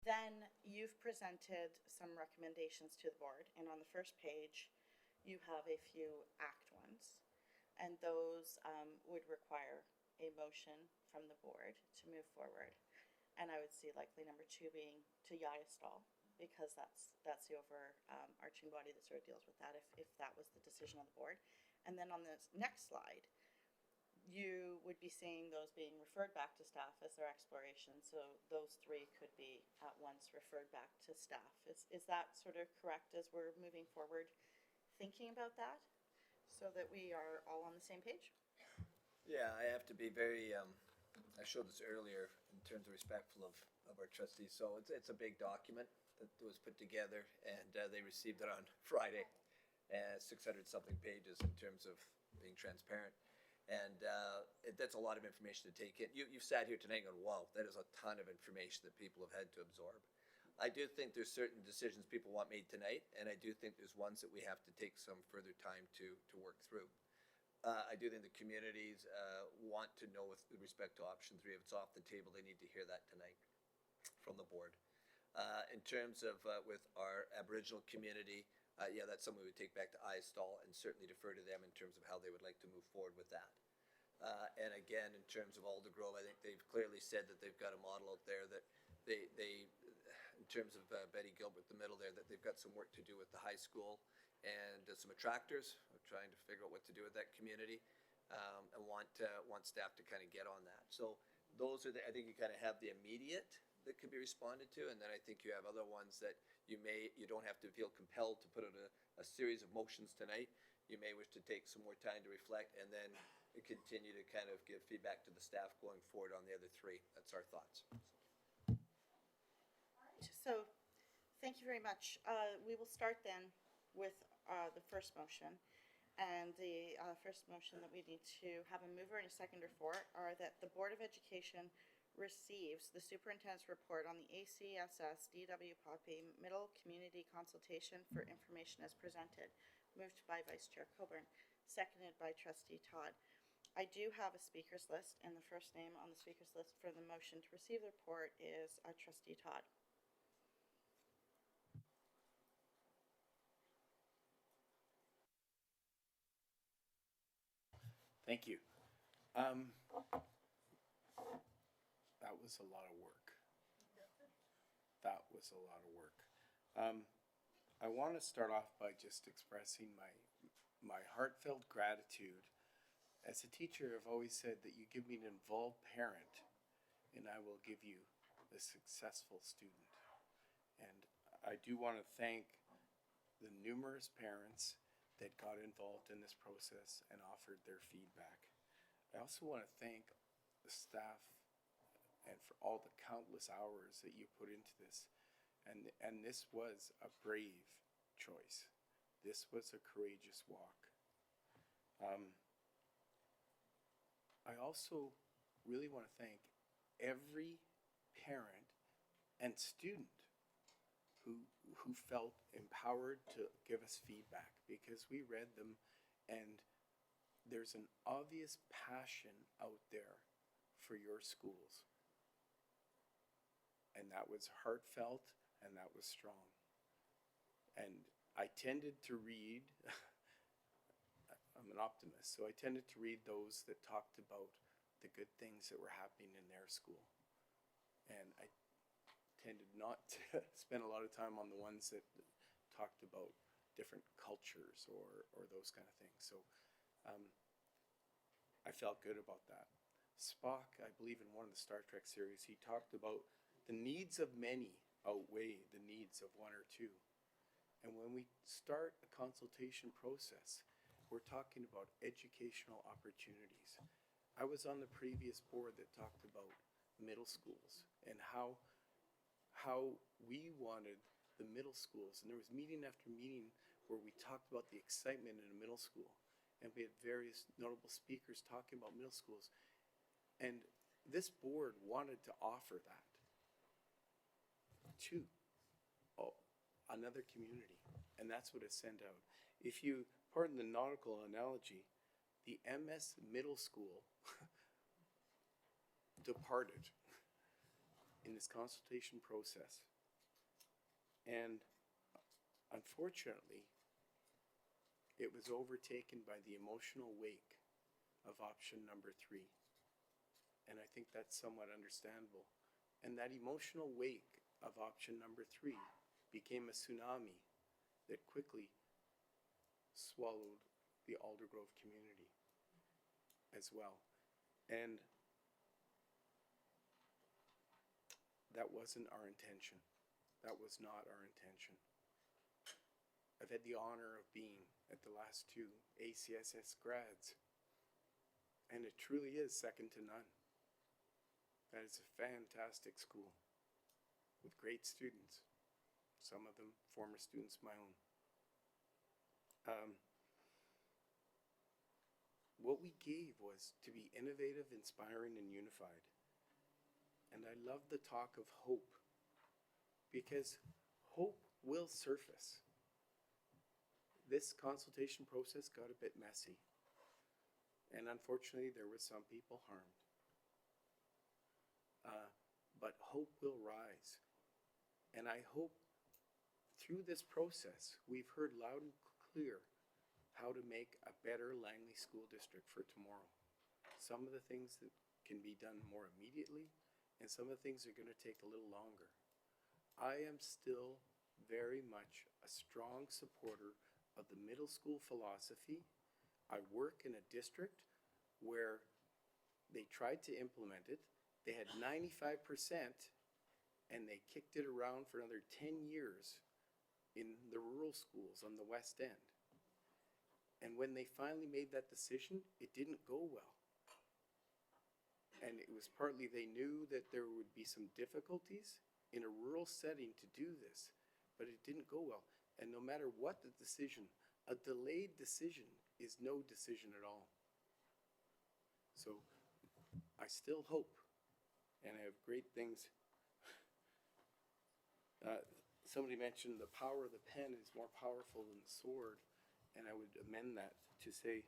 Then you've presented some recommendations to the board, and on the first page, you have a few act ones, and those would require a motion from the board to move forward. And I would see likely number 2 being to install, because that's the overarching body that sort of deals with that, if that was the decision of the board. And then on this next slide, you would be seeing those being referred back to staff as their exploration. So those 3 could be at once referred back to staff. Is that sort of correct as we're moving forward thinking about that, so that we are all on the same page? Yeah, I have to be very, I showed this earlier in terms of respectful of our trustees. So it's a big document that was put together, and they received it on Friday. 600 something pages in terms of being transparent. And that's a lot of information to take in. You've sat here tonight and gone, wow, that is a ton of information that people have had to absorb. I do think there's certain decisions people want made tonight, and I do think there's ones that we have to take some further time to work through. I do think the communities want to know with respect to option 3, if it's off the table, they need to hear that tonight from the board. In terms of with our Aboriginal community, yeah, that's something we would take back to ISTOL and certainly defer to them in terms of how they would like to move forward with that. And again, in terms of Aldergrove, I think they've clearly said that they've got a model out there that they in terms of Betty Gilbert, the middle there, that they've got some work to do with the high school and some attractors. We're trying to figure out what to do with that community, and want staff to kind of get on that. So those are I think you kind of have the immediate that can be responded to, and then I think you have other ones that you don't have to feel compelled to put out a series of motions tonight. You may wish to take some more time to reflect, and then continue to kind of give feedback to the staff going forward on the other 3. That's our thoughts. So, thank you very much. We will start then with the first motion. And the first motion that we need to have a mover and a seconder for are that the Board of Education receives the superintendent's report on the ACSS DW Poppy Middle Community Consultation for information as presented. Moved by Vice Chair Coburn, seconded by Trustee Todd. I do have a speakers list, and the first name on the speakers list for the motion to receive the report is Trustee Todd. Thank you. That was a lot of work. That was a lot of work. I want to start off by just expressing my heartfelt gratitude. As a teacher, I've always said that you give me an involved parent, and I will give you a successful student. And I do want to thank the numerous parents that got involved in this process and offered their feedback. I also want to thank the staff and for all the countless hours that you put into this. And this was a brave choice. This was a courageous walk. I also really want to thank every parent and student who felt empowered to give us feedback, because we read them and there's an obvious passion out there for your schools. And that was heartfelt and that was strong. And I tended to read, I'm an optimist, so I tended to read those that talked about the good things that were happening in their school. And I tended not to spend a lot of time on the ones that talked about different cultures or those kind of things. So I felt good about that. Spock, I believe in one of the Star Trek series, he talked about the needs of many outweigh the needs of one or two. And when we start a consultation process, we're talking about educational opportunities. I was on the previous board that talked about middle schools and how we wanted the middle schools, and there was meeting after meeting where we talked about the excitement in a middle school, and we had various notable speakers talking about middle schools, and this board wanted to offer that to another community, and that's what it sent out. If you pardon the nautical analogy, the MS middle school departed in this consultation process. And unfortunately, it was overtaken by the emotional wake of option number 3. And I think that's somewhat understandable. And that emotional wake of option number 3 became a tsunami that quickly swallowed the Aldergrove community as well. And that wasn't our intention. That was not our intention. I've had the honor of being at the last 2 ACSS grads, and it truly is second to none. That is a fantastic school with great students, some of them former students of my own. What we gave was to be innovative, inspiring, and unified. And I love the talk of hope, because hope will surface. This consultation process got a bit messy, and unfortunately there were some people harmed. But hope will rise. And I hope through this process we've heard loud and clear how to make a better Langley School District for tomorrow. Some of the things that can be done more immediately, and some of the things are going to take a little longer. I am still very much a strong supporter of the middle school philosophy. I work in a district where they tried to implement it. They had 95%, and they kicked it around for another 10 years in the rural schools on the West End. And when they finally made that decision, it didn't go well. And it was partly they knew that there would be some difficulties in a rural setting to do this, but it didn't go well. And no matter what the decision, a delayed decision is no decision at all. So I still hope, and I have great things. Somebody mentioned the power of the pen is more powerful than the sword, and I would amend that to say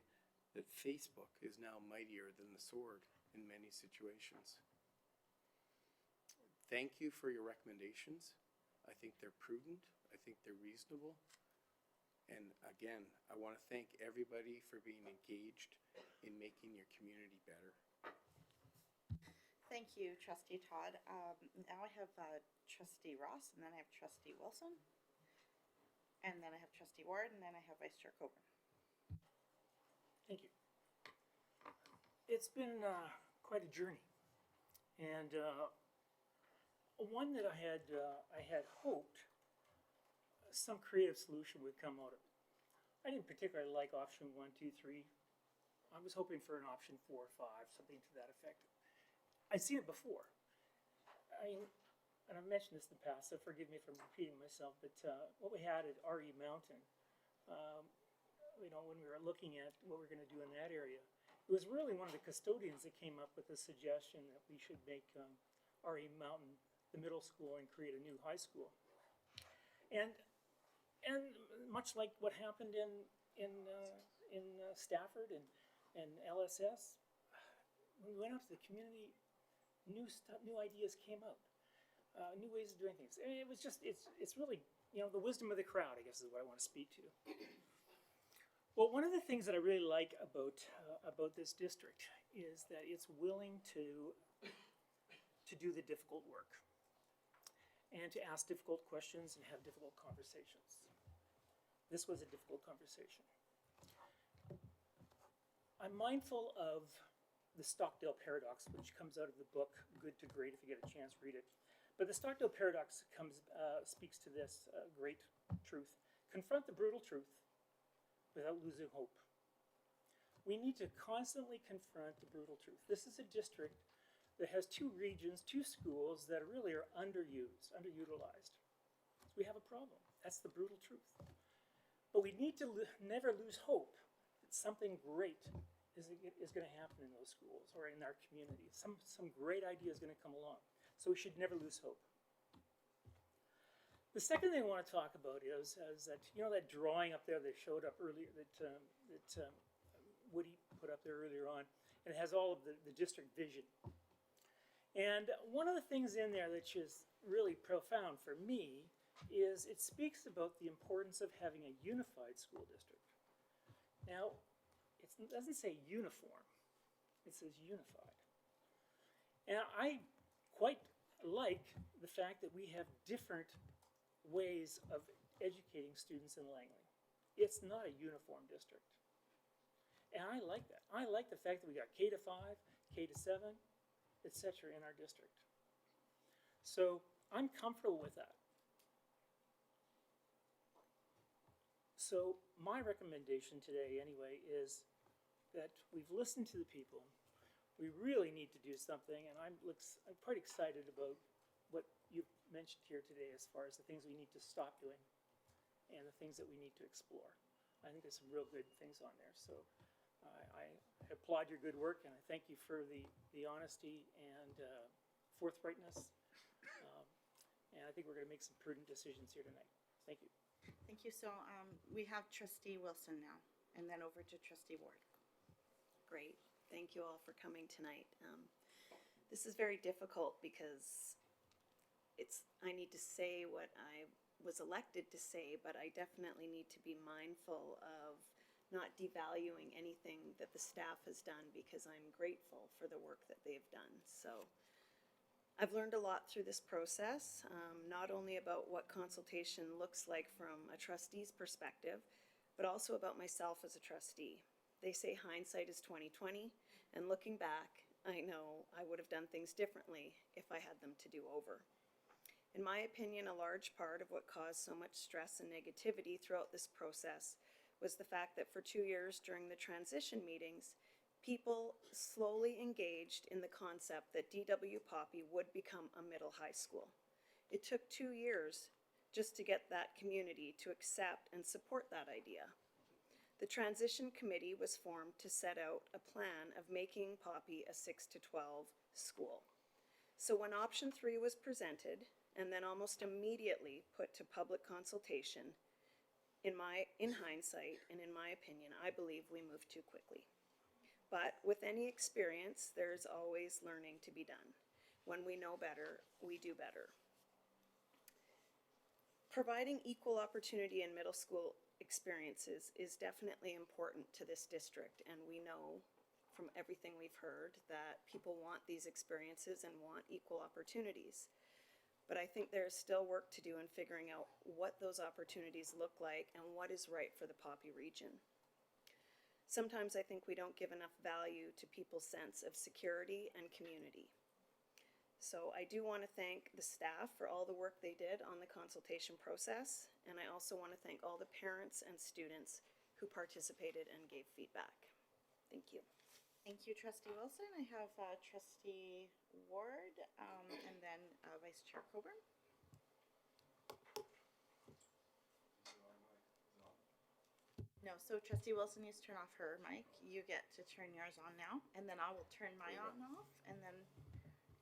that Facebook is now mightier than the sword in many situations. Thank you for your recommendations. I think they're prudent. I think they're reasonable. And again, I want to thank everybody for being engaged in making your community better. Thank you, Trustee Todd. Now I have Trustee Ross, and then I have Trustee Wilson, and then I have Trustee Ward, and then I have Vice Chair Coburn. Thank you. It's been quite a journey, and one that I had hoped some creative solution would come out of it. I didn't particularly like option 1, 2, 3. I was hoping for an option 4 or 5, something to that effect. I'd seen it before. I mean, and I've mentioned this in the past, so forgive me for repeating myself, but what we had at RE Mountain, when we were looking at what we're going to do in that area, it was really one of the custodians that came up with the suggestion that we should make RE Mountain the middle school and create a new high school. And much like what happened in Stafford and LSS, when we went out to the community, new ideas came out, new ways of doing things. And it was just, it's really, the wisdom of the crowd, I guess, is what I want to speak to. Well, one of the things that I really like about this district is that it's willing to do the difficult work and to ask difficult questions and have difficult conversations. This was a difficult conversation. I'm mindful of the Stockdale paradox, which comes out of the book Good to Great. If you get a chance, read it. But the Stockdale paradox speaks to this great truth. Confront the brutal truth without losing hope. We need to constantly confront the brutal truth. This is a district that has two regions, two schools that really are underutilized. We have a problem. That's the brutal truth. But we need to never lose hope that something great is going to happen in those schools or in our community. Some great idea is going to come along. So we should never lose hope. The second thing I want to talk about is that, that drawing up there that showed up earlier, that Woody put up there earlier on, and it has all of the district vision. And one of the things in there that's just really profound for me is it speaks about the importance of having a unified school district. Now, it doesn't say uniform, it says unified. And I quite like the fact that we have different ways of educating students in Langley. It's not a uniform district. And I like that. I like the fact that we got K to 5, K to 7, etc. in our district. So I'm comfortable with that. So my recommendation today anyway is that we've listened to the people. We really need to do something, and I'm quite excited about what you've mentioned here today as far as the things we need to stop doing and the things that we need to explore. I think there's some real good things on there. So I applaud your good work, and I thank you for the honesty and forthrightness. And I think we're going to make some prudent decisions here tonight. Thank you. Thank you. So we have Trustee Wilson now, and then over to Trustee Ward. Great. Thank you all for coming tonight. This is very difficult because I need to say what I was elected to say, but I definitely need to be mindful of not devaluing anything that the staff has done because I'm grateful for the work that they've done. So I've learned a lot through this process, not only about what consultation looks like from a trustee's perspective, but also about myself as a trustee. They say hindsight is 20/20, and looking back, I know I would have done things differently if I had them to do over. In my opinion, a large part of what caused so much stress and negativity throughout this process was the fact that for 2 years during the transition meetings, people slowly engaged in the concept that D.W. Poppy would become a middle high school. It took 2 years just to get that community to accept and support that idea. The transition committee was formed to set out a plan of making Poppy a 6 to 12 school. So when option 3 was presented and then almost immediately put to public consultation, in hindsight and in my opinion, I believe we moved too quickly. But with any experience, there's always learning to be done. When we know better, we do better. Providing equal opportunity in middle school experiences is definitely important to this district, and we know from everything we've heard that people want these experiences and want equal opportunities. But I think there's still work to do in figuring out what those opportunities look like and what is right for the Poppy region. Sometimes I think we don't give enough value to people's sense of security and community. So I do want to thank the staff for all the work they did on the consultation process, and I also want to thank all the parents and students who participated and gave feedback. Thank you. Thank you, Trustee Wilson. I have Trustee Ward, and then Vice Chair Coburn. No, so Trustee Wilson needs to turn off her mic. You get to turn yours on now, and then I will turn mine on and off, and then,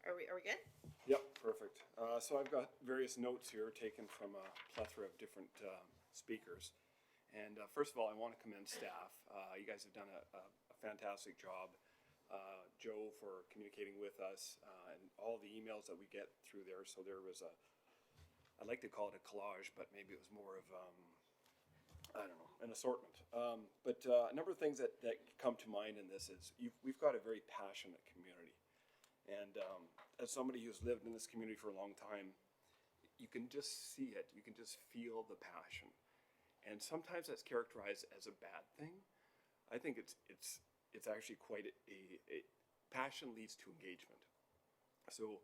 are we good? Yep, perfect. So I've got various notes here taken from a plethora of different speakers. And first of all, I want to commend staff. You guys have done a fantastic job. Joe for communicating with us and all the emails that we get through there. So there was I'd like to call it a collage, but maybe it was more of, I don't know, an assortment. But a number of things that come to mind in this is we've got a very passionate community. And as somebody who's lived in this community for a long time, you can just see it. You can just feel the passion. And sometimes that's characterized as a bad thing. I think it's actually quite a passion leads to engagement. So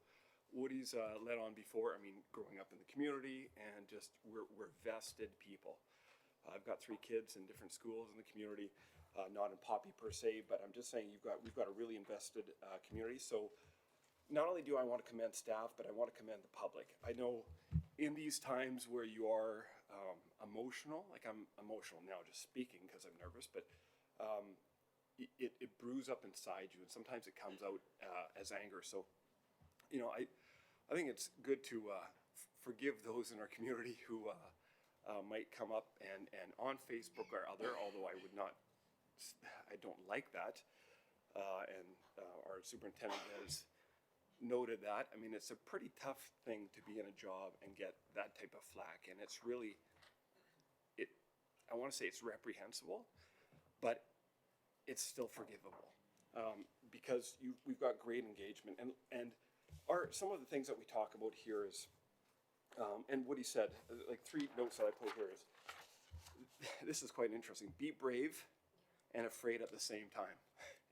Woody's led on before. I mean, growing up in the community, and just we're vested people. I've got 3 kids in different schools in the community, not in Poppy per se, but I'm just saying we've got a really invested community. So not only do I want to commend staff, but I want to commend the public. I know in these times where you are emotional, like I'm emotional now just speaking because I'm nervous, but it brews up inside you, and sometimes it comes out as anger. So, you know, I think it's good to forgive those in our community who might come up and on Facebook or other, although I don't like that. And our superintendent has noted that. I mean, it's a pretty tough thing to be in a job and get that type of flack, and it's really, I want to say it's reprehensible, but it's still forgivable because we've got great engagement, and some of the things that we talk about here is, and what he said, like 3 notes that I put here is, this is quite interesting. Be brave and afraid at the same time.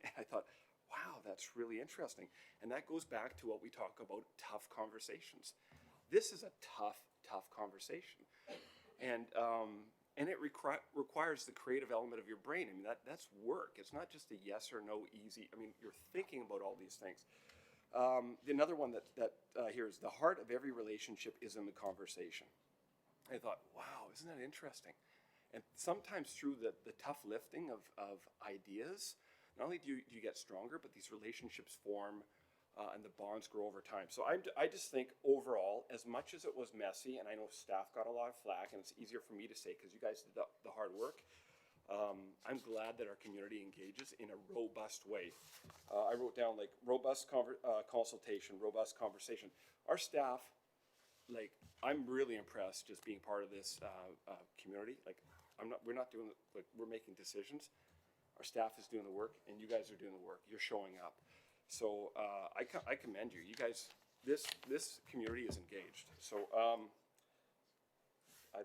And I thought, wow, that's really interesting. And that goes back to what we talk about, tough conversations. This is a tough conversation. And it requires the creative element of your brain. I mean, that's work. It's not just a yes or no easy. I mean, you're thinking about all these things. Another one that here is, the heart of every relationship is in the conversation. I thought, wow, isn't that interesting? And sometimes through the tough lifting of ideas, not only do you get stronger, but these relationships form and the bonds grow over time. So I just think overall, as much as it was messy, and I know staff got a lot of flack, and it's easier for me to say because you guys did the hard work, I'm glad that our community engages in a robust way. I wrote down like robust consultation, robust conversation. Our staff, like, I'm really impressed just being part of this community. Like, we're not doing, like, we're making decisions. Our staff is doing the work, and you guys are doing the work. You're showing up. So I commend you. You guys, this community is engaged. So I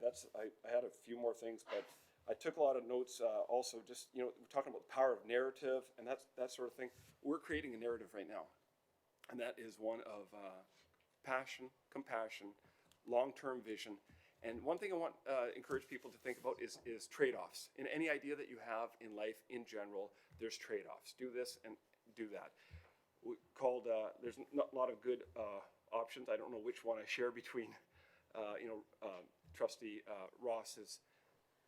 had a few more things, but I took a lot of notes. Also, just, you know, we're talking about the power of narrative and that sort of thing. We're creating a narrative right now, and that is one of passion, compassion, long-term vision. And one thing I want to encourage people to think about is trade-offs. In any idea that you have in life in general, there's trade-offs. Do this and do that. There's not a lot of good options. I don't know which one I share between, Trustee Ross has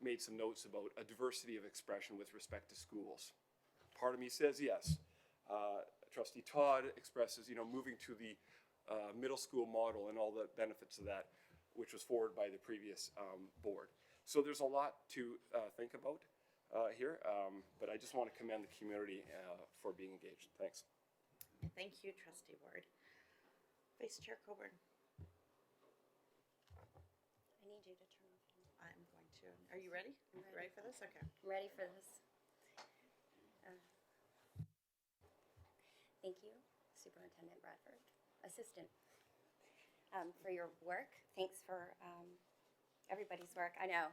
made some notes about a diversity of expression with respect to schools. Part of me says yes. Trustee Todd expresses, moving to the middle school model and all the benefits of that, which was forwarded by the previous board. So there's a lot to think about here, but I just want to commend the community for being engaged. Thanks. Thank you, Trustee Ward. Vice Chair Coburn. I need you to turn off. I'm going to. Are you ready? I'm ready. Ready for this? Okay. I'm ready for this. Thank you, Superintendent Bradford, Assistant, for your work. Thanks for everybody's work. I know,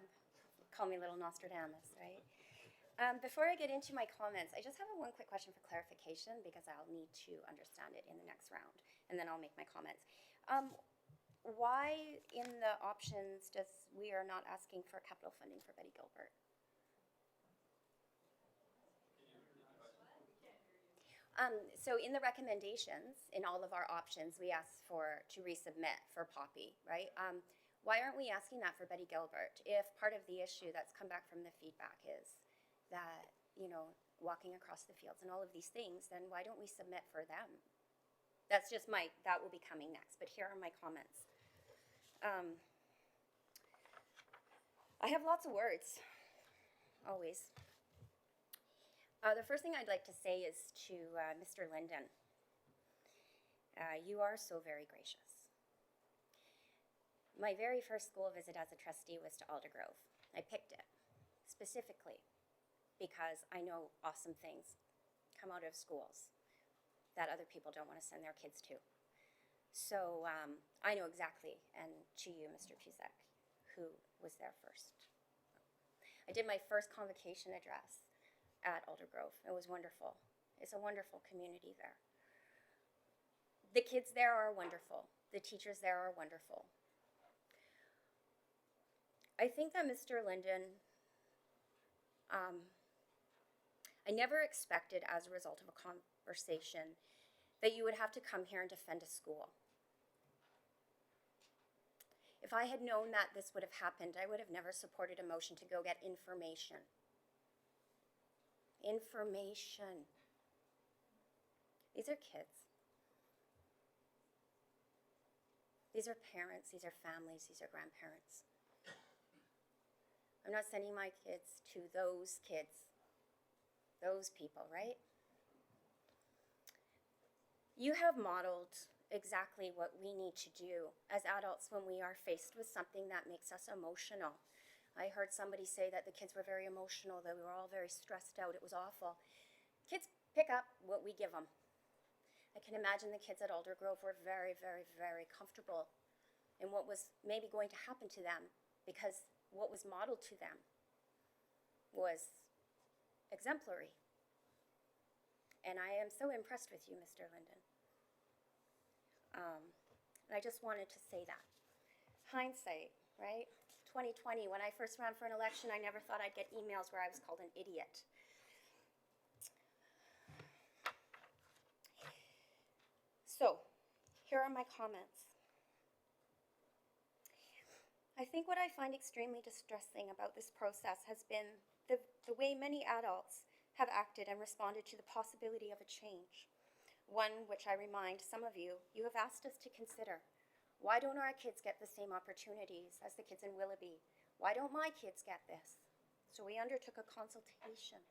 call me Little Nostradamus, right? Before I get into my comments, I just have one quick question for clarification because I'll need to understand it in the next round, and then I'll make my comments. Why in the options we are not asking for capital funding for Betty Gilbert? So in the recommendations, in all of our options, we asked to resubmit for Poppy, right? Why aren't we asking that for Betty Gilbert? If part of the issue that's come back from the feedback is that, walking across the fields and all of these things, then why don't we submit for them? That's just that will be coming next, but here are my comments. I have lots of words, always. The first thing I'd like to say is to Mr. Linden. You are so very gracious. My very first school visit as a trustee was to Aldergrove. I picked it specifically because I know awesome things come out of schools that other people don't want to send their kids to. So I know exactly, and to you, Mr. Puzek, who was there first. I did my first convocation address at Aldergrove. It was wonderful. It's a wonderful community there. The kids there are wonderful. The teachers there are wonderful. I think that Mr. Linden, I never expected as a result of a conversation that you would have to come here and defend a school. If I had known that this would have happened, I would have never supported a motion to go get information. Information. These are kids. These are parents, these are families, these are grandparents. I'm not sending my kids to those kids, those people, right? You have modeled exactly what we need to do as adults when we are faced with something that makes us emotional. I heard somebody say that the kids were very emotional, that we were all very stressed out, it was awful. Kids pick up what we give them. I can imagine the kids at Aldergrove were very, very, very comfortable in what was maybe going to happen to them because what was modeled to them was exemplary. And I am so impressed with you, Mr. Linden. And I just wanted to say that. Hindsight, right? 2020, when I first ran for an election, I never thought I'd get emails where I was called an idiot. So, here are my comments. I think what I find extremely distressing about this process has been the way many adults have acted and responded to the possibility of a change. One which I remind some of you have asked us to consider. Why don't our kids get the same opportunities as the kids in Willoughby? Why don't my kids get this? So we undertook a consultation.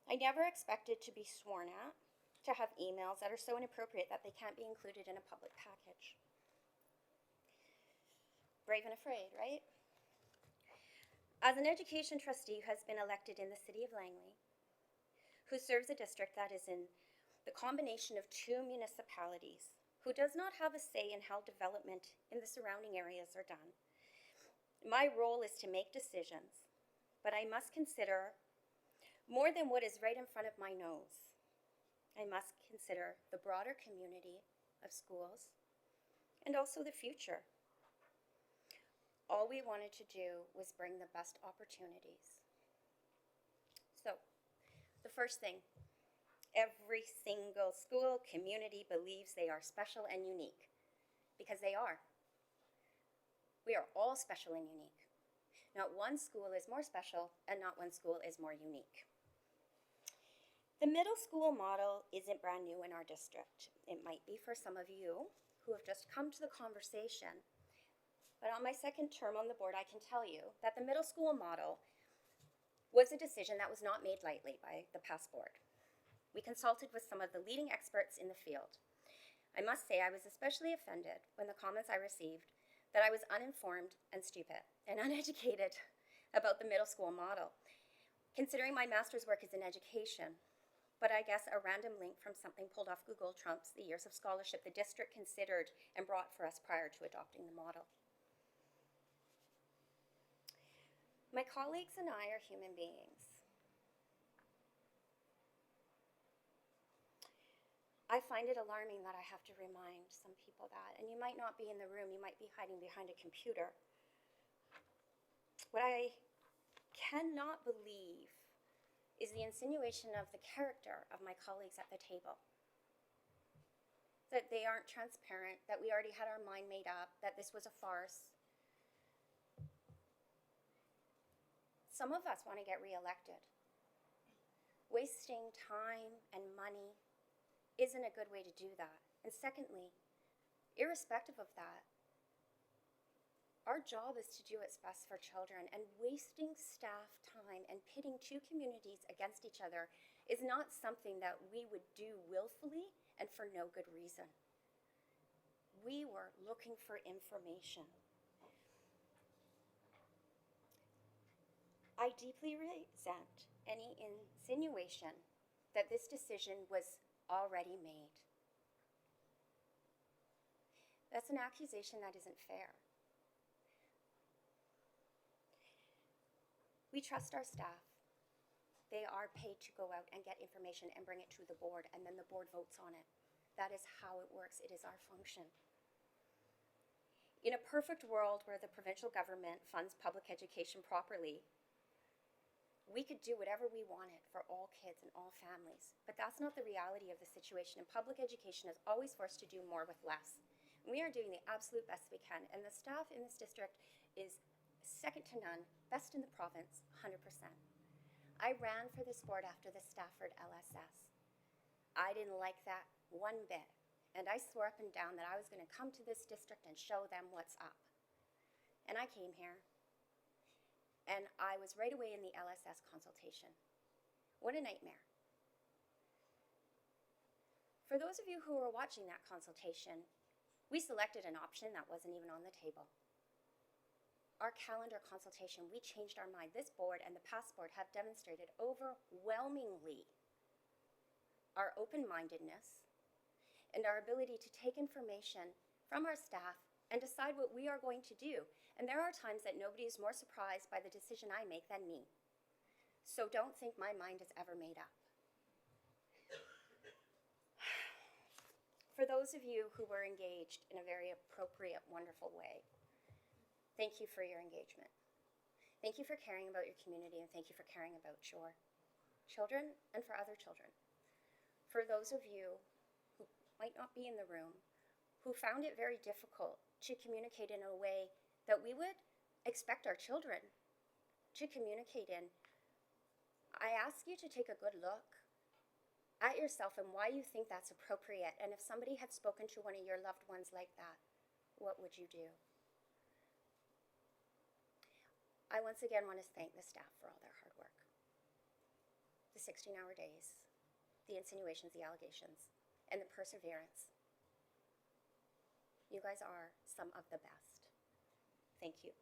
I never expected to be sworn at, to have emails that are so inappropriate that they can't be included in a public package. Brave and afraid, right? As an education trustee who has been elected in the city of Langley, who serves a district that is in the combination of two municipalities, who does not have a say in how development in the surrounding areas are done. My role is to make decisions, but I must consider more than what is right in front of my nose. I must consider the broader community of schools and also the future. All we wanted to do was bring the best opportunities. So, the first thing, every single school community believes they are special and unique, because they are. We are all special and unique. Not one school is more special, and not one school is more unique. The middle school model isn't brand new in our district. It might be for some of you who have just come to the conversation, but on my second term on the board, I can tell you that the middle school model was a decision that was not made lightly by the past board. We consulted with some of the leading experts in the field. I must say I was especially offended when the comments I received that I was uninformed and stupid and uneducated about the middle school model, considering my master's work is in education. But I guess a random link from something pulled off Google trumps the years of scholarship the district considered and brought for us prior to adopting the model. My colleagues and I are human beings. I find it alarming that I have to remind some people that, and you might not be in the room, you might be hiding behind a computer. What I cannot believe is the insinuation of the character of my colleagues at the table. That they aren't transparent, that we already had our mind made up, that this was a farce. Some of us want to get reelected. Wasting time and money isn't a good way to do that. And secondly, irrespective of that, our job is to do what's best for children, and wasting staff time and pitting two communities against each other is not something that we would do willfully and for no good reason. We were looking for information. I deeply resent any insinuation that this decision was already made. That's an accusation that isn't fair. We trust our staff. They are paid to go out and get information and bring it to the board, and then the board votes on it. That is how it works. It is our function. In a perfect world where the provincial government funds public education properly, we could do whatever we wanted for all kids and all families. But that's not the reality of the situation, and public education is always forced to do more with less. We are doing the absolute best we can, and the staff in this district is second to none, best in the province, 100%. I ran for this board after the Stafford LSS. I didn't like that one bit, and I swore up and down that I was going to come to this district and show them what's up. And I came here, and I was right away in the LSS consultation. What a nightmare. For those of you who were watching that consultation, we selected an option that wasn't even on the table. Our calendar consultation, we changed our mind. This board and the past board have demonstrated overwhelmingly our open-mindedness and our ability to take information from our staff and decide what we are going to do. And there are times that nobody is more surprised by the decision I make than me. So don't think my mind is ever made up. For those of you who were engaged in a very appropriate, wonderful way, thank you for your engagement. Thank you for caring about your community, and thank you for caring about your children and for other children. For those of you who might not be in the room, who found it very difficult to communicate in a way that we would expect our children to communicate in, I ask you to take a good look at yourself and why you think that's appropriate. And if somebody had spoken to one of your loved ones like that, what would you do? I once again want to thank the staff for all their hard work. The 16-hour days, the insinuations, the allegations, and the perseverance. You guys are some of the best. Thank you.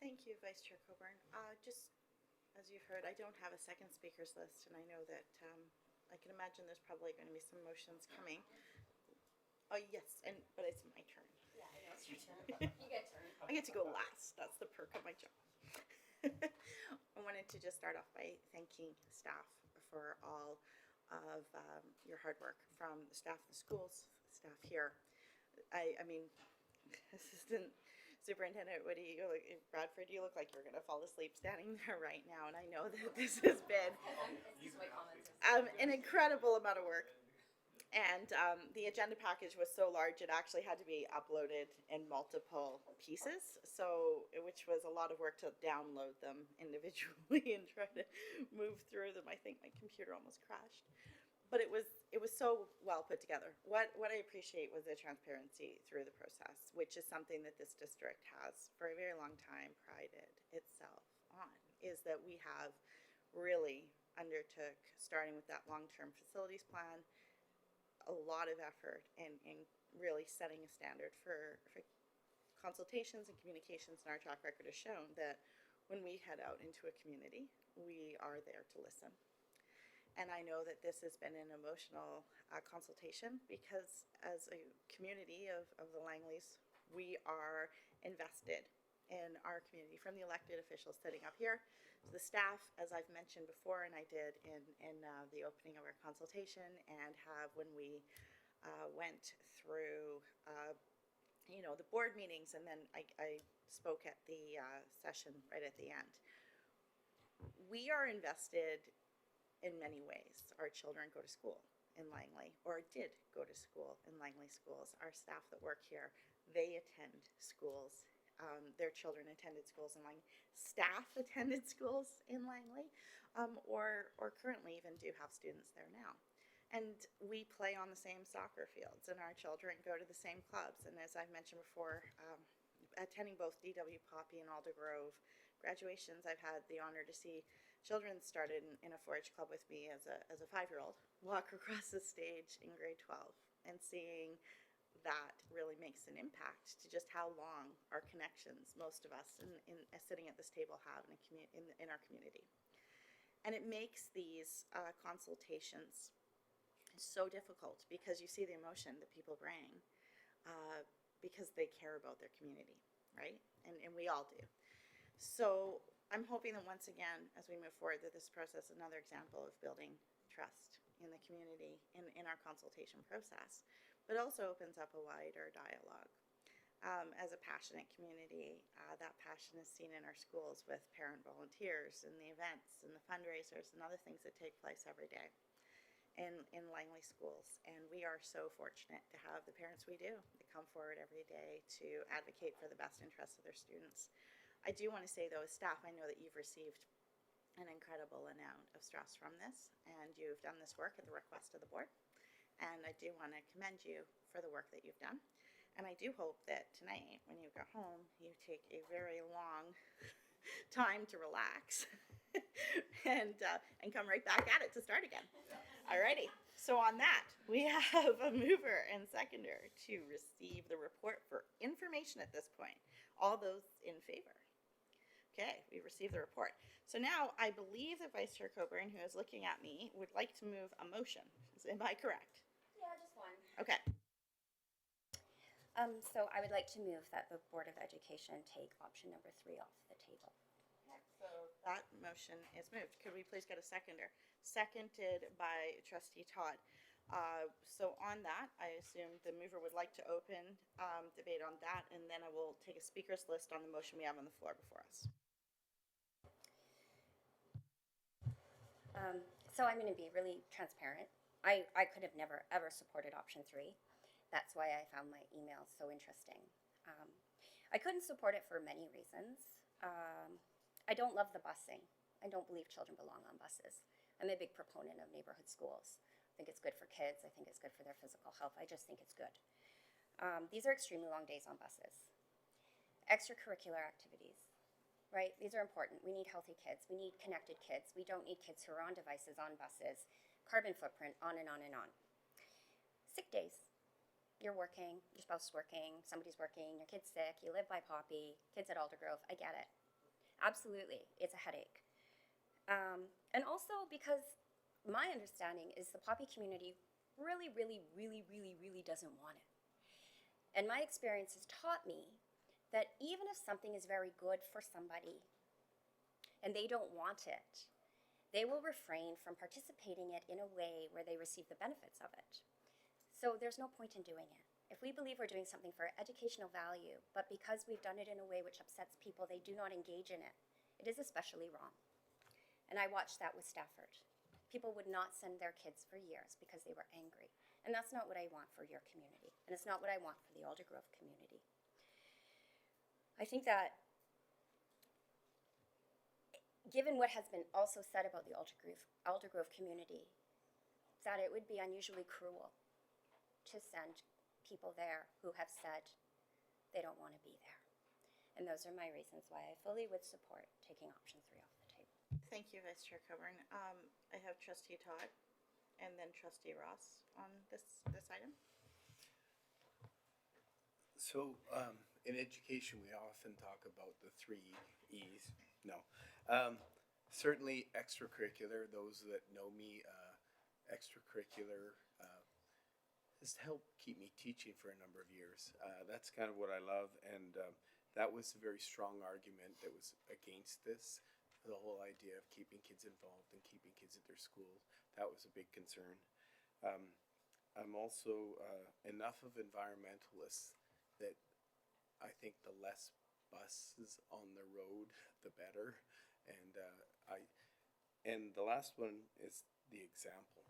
Thank you, Vice Chair Coburn. Just as you've heard, I don't have a second speakers list, and I know that I can imagine there's probably going to be some motions coming. Oh, yes, but it's my turn. Yeah, I know it's your turn. You get turn. I get to go last. That's the perk of my job. I wanted to just start off by thanking staff for all of your hard work, from the staff in the schools, staff here. I mean, Assistant Superintendent Woody, Bradford, you look like you're going to fall asleep standing there right now, and I know that this has been an incredible amount of work. And the agenda package was so large, it actually had to be uploaded in multiple pieces, which was a lot of work to download them individually and try to move through them. I think my computer almost crashed. But it was so well put together. What I appreciate was the transparency through the process, which is something that this district has for a very long time prided itself on, is that we have really undertook, starting with that long-term facilities plan, a lot of effort in really setting a standard for consultations and communications, and our track record has shown that when we head out into a community, we are there to listen. And I know that this has been an emotional consultation, because as a community of the Langleys, we are invested in our community, from the elected officials sitting up here to the staff, as I've mentioned before, and I did in the opening of our consultation, and have when we went through the board meetings, and then I spoke at the session right at the end. we are invested in many ways. Our children go to school in Langley, or did go to school in Langley schools. Our staff that work here, they attend schools. Their children attended schools in Langley. Staff attended schools in Langley, or currently even do have students there now. And we play on the same soccer fields, and our children go to the same clubs. And as I've mentioned before, attending both DW Poppy and Aldergrove graduations, I've had the honor to see children started in a 4-H club with me as a 5-year-old walk across the stage in grade 12, and seeing that really makes an impact to just how long our connections, most of us in sitting at this table, have in our community. And it makes these consultations so difficult, because you see the emotion that people bring, because they care about their community, right? And we all do. So I'm hoping that once again, as we move forward, that this process is another example of building trust in the community in our consultation process, but also opens up a wider dialogue. As a passionate community, that passion is seen in our schools with parent volunteers and the events and the fundraisers and other things that take place every day in Langley schools. And we are so fortunate to have the parents we do that come forward every day to advocate for the best interests of their students. I do want to say, though, as staff, I know that you've received an incredible amount of stress from this, and you've done this work at the request of the board. And I do want to commend you for the work that you've done. And I do hope that tonight, when you go home, you take a very long time to relax and come right back at it to start again. Alrighty. So on that, we have a mover and seconder to receive the report for information at this point. All those in favor? Okay, we received the report. So now I believe that Vice Chair Coburn, who is looking at me, would like to move a motion. Am I correct? Yeah, just one. Okay. So I would like to move that the Board of Education take option number 3 off the table. So that motion is moved. Could we please get a seconder? Seconded by Trustee Todd. So on that, I assume the mover would like to open debate on that, and then I will take a speakers list on the motion we have on the floor before us. So I'm going to be really transparent. I could have never, ever supported option 3. That's why I found my emails so interesting. I couldn't support it for many reasons. I don't love the busing. I don't believe children belong on buses. I'm a big proponent of neighborhood schools. I think it's good for kids. I think it's good for their physical health. I just think it's good. These are extremely long days on buses. Extracurricular activities, right? These are important. We need healthy kids. We need connected kids. We don't need kids who are on devices, on buses, carbon footprint, on and on and on. Sick days. You're working, your spouse is working, somebody's working, your kid's sick, you live by Poppy, kids at Aldergrove. I get it. Absolutely, it's a headache. And also because my understanding is the Poppy community really doesn't want it. And my experience has taught me that even if something is very good for somebody and they don't want it, they will refrain from participating in it in a way where they receive the benefits of it. So there's no point in doing it. If we believe we're doing something for educational value, but because we've done it in a way which upsets people, they do not engage in it, it is especially wrong. And I watched that with Stafford. People would not send their kids for years because they were angry. And that's not what I want for your community. And it's not what I want for the Aldergrove community. I think that given what has been also said about the Aldergrove community, that it would be unusually cruel to send people there who have said they don't want to be there. And those are my reasons why I fully would support taking option 3 off the table. Thank you, Vice Chair Coburn. I have Trustee Todd and then Trustee Ross on this item. So, in education, we often talk about the 3 E's. No. Certainly extracurricular, those that know me, extracurricular has helped keep me teaching for a number of years. That's kind of what I love, and that was a very strong argument that was against this. The whole idea of keeping kids involved and keeping kids at their school, that was a big concern. I'm also enough of environmentalists that I think the less buses on the road, the better. And And the last one is the example.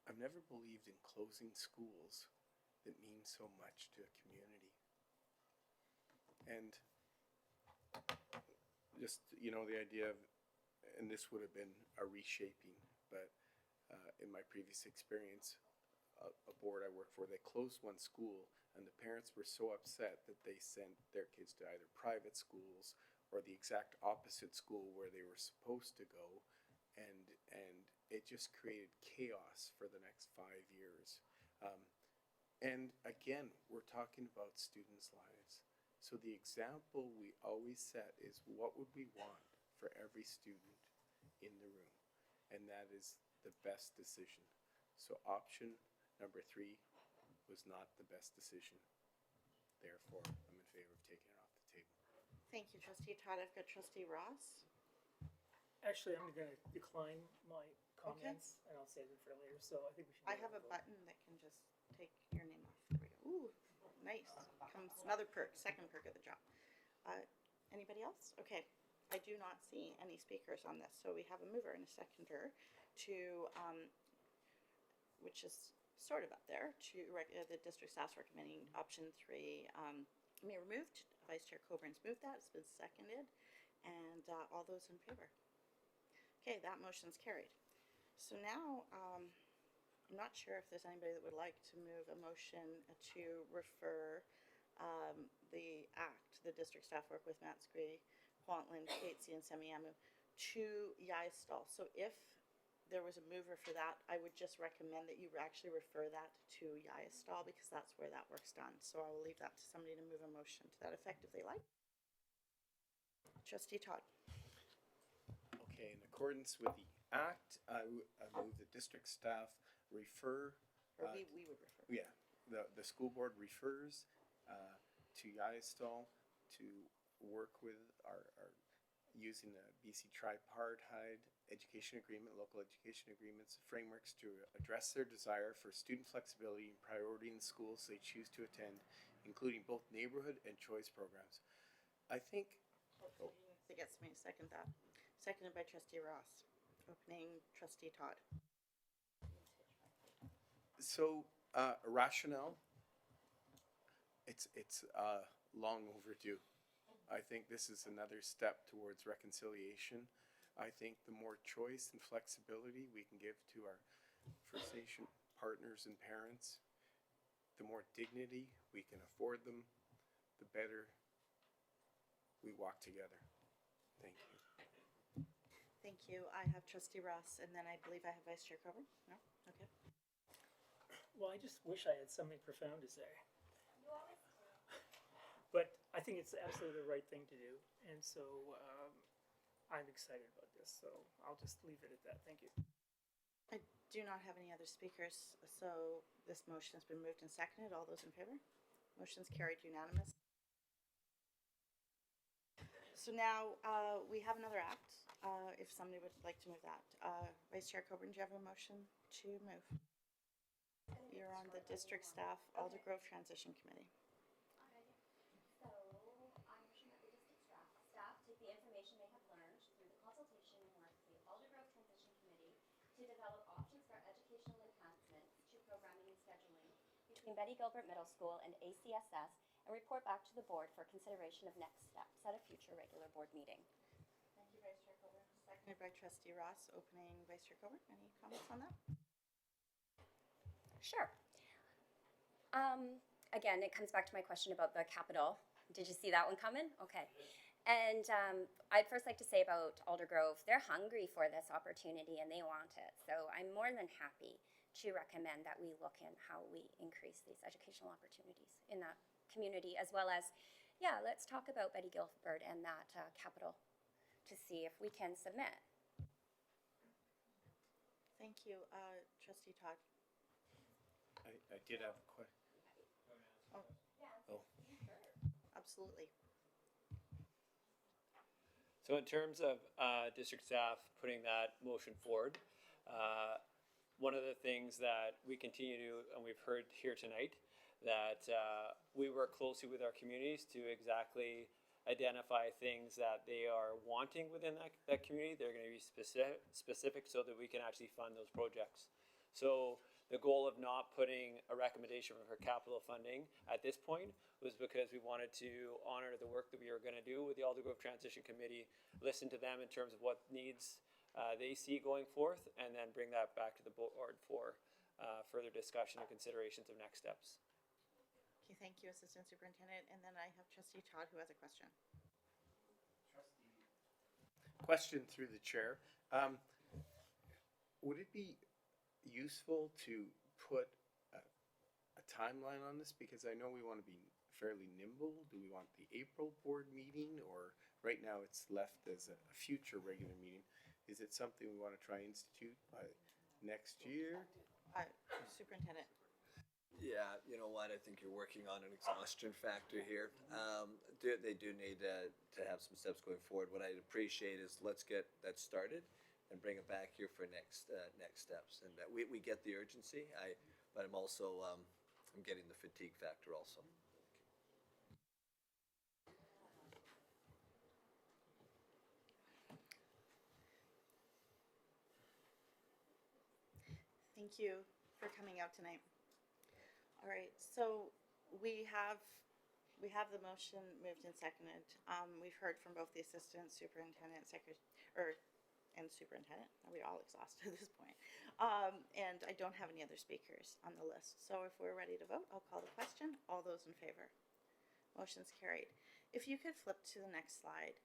I've never believed in closing schools that mean so much to a community. And just, you know, the idea of, and this would have been a reshaping, but in my previous experience, a board I worked for, they closed one school, and the parents were so upset that they sent their kids to either private schools or the exact opposite school where they were supposed to go, and it just created chaos for the next 5 years. And again, we're talking about students' lives. So the example we always set is, what would we want for every student in the room? And that is the best decision. So option number 3 was not the best decision. Therefore, I'm in favor of taking it off the table. Thank you, Trustee Todd. I've got Trustee Ross. Actually, I'm gonna decline my comments, and I'll save them for later, so I think we should. I have a button that can just take your name off. There we go. Ooh, nice. Comes another perk, second perk of the job. Anybody else? Okay. I do not see any speakers on this, so we have a mover and a seconder to, which is sort of up there, to the district staff's recommending option 3 be removed. Vice Chair Coburn's moved that. It's been seconded. And all those in favor? Okay, that motion's carried. So now, I'm not sure if there's anybody that would like to move a motion to refer the ACT, the district staff work with Matsqui, Kwantlen, Catesy, and Semiamu, to Yystall. So if there was a mover for that, I would just recommend that you actually refer that to Yystall, because that's where that work's done. So I will leave that to somebody to move a motion to that effect if they like. Trustee Todd. Okay, in accordance with the Act, I move the district staff refer. Or we would refer. Yeah, the school board refers to Yystall to work with our using the BC tripartite education agreement, local education agreements, frameworks to address their desire for student flexibility and priority in the schools they choose to attend, including both neighborhood and choice programs. I think. It gets me to second that. Seconded by Trustee Ross. Opening Trustee Todd. So rationale. It's long overdue. I think this is another step towards reconciliation. I think the more choice and flexibility we can give to our First Nation partners and parents, the more dignity we can afford them, the better we walk together. Thank you. Thank you. I have Trustee Ross, and then I believe I have Vice Chair Coburn. No? Okay. Well, I just wish I had something profound to say. But I think it's absolutely the right thing to do, and so I'm excited about this, so I'll just leave it at that. Thank you. I do not have any other speakers, so this motion has been moved and seconded. All those in favor? Motion's carried unanimous. So now we have another act, if somebody would like to move that. Vice Chair Coburn, do you have a motion to move? You're on the district staff Alder Grove Transition Committee. So, I motion that the district staff take the information they have learned through the consultation and work with the Alder Grove Transition Committee to develop options for educational enhancements to programming and scheduling between Betty Gilbert Middle School and ACSS, and report back to the board for consideration of next steps at a future regular board meeting. Thank you, Vice Chair Coburn. Seconded by Trustee Ross. Opening Vice Chair Coburn. Any comments on that? Sure. Again, it comes back to my question about the capital. Did you see that one coming? Okay. And I'd first like to say about Alder Grove, they're hungry for this opportunity and they want it. So I'm more than happy to recommend that we look in how we increase these educational opportunities in that community, as well as, yeah, let's talk about Betty Gilbert and that capital to see if we can submit. Thank you. Trustee Todd. I did have a question. Absolutely. So in terms of district staff putting that motion forward, one of the things that we continue to, and we've heard here tonight, that we work closely with our communities to exactly identify things that they are wanting within that community. They're going to be specific so that we can actually fund those projects. So the goal of not putting a recommendation for capital funding at this point was because we wanted to honor the work that we were going to do with the Aldergrove Transition Committee, listen to them in terms of what needs they see going forth, and then bring that back to the board for further discussion and considerations of next steps. Okay, thank you, Assistant Superintendent. And then I have Trustee Todd who has a question. Question through the chair. Would it be useful to put a timeline on this? Because I know we want to be fairly nimble. Do we want the April board meeting, or right now it's left as a future regular meeting? Is it something we want to try and institute by next year? Superintendent. Yeah, you know what, I think you're working on an exhaustion factor here. They do need to have some steps going forward. What I'd appreciate is let's get that started and bring it back here for next steps. And we get the urgency, but I'm also, I'm getting the fatigue factor also. Thank you for coming out tonight. All right, so we have the motion moved and seconded. We've heard from both the assistant superintendent, and superintendent. Are we all exhausted at this point? And I don't have any other speakers on the list. So if we're ready to vote, I'll call the question. All those in favor? Motion's carried. If you could flip to the next slide.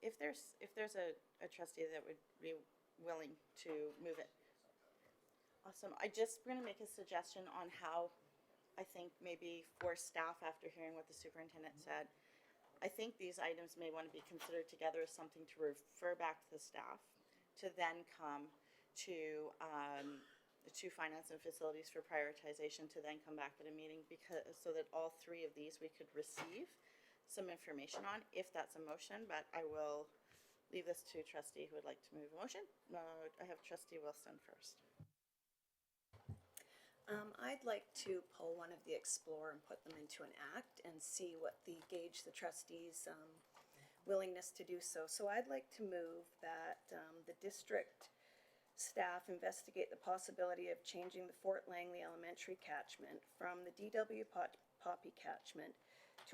If there's a trustee that would be willing to move it. Awesome. I just going to make a suggestion on how I think maybe for staff, after hearing what the superintendent said, I think these items may want to be considered together as something to refer back to the staff, to then come to finance and facilities for prioritization, to then come back at a meeting, because so that all three of these we could receive some information on, if that's a motion. But I will leave this to trustee who would like to move a motion. I have Trustee Wilson first. I'd like to pull one of the Explore and put them into an act and see what gauge the trustees' willingness to do so. So I'd like to move that the district staff investigate the possibility of changing the Fort Langley Elementary catchment from the DW Poppy catchment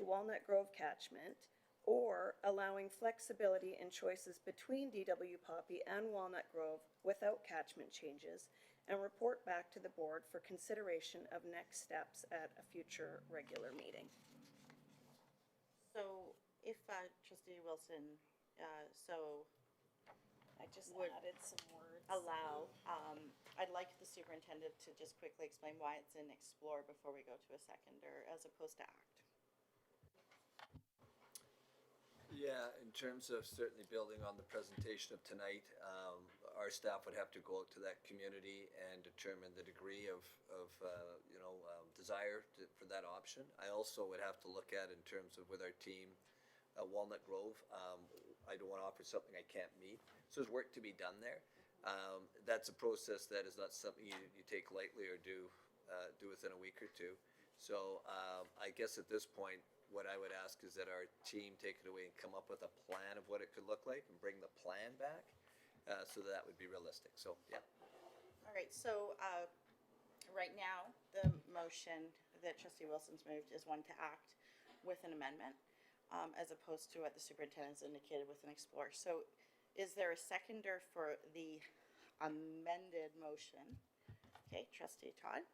to Walnut Grove catchment, or allowing flexibility in choices between DW Poppy and Walnut Grove without catchment changes, and report back to the board for consideration of next steps at a future regular meeting. So if Trustee Wilson, I just would added some words. allow, I'd like the superintendent to just quickly explain why it's in Explore before we go to a seconder as opposed to Act. Yeah, in terms of certainly building on the presentation of tonight, our staff would have to go out to that community and determine the degree of desire for that option. I also would have to look at, in terms of with our team, Walnut Grove. I don't want to offer something I can't meet. So there's work to be done there. That's a process that is not something you take lightly or do within a week or two. So I guess at this point, what I would ask is that our team take it away and come up with a plan of what it could look like and bring the plan back, so that would be realistic. So, yeah. All right, so right now, the motion that Trustee Wilson's moved is one to act with an amendment, as opposed to what the superintendent's indicated with an Explore. So is there a seconder for the amended motion? Okay, Trustee Todd.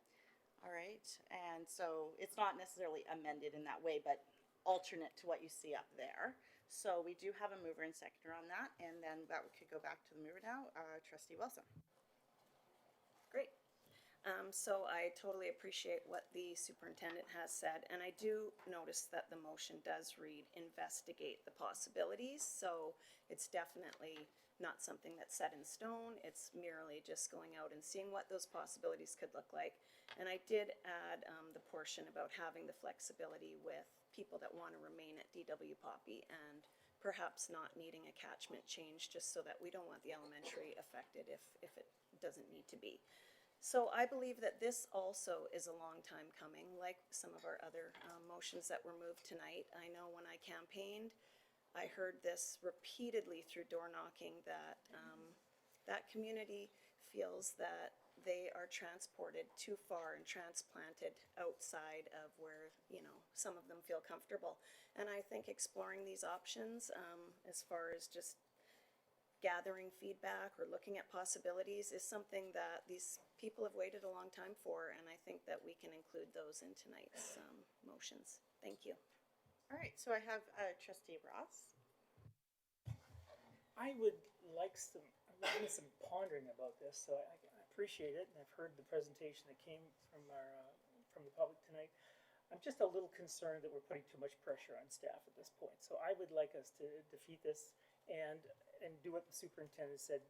All right, and so it's not necessarily amended in that way, but alternate to what you see up there. So we do have a mover and seconder on that, and then that could go back to the mover now, Trustee Wilson. Great. So I totally appreciate what the superintendent has said, and I do notice that the motion does read investigate the possibilities, so it's definitely not something that's set in stone. It's merely just going out and seeing what those possibilities could look like. And I did add the portion about having the flexibility with people that want to remain at DW Poppy and perhaps not needing a catchment change, just so that we don't want the elementary affected if it doesn't need to be. So I believe that this also is a long time coming, like some of our other motions that were moved tonight. I know when I campaigned, I heard this repeatedly through door knocking that that community feels that they are transported too far and transplanted outside of where, you know, some of them feel comfortable. And I think exploring these options as far as just gathering feedback or looking at possibilities is something that these people have waited a long time for, and I think that we can include those in tonight's motions. Thank you. All right, so I have Trustee Ross. I would like some, I'm doing some pondering about this, so I appreciate it, and I've heard the presentation that came from from the public tonight. I'm just a little concerned that we're putting too much pressure on staff at this point, so I would like us to defeat this and do what the superintendent said.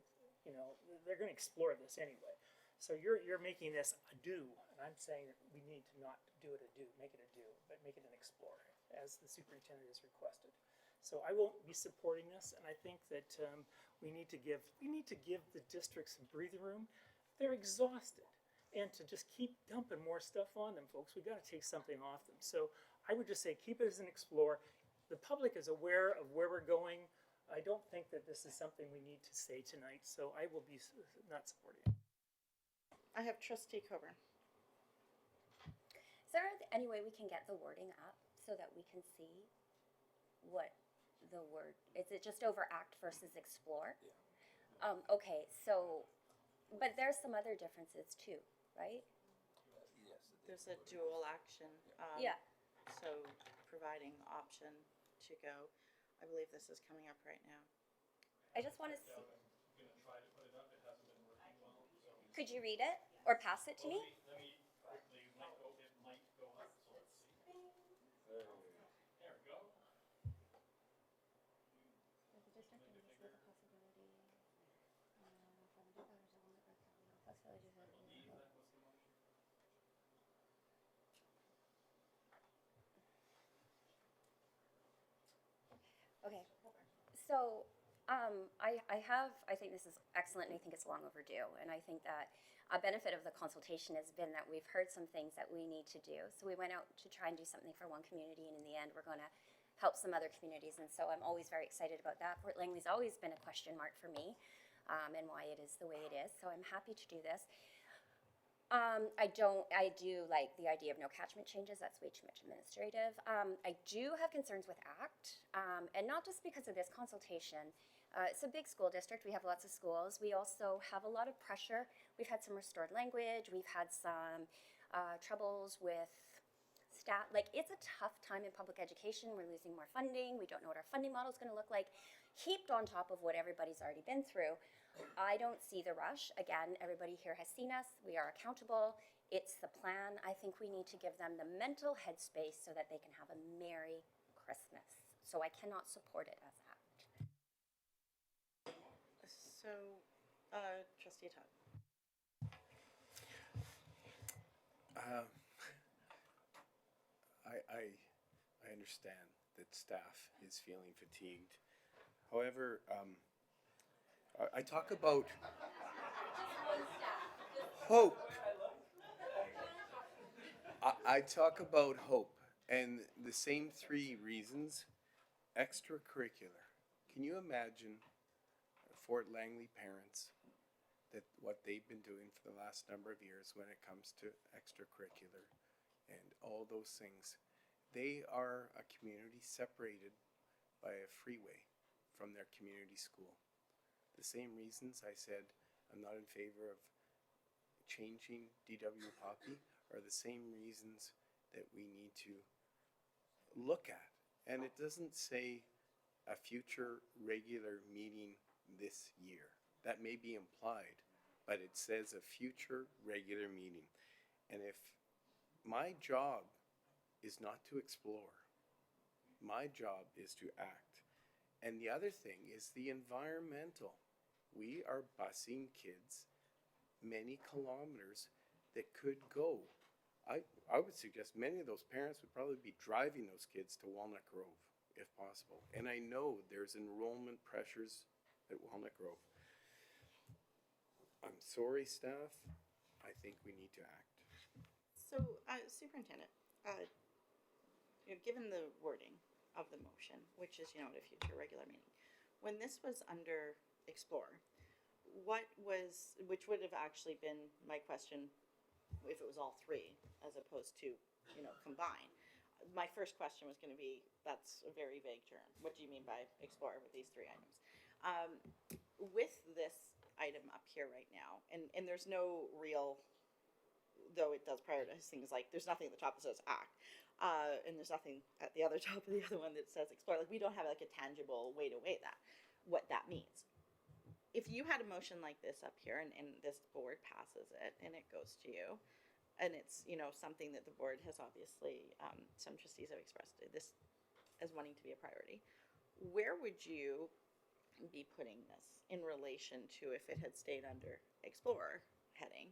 You know, they're gonna explore this anyway. So you're making this a do, and I'm saying that we need to not do it a do, make it a do, but make it an explore, as the superintendent has requested. So I won't be supporting this, and I think that we need to give the districts some breathing room. They're exhausted, and to just keep dumping more stuff on them, folks, we got to take something off them. So I would just say keep it as an explore. The public is aware of where we're going. I don't think that this is something we need to say tonight, so I will be not supporting it. I have Trustee Coburn. Is there any way we can get the wording up so that we can see what the word, is it just over act versus explore? Yeah. Okay, so, but there's some other differences too, right? Yes. There's a dual action. Yeah. So providing option to go. I believe this is coming up right now. I just want to see. Could you read it or pass it to me? Let me quickly, it might go up, so let's see. There we go. Okay, so I think this is excellent, and I think it's long overdue. And I think that a benefit of the consultation has been that we've heard some things that we need to do. So we went out to try and do something for one community, and in the end, we're going to help some other communities. And so I'm always very excited about that. Fort Langley's always been a question mark for me, and why it is the way it is. So I'm happy to do this. I do like the idea of no catchment changes. That's way too much administrative. I do have concerns with ACT, and not just because of this consultation. It's a big school district. We have lots of schools. We also have a lot of pressure. We've had some restored language. We've had some troubles with staff. Like, it's a tough time in public education. We're losing more funding. We don't know what our funding model is going to look like, heaped on top of what everybody's already been through. I don't see the rush. Again, everybody here has seen us. We are accountable. It's the plan. I think we need to give them the mental headspace so that they can have a Merry Christmas. So I cannot support it as ACT. So, Trustee Todd. I understand that staff is feeling fatigued. However, I talk about hope. I talk about hope, and the same three reasons. Extracurricular. Can you imagine Fort Langley parents that what they've been doing for the last number of years when it comes to extracurricular and all those things? They are a community separated by a freeway from their community school. The same reasons I said I'm not in favor of changing DW Poppy are the same reasons that we need to look at. And it doesn't say a future regular meeting this year. That may be implied, but it says a future regular meeting. And if my job is not to explore, my job is to act. And the other thing is the environmental. We are busing kids many kilometers that could go. I would suggest many of those parents would probably be driving those kids to Walnut Grove, if possible. And I know there's enrollment pressures at Walnut Grove. I'm sorry, staff, I think we need to act. So, Superintendent, given the wording of the motion, which is, at a future regular meeting, when this was under explore, which would have actually been my question if it was all three as opposed to, combine. My first question was going to be, that's a very vague term. What do you mean by explore with these three items? With this item up here right now, and there's no real, though it does prioritize things like, there's nothing at the top that says act, and there's nothing at the other top of the other one that says explore. Like, we don't have like a tangible way to weigh that, what that means. If you had a motion like this up here and this board passes it and it goes to you, and it's, something that the board has obviously, some trustees have expressed this as wanting to be a priority, where would you be putting this in relation to if it had stayed under explore heading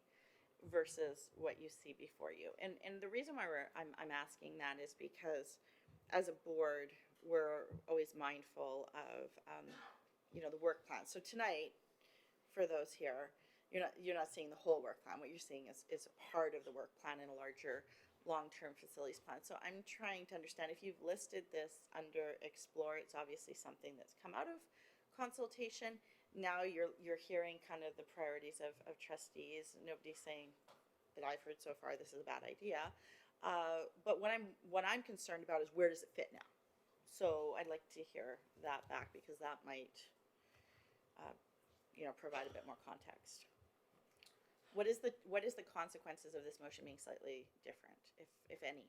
versus what you see before you? And the reason why I'm asking that is because as a board, we're always mindful of, the work plan. So tonight, for those here, you're not seeing the whole work plan. What you're seeing is a part of the work plan in a larger long-term facilities plan. So I'm trying to understand, if you've listed this under explore, it's obviously something that's come out of consultation. Now you're hearing kind of the priorities of trustees. Nobody's saying that I've heard so far this is a bad idea. But what I'm concerned about is, where does it fit now? So I'd like to hear that back, because that might provide a bit more context. What is the consequences of this motion being slightly different, if any?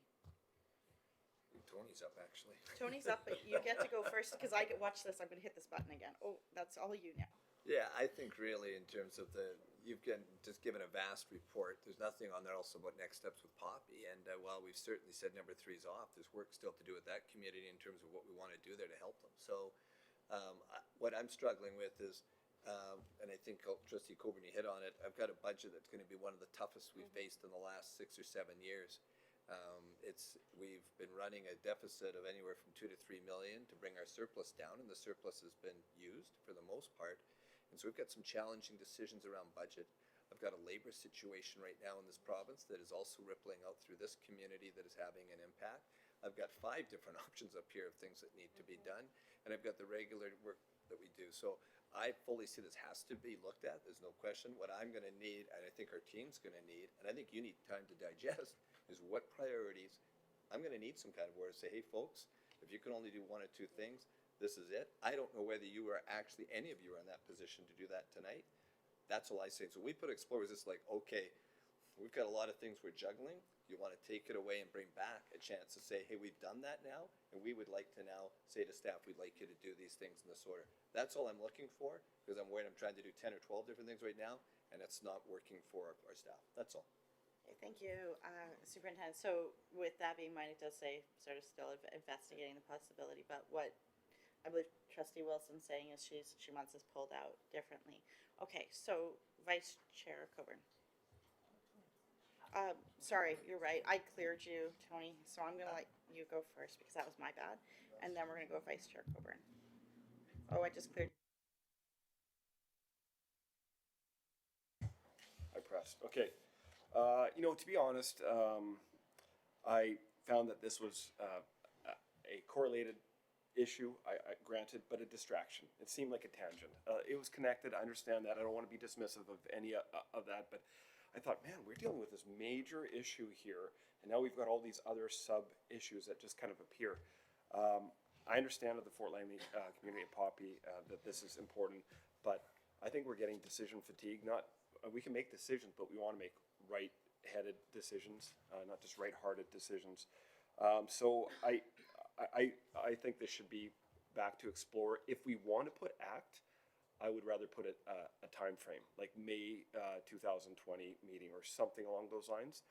Tony's up, actually. Tony's up, but you get to go first, because I watch this. I'm going to hit this button again. Oh, that's all you now. Yeah, I think really in terms of you've just given a vast report. There's nothing on there also about next steps with Poppy. And while we've certainly said number 3 is off, there's work still to do with that community in terms of what we want to do there to help them. So what I'm struggling with is, and I think Trustee Coburn, you hit on it, I've got a budget that's going to be one of the toughest we've faced in the last 6 or 7 years. We've been running a deficit of anywhere from 2 to 3 million to bring our surplus down, and the surplus has been used for the most part. And so we've got some challenging decisions around budget. I've got a labor situation right now in this province that is also rippling out through this community that is having an impact. I've got 5 different options up here of things that need to be done, and I've got the regular work that we do. So I fully see this has to be looked at. There's no question. What I'm going to need, and I think our team's going to need, and I think you need time to digest, is what priorities. I'm going to need some kind of word to say, hey, folks, if you can only do 1 or 2 things, this is it. I don't know whether you are actually, any of you are in that position to do that tonight. That's all I say. So we put explore as just like, okay, we've got a lot of things we're juggling. You want to take it away and bring back a chance to say, hey, we've done that now, and we would like to now say to staff, we'd like you to do these things in this order. That's all I'm looking for, because I'm worried I'm trying to do 10 or 12 different things right now, and it's not working for our staff. That's all. Okay, thank you, Superintendent. So with that being in mind, it does say sort of still investigating the possibility, but what I believe Trustee Wilson's saying is she wants this pulled out differently. Okay, so Vice Chair Coburn. Sorry, you're right. I cleared you, Tony, so I'm going to let you go first because that was my bad. And then we're going to go Vice Chair Coburn. Oh, I just cleared. I pressed. Okay. To be honest, I found that this was a correlated issue, I granted, but a distraction. It seemed like a tangent. It was connected. I understand that. I don't want to be dismissive of any of that, but I thought, man, we're dealing with this major issue here, and now we've got all these other sub-issues that just kind of appear. I understand at the Fort Langley community at Poppy that this is important, but I think we're getting decision fatigue. We can make decisions, but we want to make right-headed decisions, not just right-hearted decisions. So I think this should be back to explore. If we want to put act, I would rather put a time frame, like May 2020 meeting or something along those lines.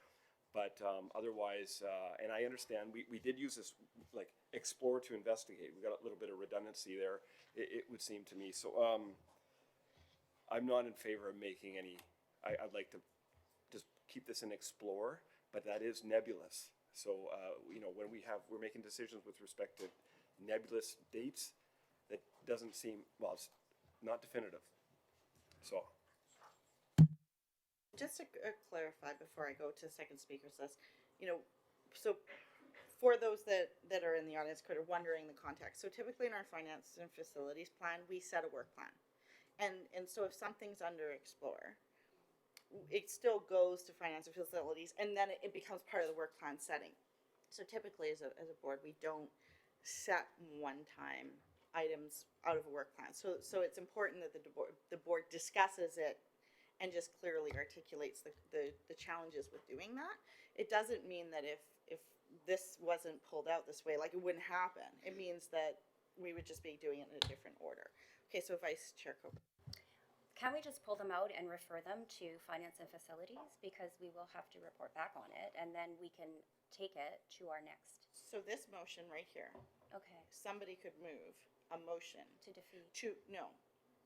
But otherwise, and I understand, we did use this, like, explore to investigate. We got a little bit of redundancy there, it would seem to me. So I'm not in favor of making any, I'd like to just keep this in explore, but that is nebulous. So, when we're making decisions with respect to nebulous dates, that doesn't seem, well, it's not definitive. So. just to clarify before I go to the second speaker's list, so for those that are in the audience kind of wondering the context, so typically in our finance and facilities plan, we set a work plan. And so if something's under explore, it still goes to finance and facilities, and then it becomes part of the work plan setting. So typically as a board, we don't set one-time items out of a work plan. So it's important that the board discusses it and just clearly articulates the challenges with doing that. It doesn't mean that if this wasn't pulled out this way, like it wouldn't happen. It means that we would just be doing it in a different order. Okay, so Vice Chair Coker. Can we just pull them out and refer them to finance and facilities? Because we will have to report back on it, and then we can take it to our next. So this motion right here, Okay. somebody could move a motion To defeat. to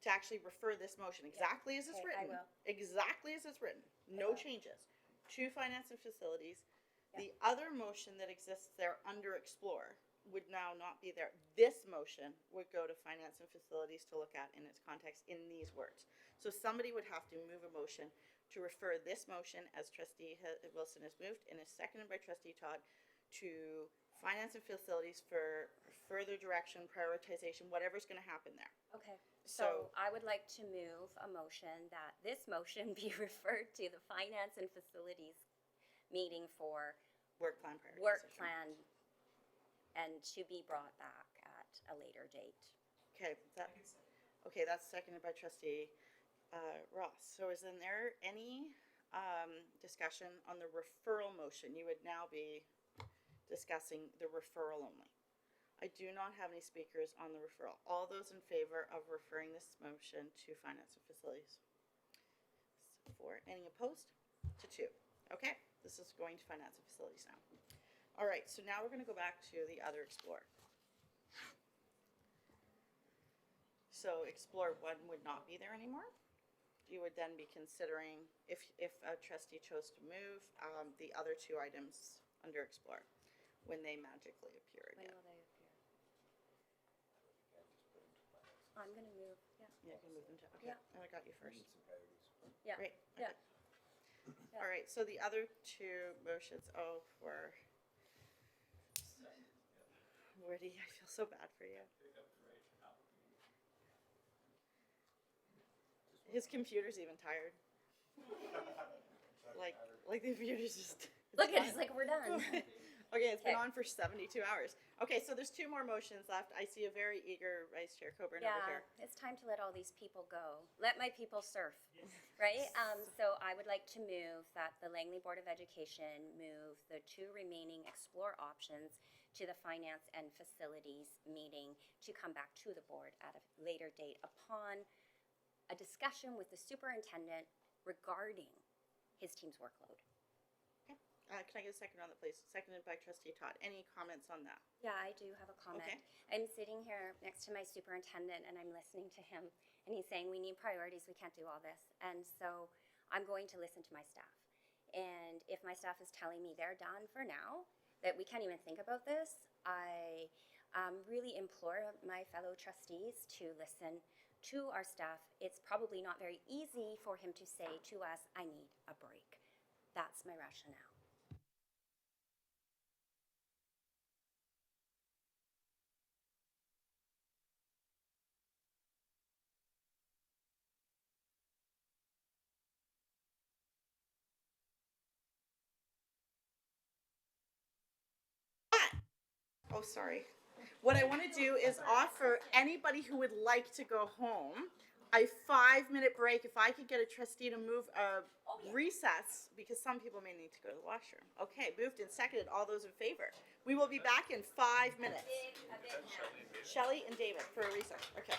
actually refer this motion exactly as it's Okay, I written. will. Exactly as it's written. No will. changes. To finance and facilities. Yeah. The other motion that exists there under explore would now not be there. This motion would go to finance and facilities to look at in its context in these words. So somebody would have to move a motion to refer this motion, as Trustee Wilson has moved, and is seconded by Trustee Todd, to finance and facilities for further direction, prioritization, whatever's going to happen there. Okay. So- So I would like to move a motion that this motion be referred to the finance and facilities meeting for Work plan prioritization. work plan and to be brought back at a later date. Okay, that's seconded by Trustee Ross. So is there any discussion on the referral motion? You would now be discussing the referral only. I do not have any speakers on the referral. All those in favor of referring this motion to finance and facilities? 4. Any opposed? To 2. Okay, this is going to finance and facilities now. All right, so now we're going to go back to the other explore. So explore 1 would not be there anymore. You would then be considering, if a trustee chose to move, the other 2 items under explore when they magically appear When again. will they appear? I'm gonna move, yeah. Yeah, you can move them to, okay, Yeah. and I got you first. Yeah. Great, Yeah. okay. All right, so the other 2 motions, Woody, I feel so bad for you. His computer's even tired. Like the computer's just. Look at it, it's like we're done. Okay, it's been Okay. on for 72 hours. Okay, so there's 2 more motions left. I see a very eager Vice Chair Coburn over Yeah, here. it's time to let all these people go. Let my people surf, right? So I would like to move that the Langley Board of Education move the 2 remaining explore options to the Finance and Facilities meeting to come back to the board at a later date upon a discussion with the superintendent regarding his team's workload. Can I get a second on that, please? Seconded by Trustee Todd. Any comments on that? Yeah, I do have a comment. Okay. I'm sitting here next to my superintendent and I'm listening to him and he's saying, we need priorities, we can't do all this. And so I'm going to listen to my staff. And if my staff is telling me they're done for now, that we can't even think about this, I really implore my fellow trustees to listen to our staff. It's probably not very easy for him to say to us, I need a break. That's my rationale. Oh, sorry. What I want to do is offer anybody who would like to go home a 5-minute break. If I could get a trustee to move a recess, because some people may need to go to the washroom. Okay, moved and seconded. All those in favor. We will be back in 5 minutes. Shelley and David for a recess. Okay.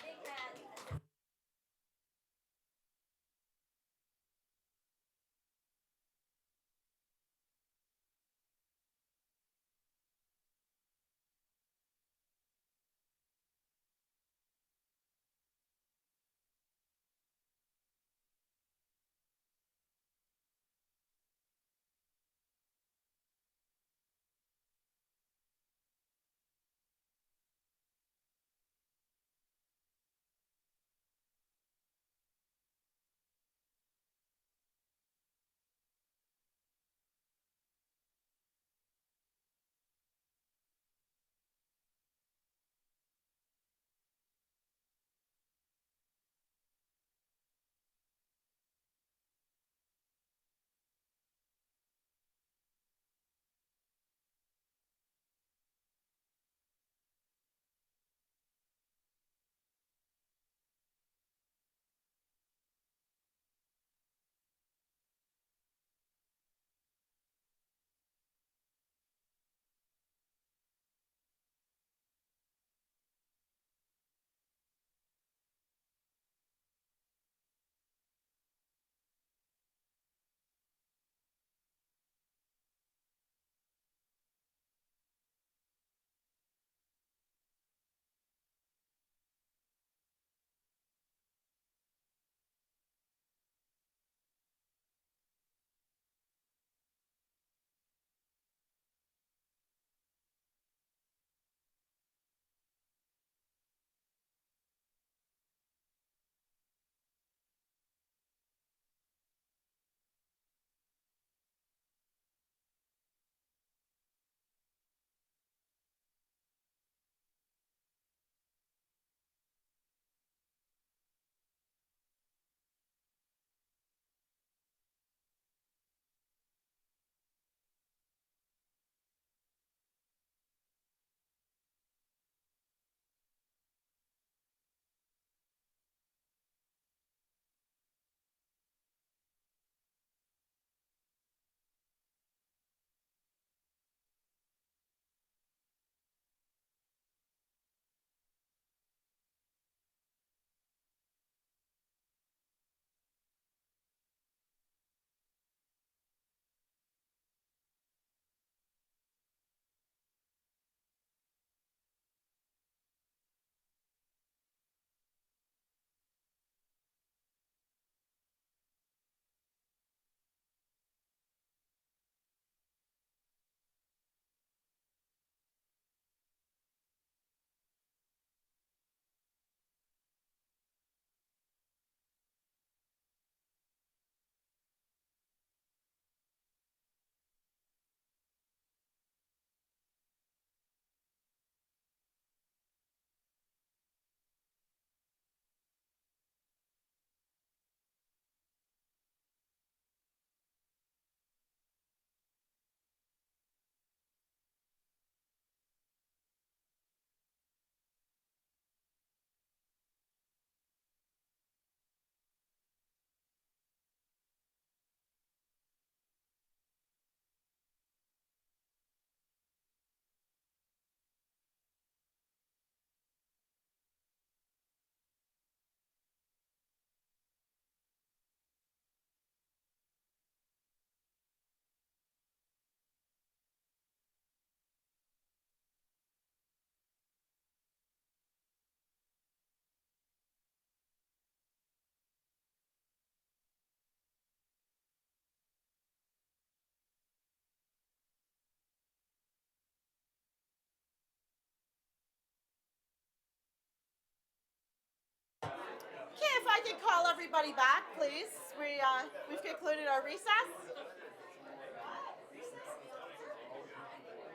everybody back, please. We've concluded our recess.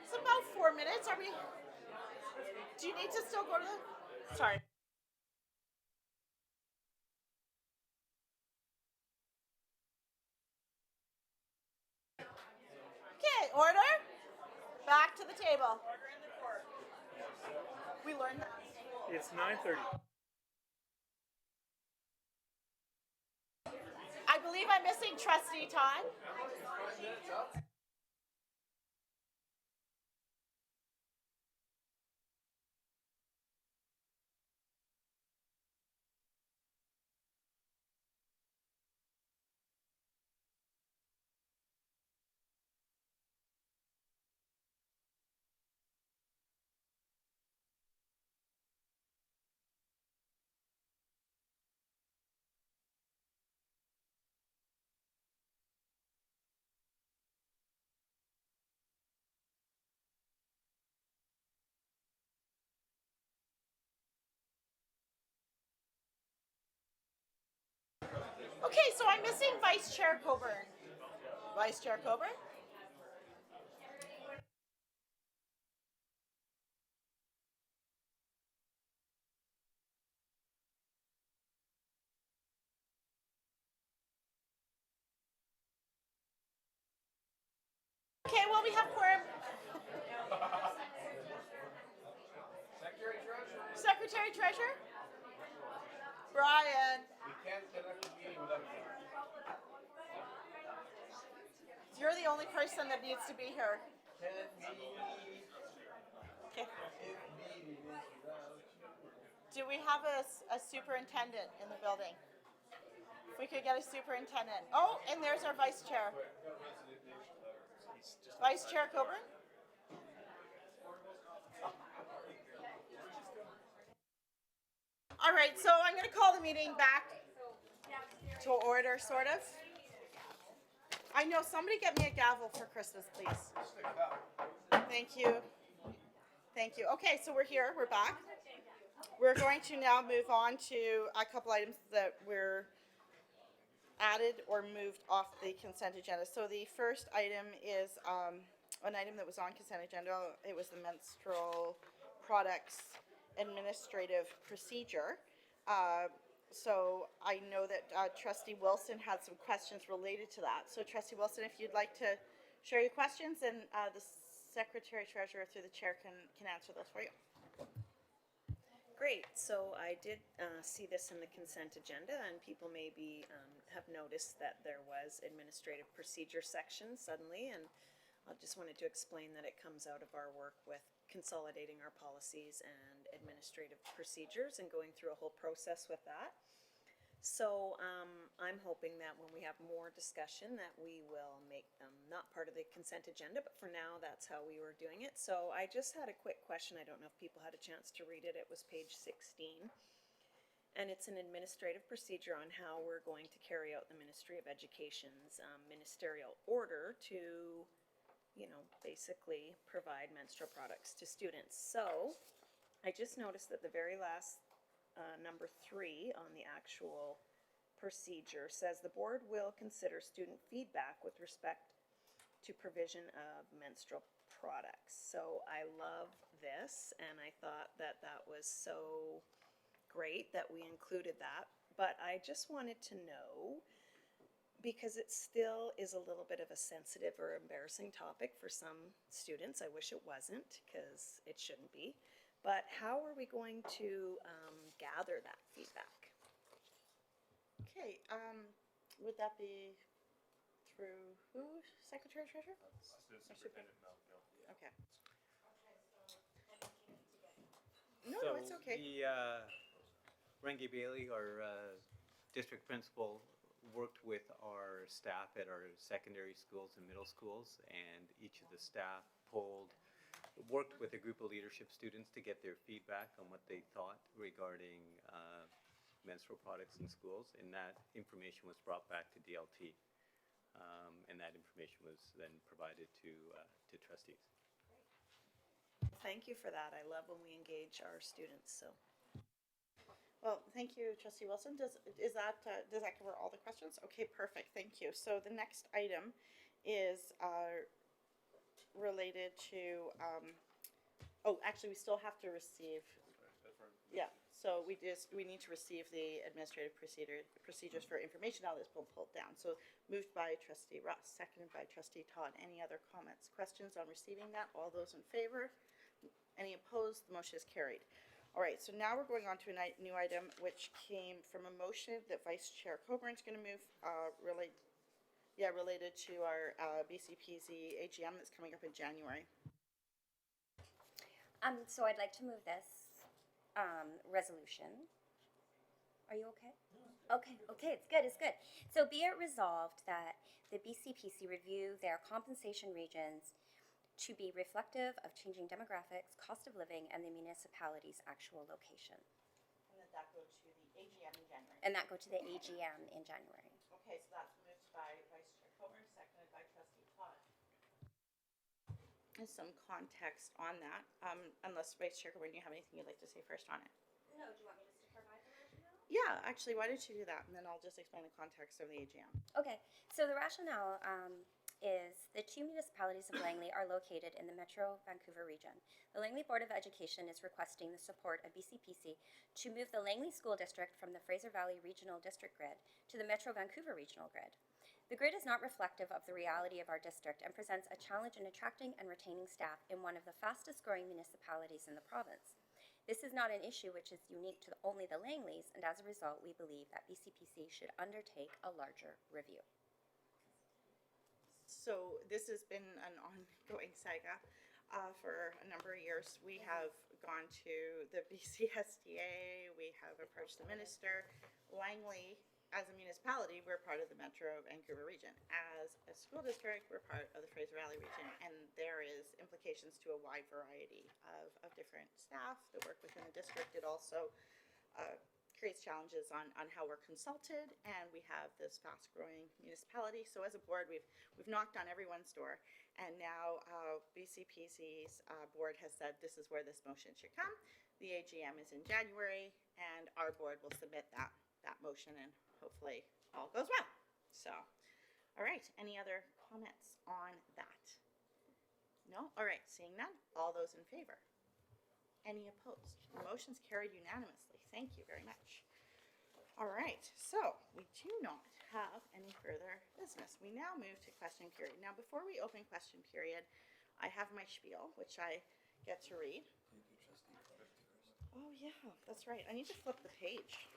It's about 4 minutes. Are we? Do you need to still go to the? Sorry. Okay, order. Back to the table. We learned that. It's 9:30. I believe I'm missing trustee time. Okay, so I'm missing Vice Chair Coburn. Vice Chair Coburn? Okay, well, we have quorum. Secretary Treasurer? Brian. We can't conduct the meeting without you. You're the only person that needs to be here. Okay. Do we have a superintendent in the building? If we could get a superintendent. Oh, and there's our vice chair. Vice Chair Coburn? All right, so I'm going to call the meeting back to order, sort of. I know, somebody get me a gavel for Christmas, please. Thank you. Thank you. Okay, so we're here, we're back. We're going to now move on to a couple items that were added or moved off the consent agenda. So the first item is an item that was on consent agenda. It was the menstrual products administrative procedure. So I know that Trustee Wilson had some questions related to that. So Trustee Wilson, if you'd like to share your questions, and the Secretary Treasurer through the Chair can answer those for you. Great, so I did see this in the consent agenda, and people maybe have noticed that there was administrative procedure section suddenly, and I just wanted to explain that it comes out of our work with consolidating our policies and administrative procedures and going through a whole process with that. So I'm hoping that when we have more discussion that we will make them not part of the consent agenda, but for now that's how we were doing it. So I just had a quick question. I don't know if people had a chance to read it. It was page 16. And it's an administrative procedure on how we're going to carry out the Ministry of Education's ministerial order to, you know, basically provide menstrual products to students. So I just noticed that the very last number 3 on the actual procedure says the board will consider student feedback with respect to provision of menstrual products. So I love this, and I thought that that was so great that we included that. But I just wanted to know, because it still is a little bit of a sensitive or embarrassing topic for some students. I wish it wasn't, because it shouldn't be. But how are we going to gather that feedback? Okay, would that be through who? Secretary Treasurer? Superintendent Melville. Okay. No, it's okay. Rangi Bailey, our district principal, worked with our staff at our secondary schools and middle schools, and each of the staff worked with a group of leadership students to get their feedback on what they thought regarding menstrual products in schools, and that information was brought back to DLT, and that information was then provided to trustees. Thank you for that. I love when we engage our students. So, Well, thank you, Trustee Wilson. Does that cover all the questions? Okay, perfect. Thank you. So the next item is related to. Oh, actually, we still have to receive. Yeah. So we need to receive the administrative procedures for information. Now that's been pulled down. So moved by Trustee Ross, seconded by Trustee Todd. Any other comments, questions on receiving that? All those in favor? Any opposed? The motion is carried. All right, so now we're going on to a new item which came from a motion that Vice Chair Coburn's going to move related to our BCPC AGM that's coming up in January. So I'd like to move this resolution. Are you okay? Okay, it's good. So be it resolved that the BCPC review their compensation regions to be reflective of changing demographics, cost of living, and the municipality's actual location. And that go to the AGM in January. And that go to the AGM in January. Okay, so that's moved by Vice Chair Coburn, seconded by Trustee Todd. There's some context on that, unless Vice Chair Coburn, you have anything you'd like to say first on it? No, do you want me just to provide the rationale? Yeah, actually, why don't you do that, and then I'll just explain the context of the AGM. Okay, so the rationale is the two municipalities of Langley are located in the Metro Vancouver region. The Langley Board of Education is requesting the support of BCPC to move the Langley School District from the Fraser Valley Regional District Grid to the Metro Vancouver Regional Grid. The grid is not reflective of the reality of our district and presents a challenge in attracting and retaining staff in one of the fastest growing municipalities in the province. This is not an issue which is unique to only the Langleys, and as a result, we believe that BCPC should undertake a larger review. So this has been an ongoing saga for a number of years. We have gone to the BCSDA, we have approached the minister. Langley, as a municipality, we're part of the Metro Vancouver region. As a school district, we're part of the Fraser Valley region, and there is implications to a wide variety of different staff that work within the district. It also creates challenges on how we're consulted, and we have this fast-growing municipality. So as a board, we've knocked on everyone's door, and now BCPC's board has said this is where this motion should come. The AGM is in January, and our board will submit that motion, and hopefully all goes well. So, all right, any other comments on that? No? All right, seeing none, all those in favor? Any opposed? The motion's carried unanimously. Thank you very much. All right, so we do not have any further business. We now move to question period. Now, before we open question period, I have my spiel, which I get to read. Oh, yeah, that's right. I need to flip the page.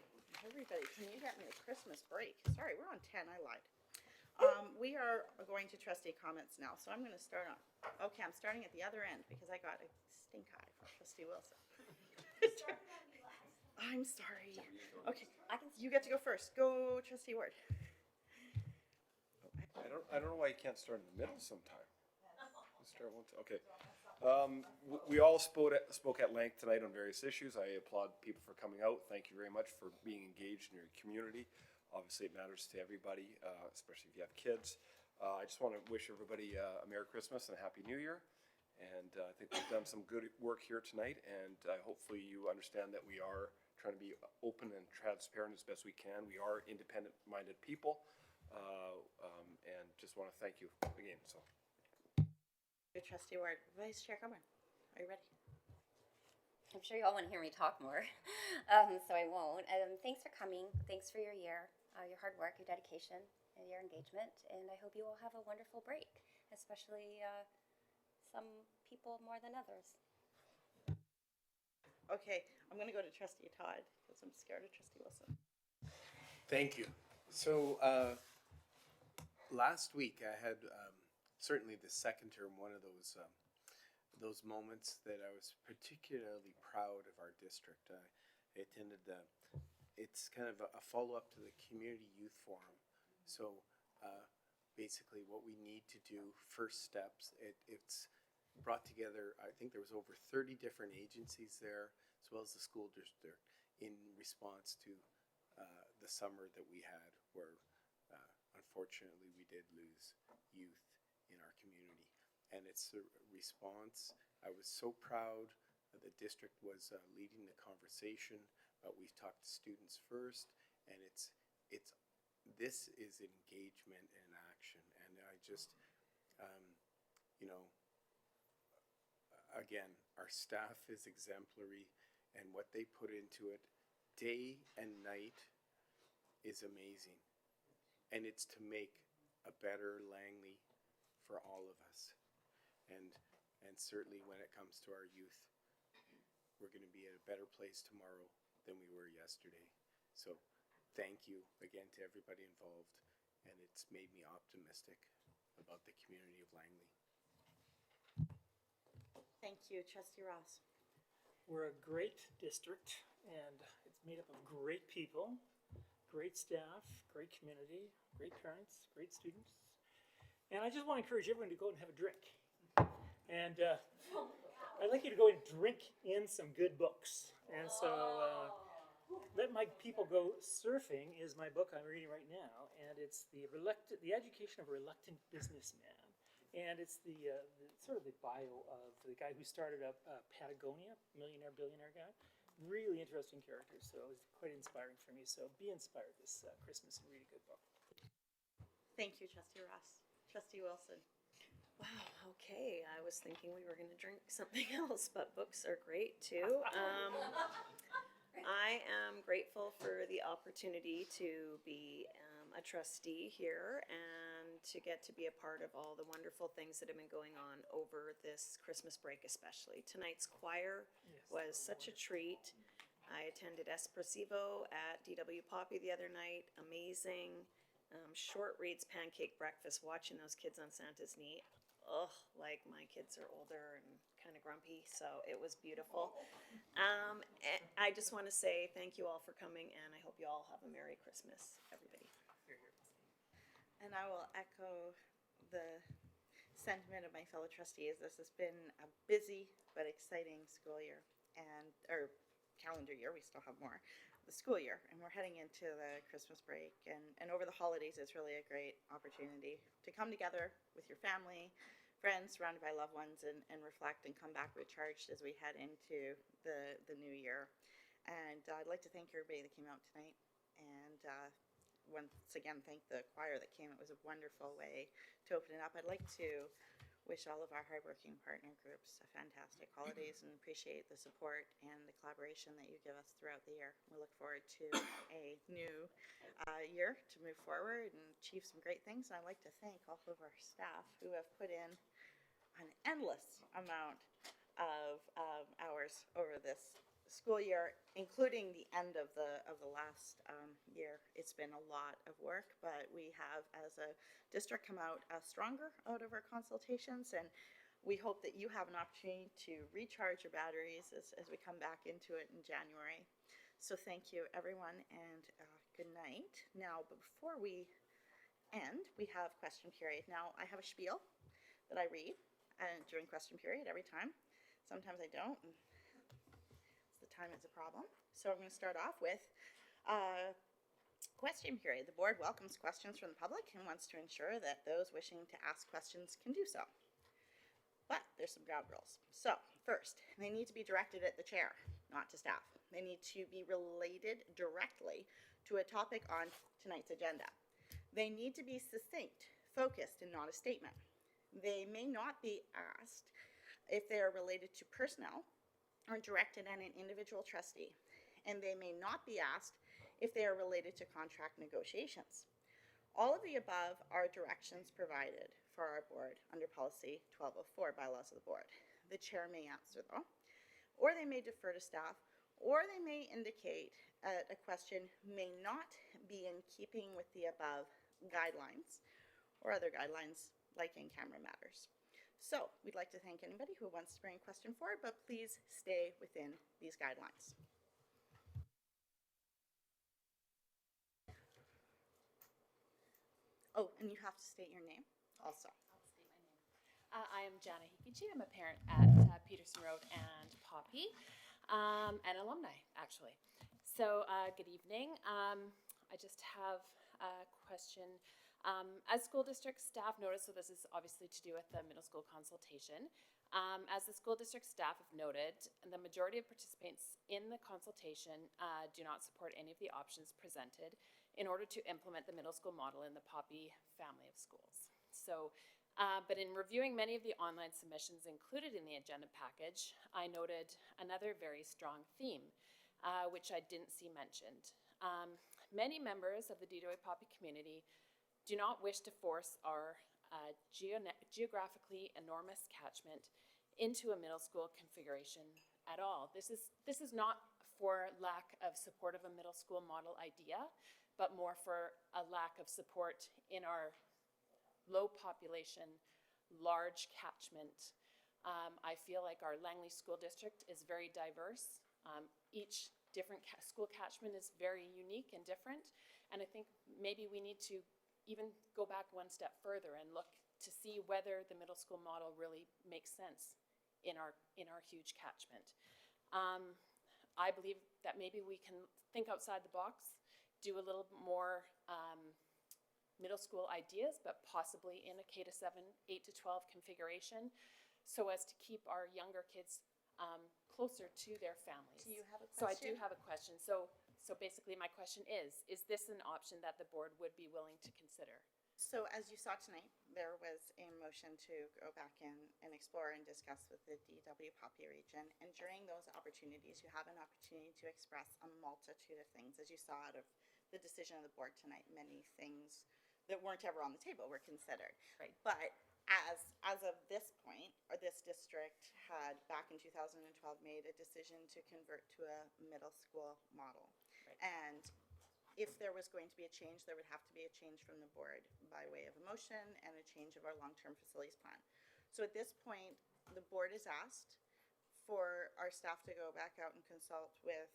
Everybody, can you get me a Christmas break? Sorry, we're on 10. I lied. We are going to trustee comments now, so I'm going to start on. Okay, I'm starting at the other end because I got a stink eye from Trustee Wilson. I'm sorry. Okay, you get to go first. Go, Trustee Ward. I don't know why you can't start in the middle sometime. Start once. Okay. We all spoke at length tonight on various issues. I applaud people for coming out. Thank you very much for being engaged in your community. Obviously, it matters to everybody, especially if you have kids. I just want to wish everybody a Merry Christmas and a Happy New Year. And I think we've done some good work here tonight, and hopefully you understand that we are trying to be open and transparent as best we can. We are independent-minded people, and just want to thank you again. So. Trustee Ward. Vice Chair Coburn, are you ready? I'm sure you all want to hear me talk more, so I won't. Thanks for coming. Thanks for your year, your hard work, your dedication, and your engagement. And I hope you all have a wonderful break, especially some people more than others. Okay, I'm going to go to Trustee Todd because I'm scared of Trustee Wilson. Thank you. So last week I had certainly the second term, one of those moments that I was particularly proud of our district. I attended it's kind of a follow-up to the Community Youth Forum. So basically what we need to do, first steps, it's brought together, I think there was over 30 different agencies there, as well as the school district, in response to the summer that we had, where unfortunately we did lose youth in our community. And it's a response. I was so proud that the district was leading the conversation but we've talked to students first, and this is engagement in action. And I just, you know, again, our staff is exemplary, and what they put into it day and night is amazing. And it's to make a better Langley for all of us. And certainly when it comes to our youth, we're going to be at a better place tomorrow than we were yesterday. So thank you again to everybody involved, and it's made me optimistic about the community of Langley. Thank you, Trustee Ross. We're a great district, and it's made up of great people, great staff, great community, great parents, great students. And I just want to encourage everyone to go out and have a drink. And I'd like you to go and drink in some good books. And so Let My People Go Surfing is my book I'm reading right now, and it's the Education of a Reluctant Businessman. And it's the sort of the bio of the guy who started up Patagonia, millionaire, billionaire guy. Really interesting character, so it was quite inspiring for me. So be inspired this Christmas and read a good book. Thank you, Trustee Ross. Trustee Wilson. Wow, okay. I was thinking we were going to drink something else, but books are great too. I am grateful for the opportunity to be a trustee here and to get to be a part of all the wonderful things that have been going on over this Christmas break especially. Tonight's choir was such a treat. I attended Espressivo at DW Poppy the other night. Amazing. Short reads, pancake breakfast, watching those kids on Santa's Knee. Ugh, like my kids are older and kind of grumpy, so it was beautiful. I just want to say thank you all for coming, and I hope you all have a Merry Christmas, everybody. And I will echo the sentiment of my fellow trustees. This has been a busy but exciting school year or calendar year. We still have more. The school year, and we're heading into the Christmas break, and over the holidays it's really a great opportunity to come together with your family, friends, surrounded by loved ones, and reflect and come back recharged as we head into the new year. And I'd like to thank everybody that came out tonight, and once again thank the choir that came. It was a wonderful way to open it up. I'd like to wish all of our hardworking partner groups a fantastic holidays and appreciate the support and the collaboration that you give us throughout the year. We look forward to a new year to move forward and achieve some great things. And I'd like to thank all of our staff who have put in an endless amount of hours over this school year, including the end of the last year. It's been a lot of work, but we have, as a district, come out stronger out of our consultations, and we hope that you have an opportunity to recharge your batteries as we come back into it in January. So thank you, everyone, and good night. Now, before we end, we have question period. Now, I have a spiel that I read during question period every time. Sometimes I don't. The time is a problem. So I'm going to start off with question period. The board welcomes questions from the public and wants to ensure that those wishing to ask questions can do so. But there's some ground rules. So first, they need to be directed at the chair, not to staff. They need to be related directly to a topic on tonight's agenda. They need to be succinct, focused, and not a statement. They may not be asked if they are related to personnel or directed at an individual trustee, and they may not be asked if they are related to contract negotiations. All of the above are directions provided for our board under policy 1204, bylaws of the board. The chair may answer though, or they may defer to staff, or they may indicate a question may not be in keeping with the above guidelines or other guidelines like in-camera matters. So we'd like to thank anybody who wants to bring a question forward, but please stay within these guidelines. Oh, and you have to state your name also. I'll state my name. I am Jana Hikichi. I'm a parent at Peterson Road and Poppy, and alumni, actually. So, good evening. I just have a question. As school district staff notice, so this is obviously to do with the middle school consultation, As the school district staff have noted, the majority of participants in the consultation do not support any of the options presented in order to implement the middle school model in the Poppy family of schools. So, but in reviewing many of the online submissions included in the agenda package, I noted another very strong theme, which I didn't see mentioned. Many members of the DWA Poppy community do not wish to force our geographically enormous catchment into a middle school configuration at all. This is not for lack of support of a middle school model idea, but more for a lack of support in our low population, large catchment. I feel like our Langley School District is very diverse. Each different school catchment is very unique and different, and I think maybe we need to even go back one step further and look to see whether the middle school model really makes sense in our huge catchment. I believe that maybe we can think outside the box, do a little more middle school ideas, but possibly in a K to 7, 8 to 12 configuration, so as to keep our younger kids closer to their families. Do you have a question? So I do have a question. So basically my question is this an option that the board would be willing to consider? So as you saw tonight, there was a motion to go back in and explore and discuss with the DW Poppy region. And during those opportunities, you have an opportunity to express a multitude of things. As you saw out of the decision of the board tonight, many things that weren't ever on the table were considered. Right. But as of this point, or this district had back in 2012 made a decision to convert to a middle school model. Right. And if there was going to be a change, there would have to be a change from the board by way of a motion and a change of our long-term facilities plan. So at this point, the board is asked for our staff to go back out and consult with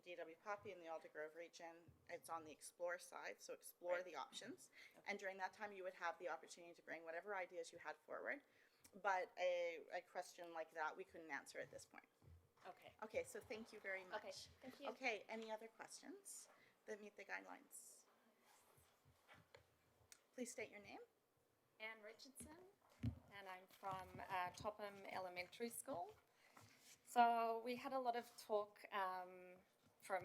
DW Poppy in the Alder Grove region. It's on the explore side, so explore Right. the options. Okay. And during that time, you would have the opportunity to bring whatever ideas you had forward. But a question like that, we couldn't answer at this point. Okay. Okay, so thank you very much. Okay, thank you. Okay, any other questions that meet the guidelines? Please state your name. Anne Richardson, and I'm from Topham Elementary School. So we had a lot of talk from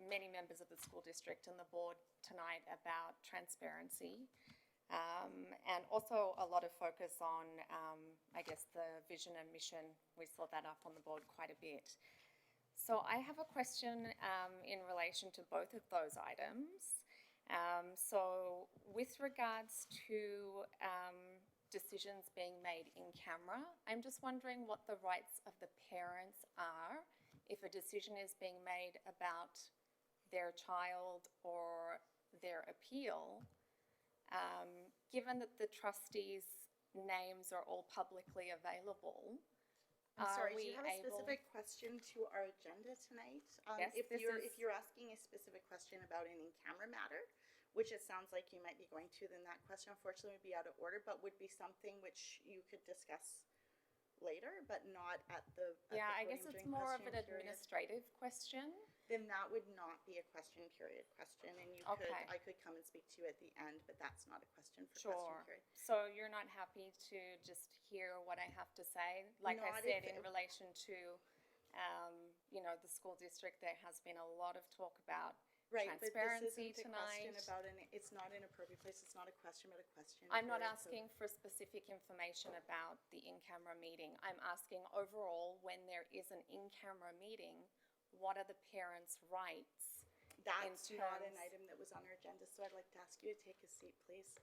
many members of the school district and the board tonight about transparency, and also a lot of focus on, I guess, the vision and mission. We saw that up on the board quite a bit. So I have a question in relation to both of those items. So with regards to decisions being made in camera, I'm just wondering what the rights of the parents are if a decision is being made about their child or their appeal, given that the trustees' names are all publicly available. I'm sorry, do you have a specific question to our agenda tonight? Yes, if you're asking a specific question about an in-camera matter, which it sounds like you might be going to, then that question unfortunately would be out of order, but would be something which you could discuss later, but not at the Yeah, I guess podium it's during more of question an period. administrative question. Then that would not be a question period question, and you Okay. I could come and speak to you at the end, but that's not a question for Sure. question period. So you're not happy to just hear what I have to say? Like I Not said, if in it- relation to, the school district, there has been a lot of talk about Right, but this transparency isn't a question tonight. about it's not an appropriate place, it's not a question, but a question. I'm not period, so- asking for specific information about the in-camera meeting. I'm asking overall, when there is an in-camera meeting, what are the parents' rights? That's not an terms- item that was on our agenda, so I'd like to ask you to take a seat, please.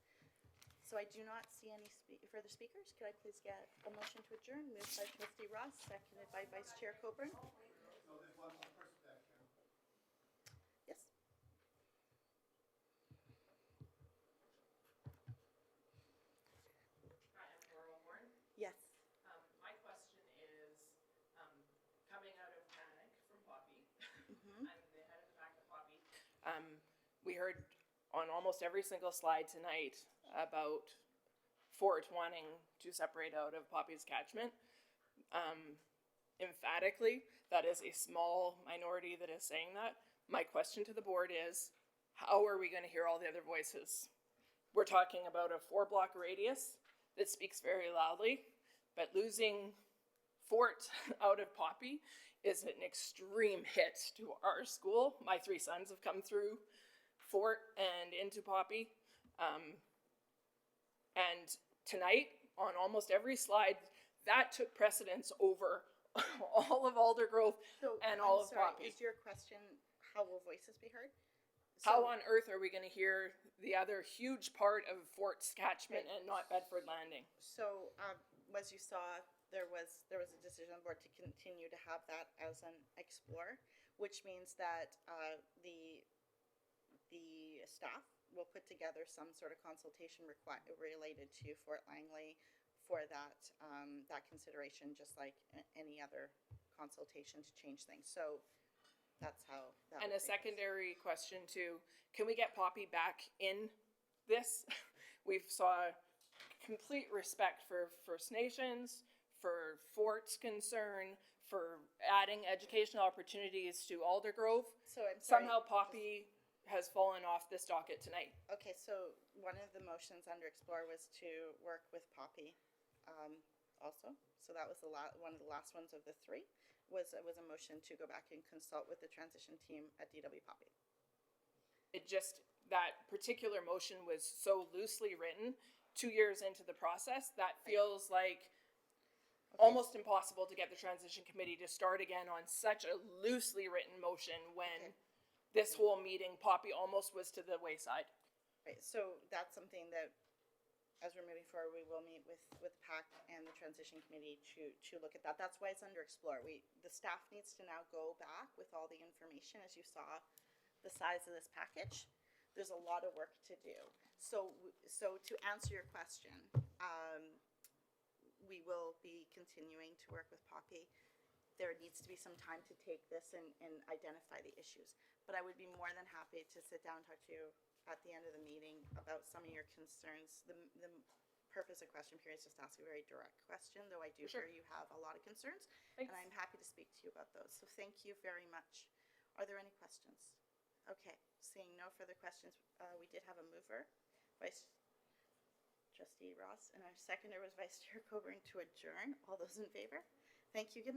So I do not see any further speakers. Could I please get a motion to adjourn? Moved by Trustee Ross, seconded by Vice Chair Coburn. Yes. Yes. My question is, coming out of panic from Poppy, Mhm. I'm the head of the pack of Poppy. We heard on almost every single slide tonight about Fort wanting to separate out of Poppy's catchment. Emphatically, that is a small minority that is saying that. My question to the board is, how are we going to hear all the other voices? We're talking about a 4-block radius that speaks very loudly, but losing Fort out of Poppy is an extreme hit to our school. My 3 sons have come through Fort and into Poppy. And tonight, on almost every slide, that took precedence over all of Aldergrove and all of Poppy. Is your question, how will voices be heard? How on earth are we going to hear the other huge part of Fort's catchment and not Bedford Landing? So, as you saw, there was a decision on the board to continue to have that as an explore, which means that the staff will put together some sort of consultation related to Fort Langley for that that consideration, just like any other consultation to change things. So that's how that. And a secondary question too, can we get Poppy back in this? We've saw complete respect for First Nations, for Fort's concern, for adding educational opportunities to Aldergrove. So I'm sorry. Somehow Poppy has fallen off this docket tonight. Okay, so one of the motions under explore was to work with Poppy also. So that was one of the last ones of the 3 was a motion to go back and consult with the transition team at DW Poppy. It just, that particular motion was so loosely written 2 years into the process, that feels like almost impossible to get the transition committee to start again on such a loosely written motion when this whole meeting, Poppy almost was to the wayside. Right, so that's something that, as we're moving forward, we will meet with PAC and the transition committee to look at that. That's why it's under explore. The staff needs to now go back with all the information. As you saw the size of this package, there's a lot of work to do. So to answer your question, we will be continuing to work with Poppy. There needs to be some time to take this and identify the issues. But I would be more than happy to sit down and talk to you at the end of the meeting about some of your concerns. The purpose of question period is just to ask a very direct question, though I do hear you have a lot of concerns. Thanks. And I'm happy to speak to you about those. So thank you very much. Are there any questions? Okay, seeing no further questions, we did have a mover, Vice Trustee Ross, and our seconder was Vice Chair Coburn to adjourn. All those in favor? Thank you. Good night.